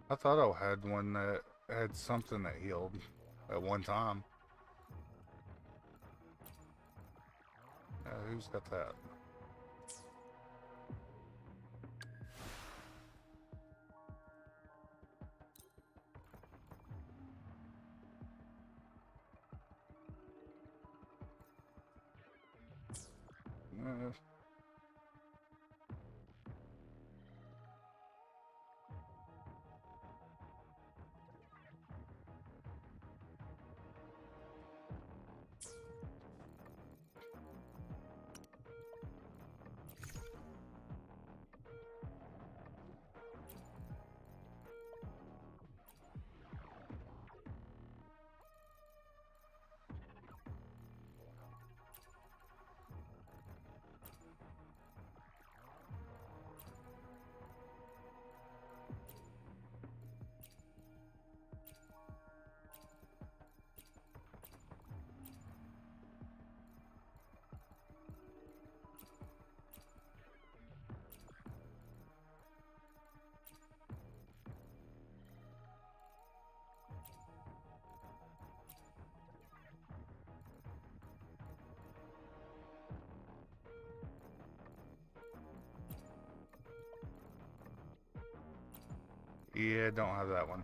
I thought I had one that had something that healed at one time. Who's got that? Yeah, don't have that one.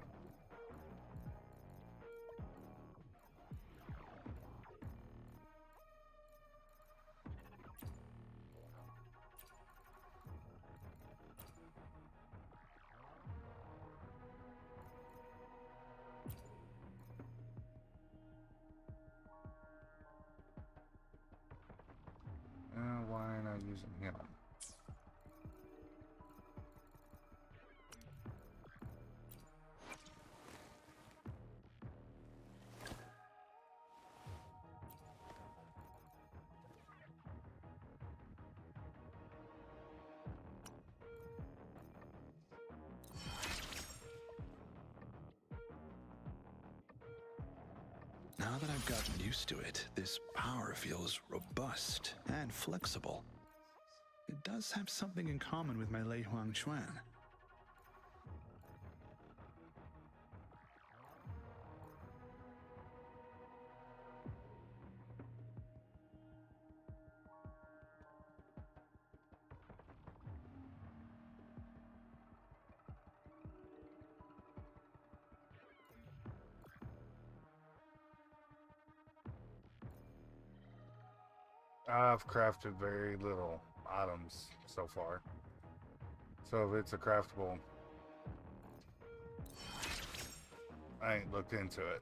Why not using him? Now that I've gotten used to it, this power feels robust and flexible. It does have something in common with my Lei Huang Xuan. I've crafted very little items so far. So if it's a craftable, I ain't looked into it.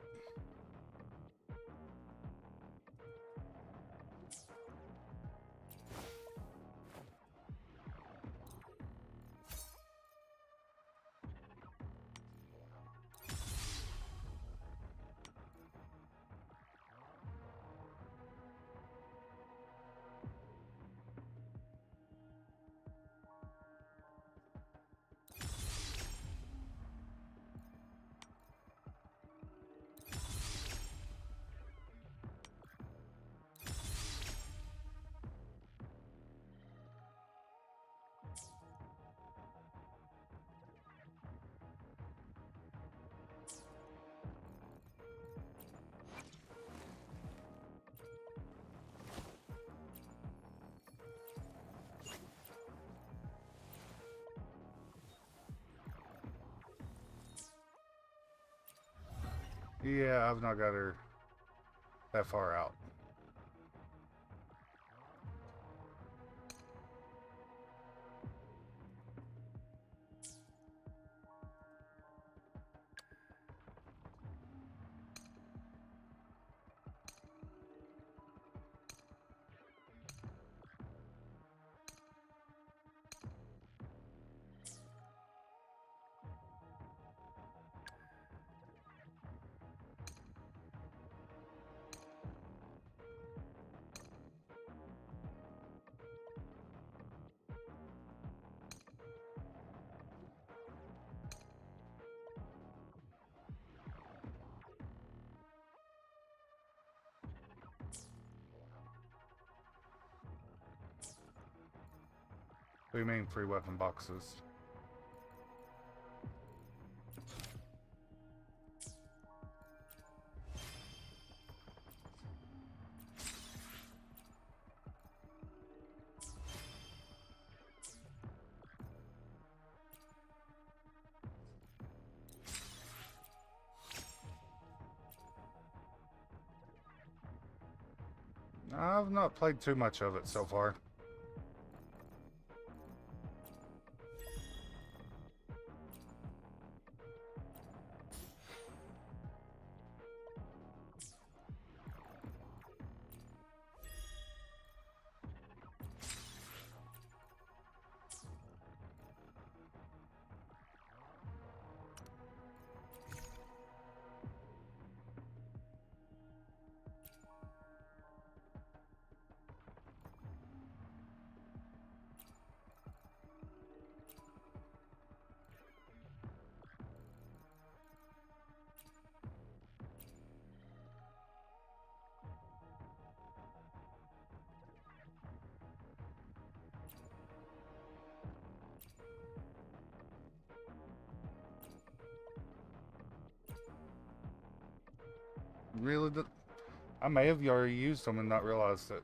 Yeah, I've not got her that far out. What do you mean, free weapon boxes? I've not played too much of it so far. Really? I may have already used them and not realized it.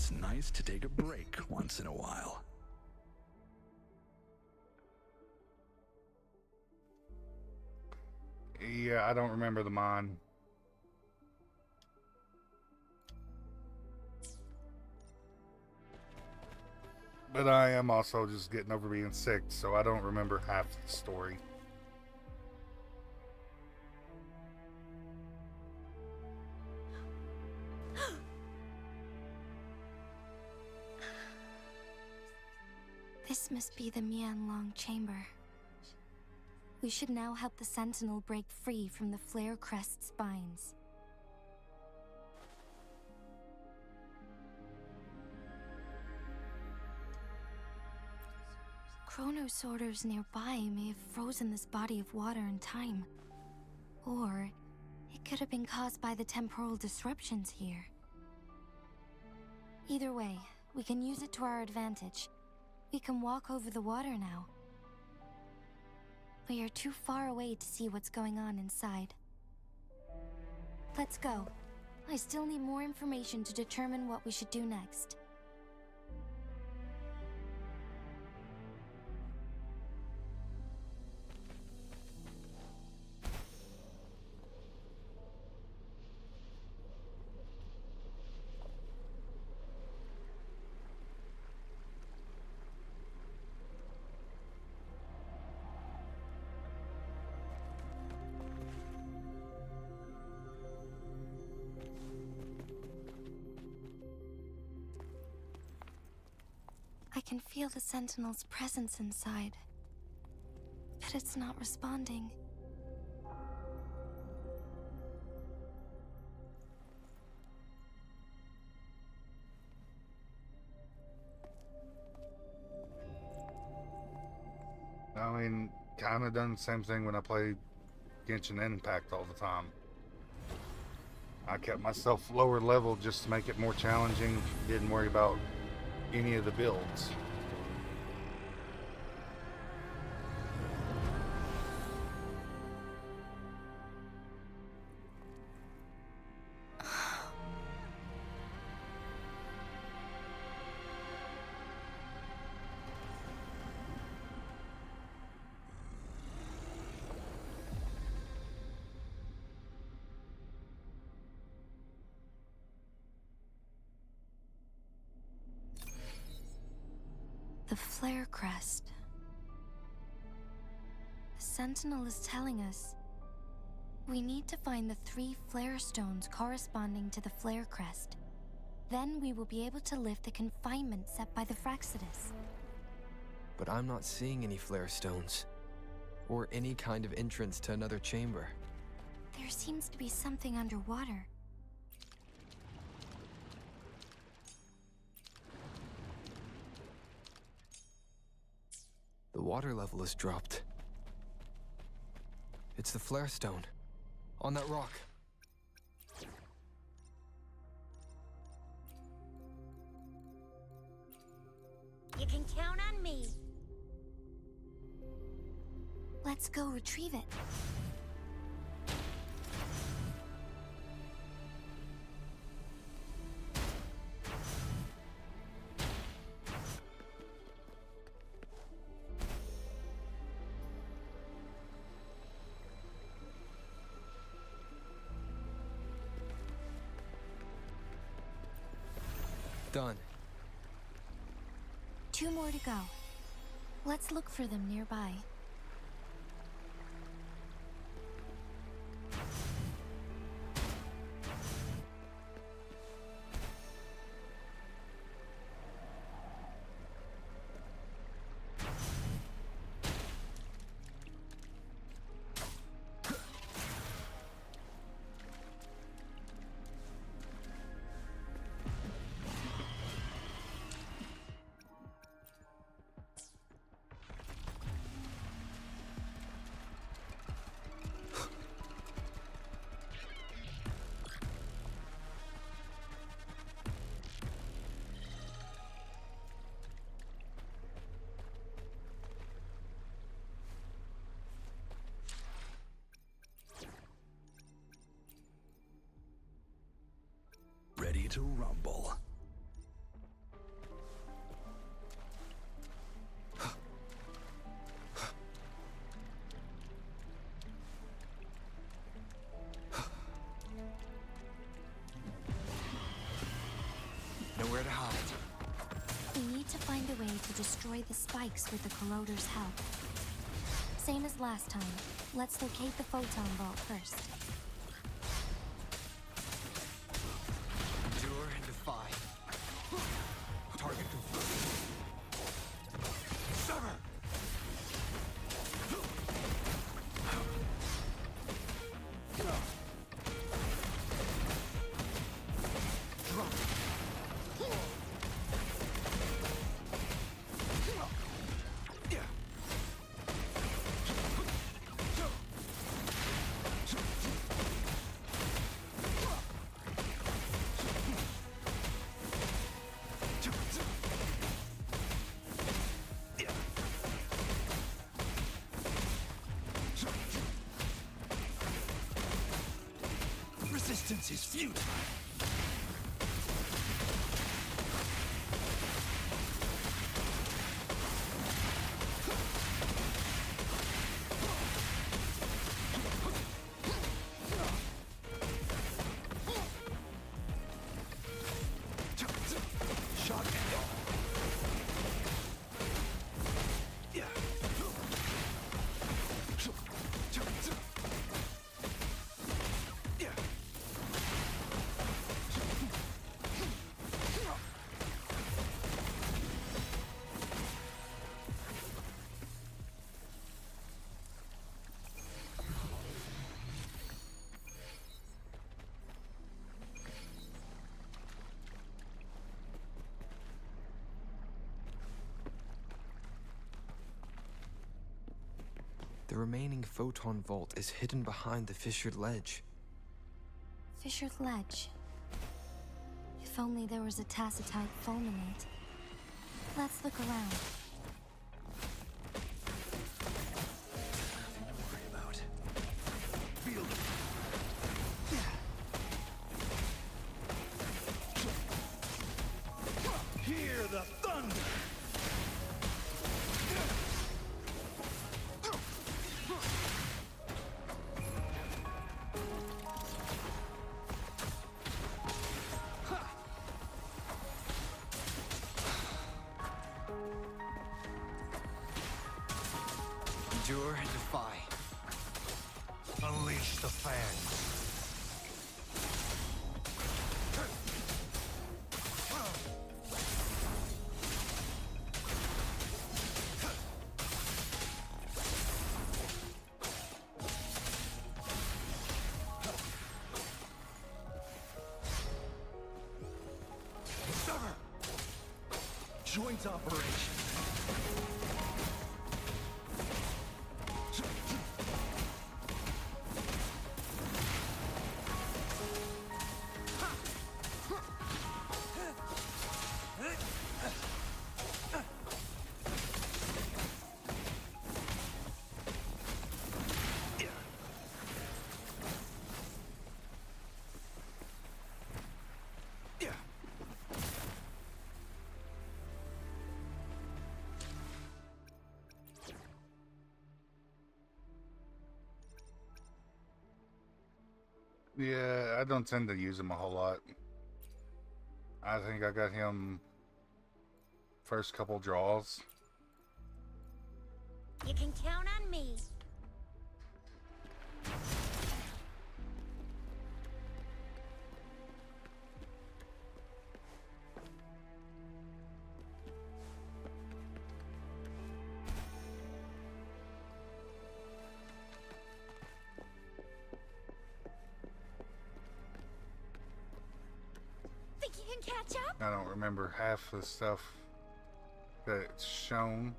It's nice to take a break once in a while. Yeah, I don't remember the mon. But I am also just getting over being sick, so I don't remember half the story. This must be the Mianlong chamber. We should now help the Sentinel break free from the Flare Crest spines. Chronos orders nearby may have frozen this body of water in time. Or it could have been caused by the temporal disruptions here. Either way, we can use it to our advantage. We can walk over the water now. We are too far away to see what's going on inside. Let's go. I still need more information to determine what we should do next. I can feel the Sentinel's presence inside, but it's not responding. I mean, kind of done the same thing when I played Genshin Impact all the time. I kept myself lower level just to make it more challenging. Didn't worry about any of the builds. The Flare Crest. The Sentinel is telling us we need to find the 3 flare stones corresponding to the Flare Crest. Then we will be able to lift the confinement set by the Fraxidus. But I'm not seeing any flare stones, or any kind of entrance to another chamber. There seems to be something underwater. The water level has dropped. It's the flare stone, on that rock. You can count on me. Let's go retrieve it. Done. 2 more to go. Let's look for them nearby. Ready to rumble. find a way to destroy the spikes with the corroder's help. Same as last time. Let's locate the photon vault first. Endure and defy. Target confirmed. Sever! Drop. Resistance is futile. Shot and all. The remaining photon vault is hidden behind the fissured ledge. Fissured ledge. If only there was a tacitite fulminate. Let's look around. Nothing to worry about. Feel it. Hear the thunder! Endure and defy. Unleash the fans. Sever! Joint operation. Yeah, I don't tend to use him a whole lot. I think I got him first couple draws. You can count on me. Think you can catch up? I don't remember half the stuff that's shown.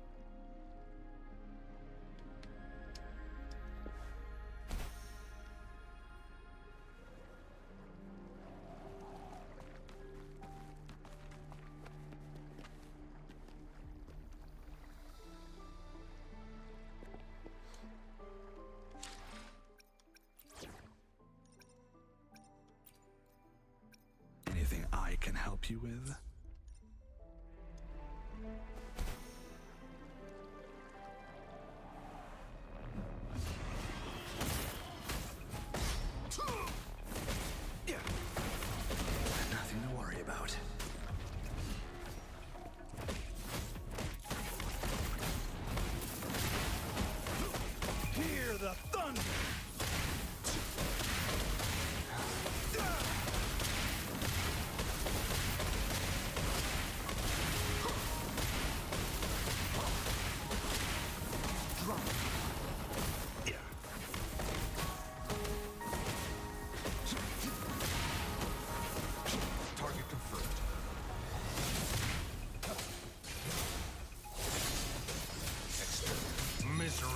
Anything I can help you with? Nothing to worry about.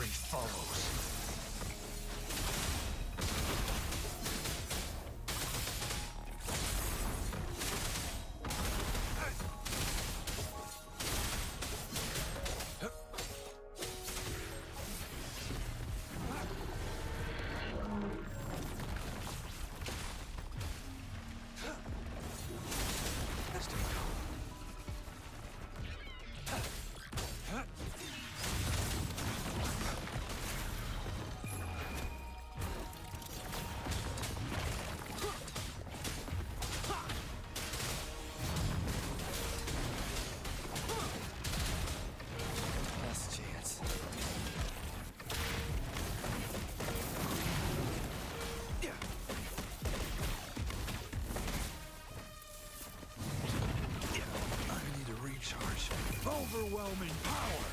Misery follows. Overwhelming power!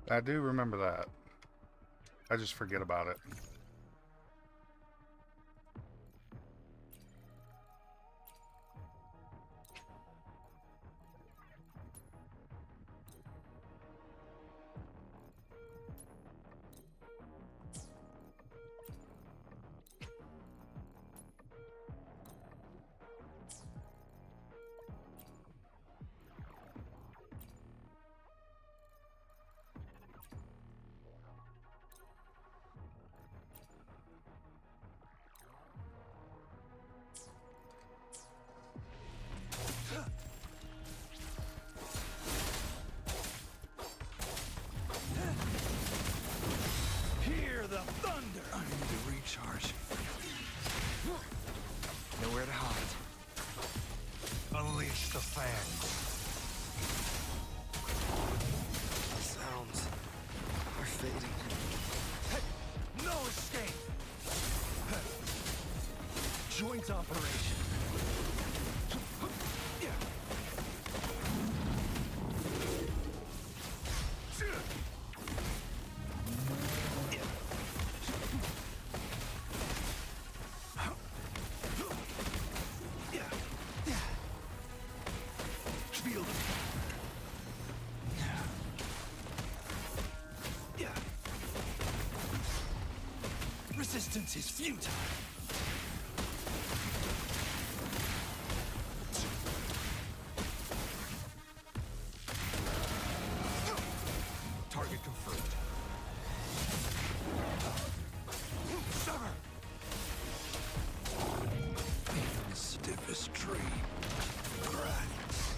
I do remember that. I just forget about it. Hear the thunder! I need to recharge. Nowhere to hide. Unleash the fangs. Sounds are fading. Hey, no escape! Joint operation. Resistance is futile. Target confirmed. Sever! Even the stiffest tree cracks.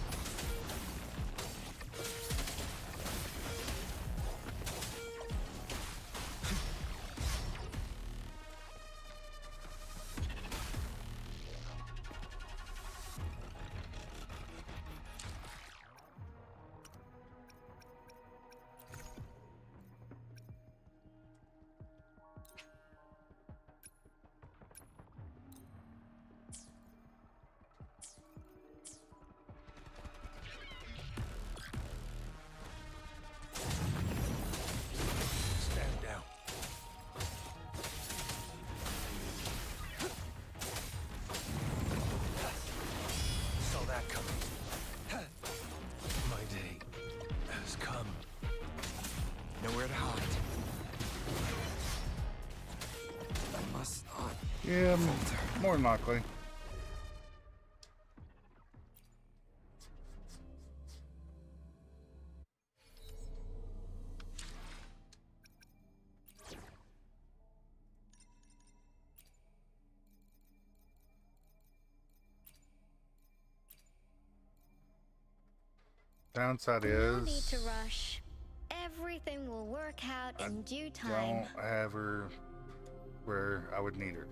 Stand down. Saw that coming. My day has come. Nowhere to hide. I must not. Yeah, more than likely. Downside No is need to rush. Everything will work out in due time. don't have her where I would need her.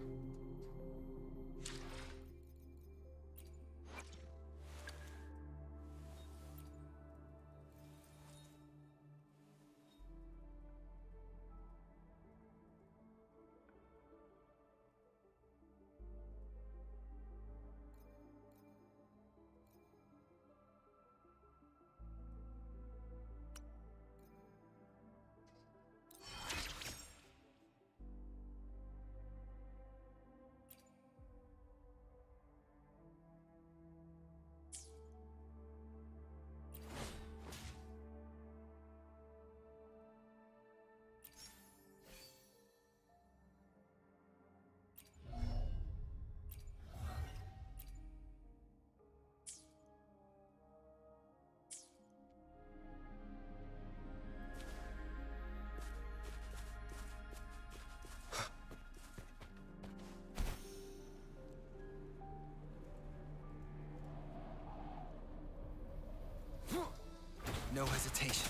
no hesitation.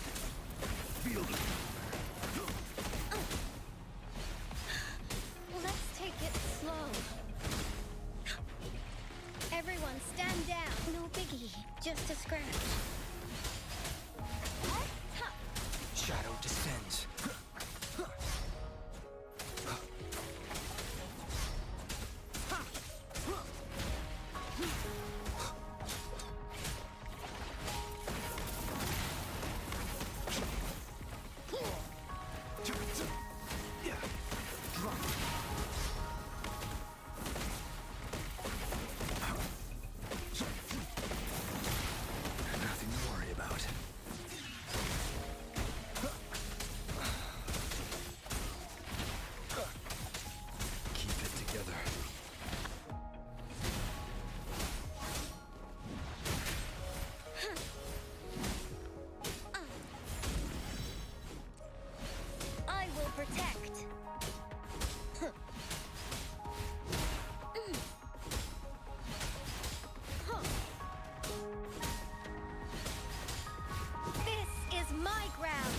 Feel it. Let's take it slow. Everyone stand down. No biggie, just a scratch. Shadow descends. Nothing to worry about. Keep it together. I will protect. This is my ground.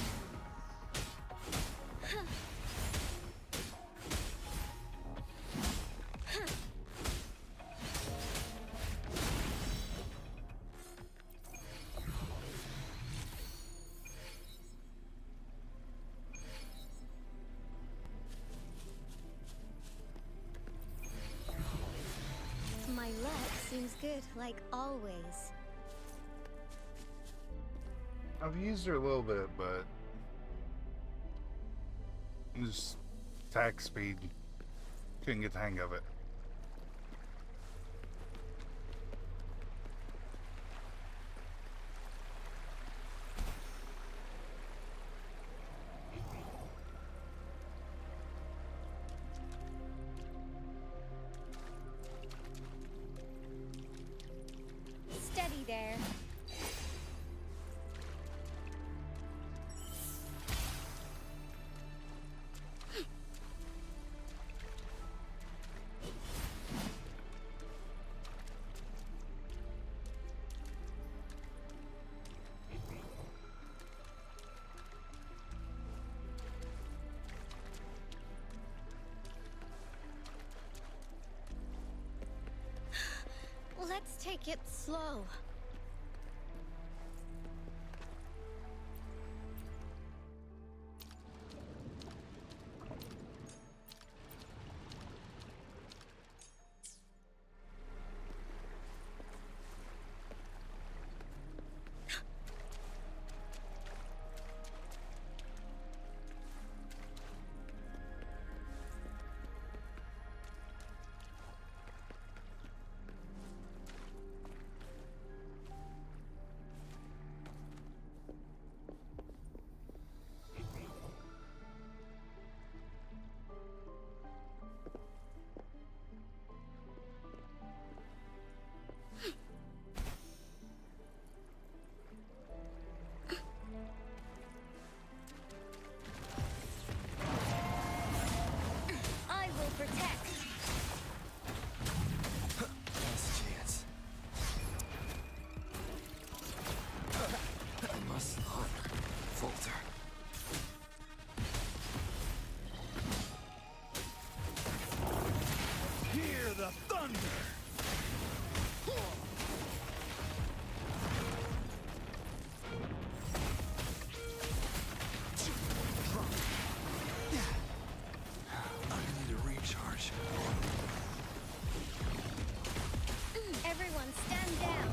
My luck seems good, like always. I've used her a little bit, but just attack speed. Couldn't get the hang of it. Steady there. Let's take it slow. I will protect. Last chance. I must not falter. Hear the thunder. I need a recharge. Everyone stand down.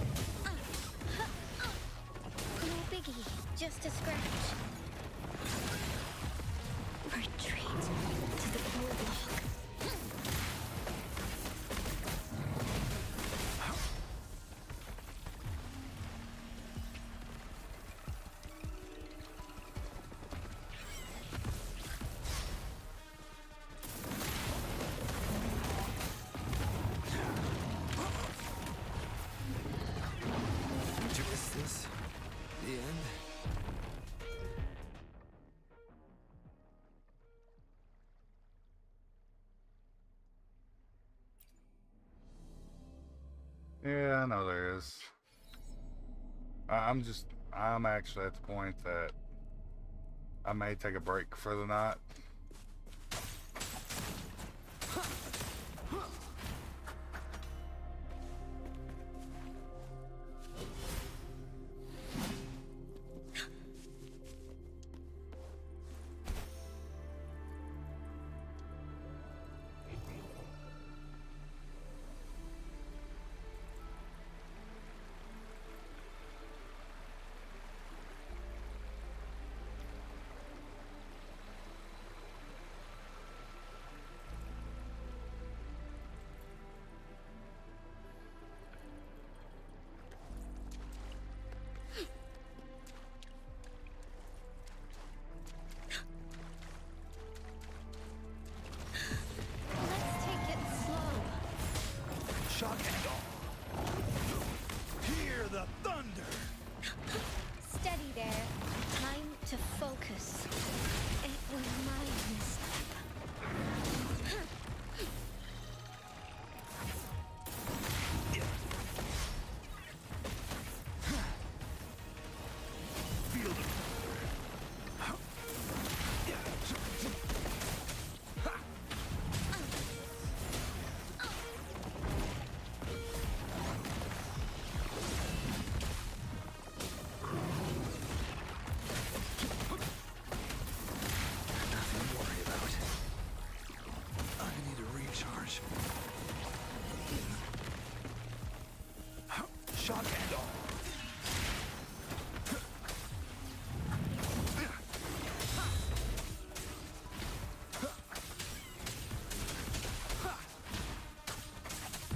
No biggie, just a scratch. Retreat to the core block. Is this the end? Yeah, I know there is. I'm just I'm actually at the point that I may take a break for the night. Let's take it slow. Shock and awe. Hear the thunder. Steady there. Time to focus. It was my misstep. Feel the Nothing to worry about. I need a recharge. shock and awe.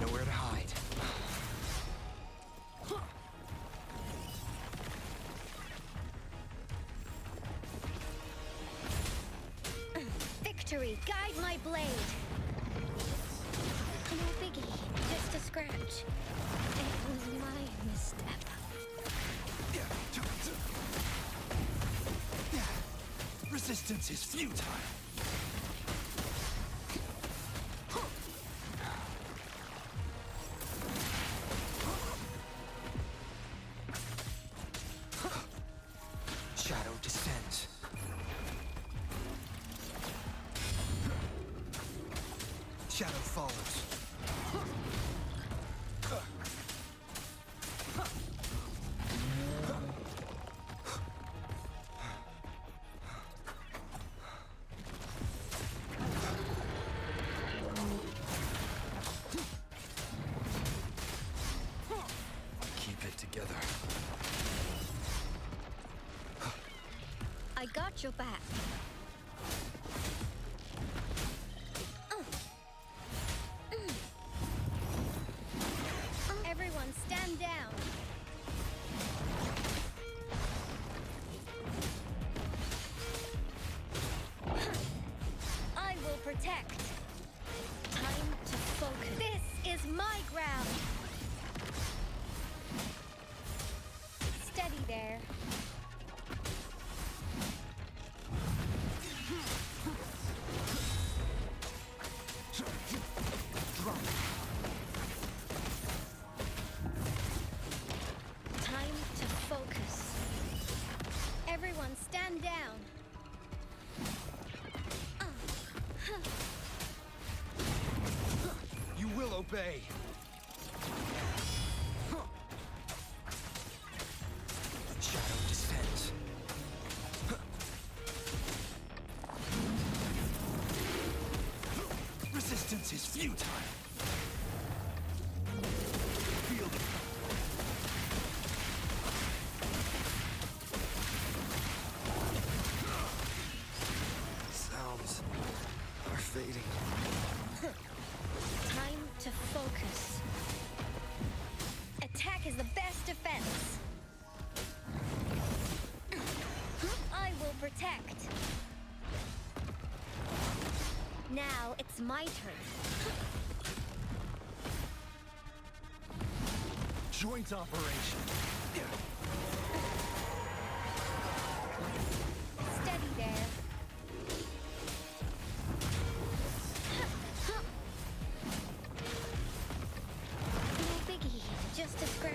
Nowhere to hide. Victory, guide my blade. No biggie, just a scratch. It was my misstep. Resistance is futile. Shadow descends. Shadow follows. Keep it together. I got your back. Everyone stand down. I will protect. Time to focus. This is my ground. Steady there. Time to focus. Everyone stand down. You will obey. Shadow descends. Resistance is futile. Feel the Sounds are fading. Time to focus. Attack is the best defense. I will protect. Now it's my turn. joint operation. Steady there. No biggie, just a scratch.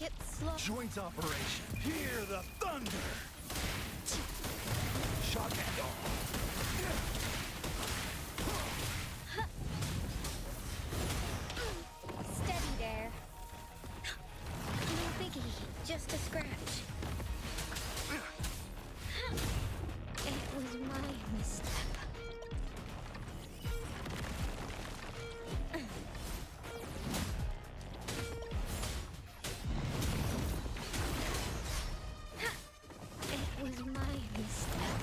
take it slow. Joint operation. Hear the thunder. Shock and all. Steady there. No biggie, just a scratch. It was my misstep. It was my misstep.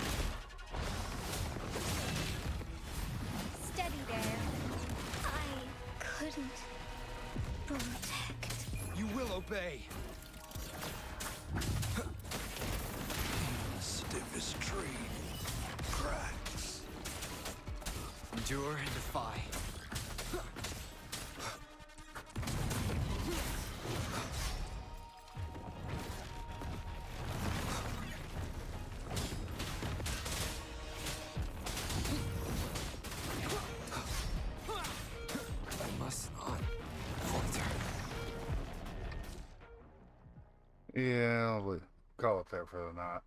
Steady there. I couldn't protect. You will obey. The stiffest tree cracks. Endure and defy. I must not falter. Yeah, we'll call it there for the night.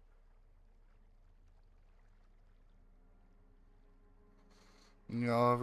Y'all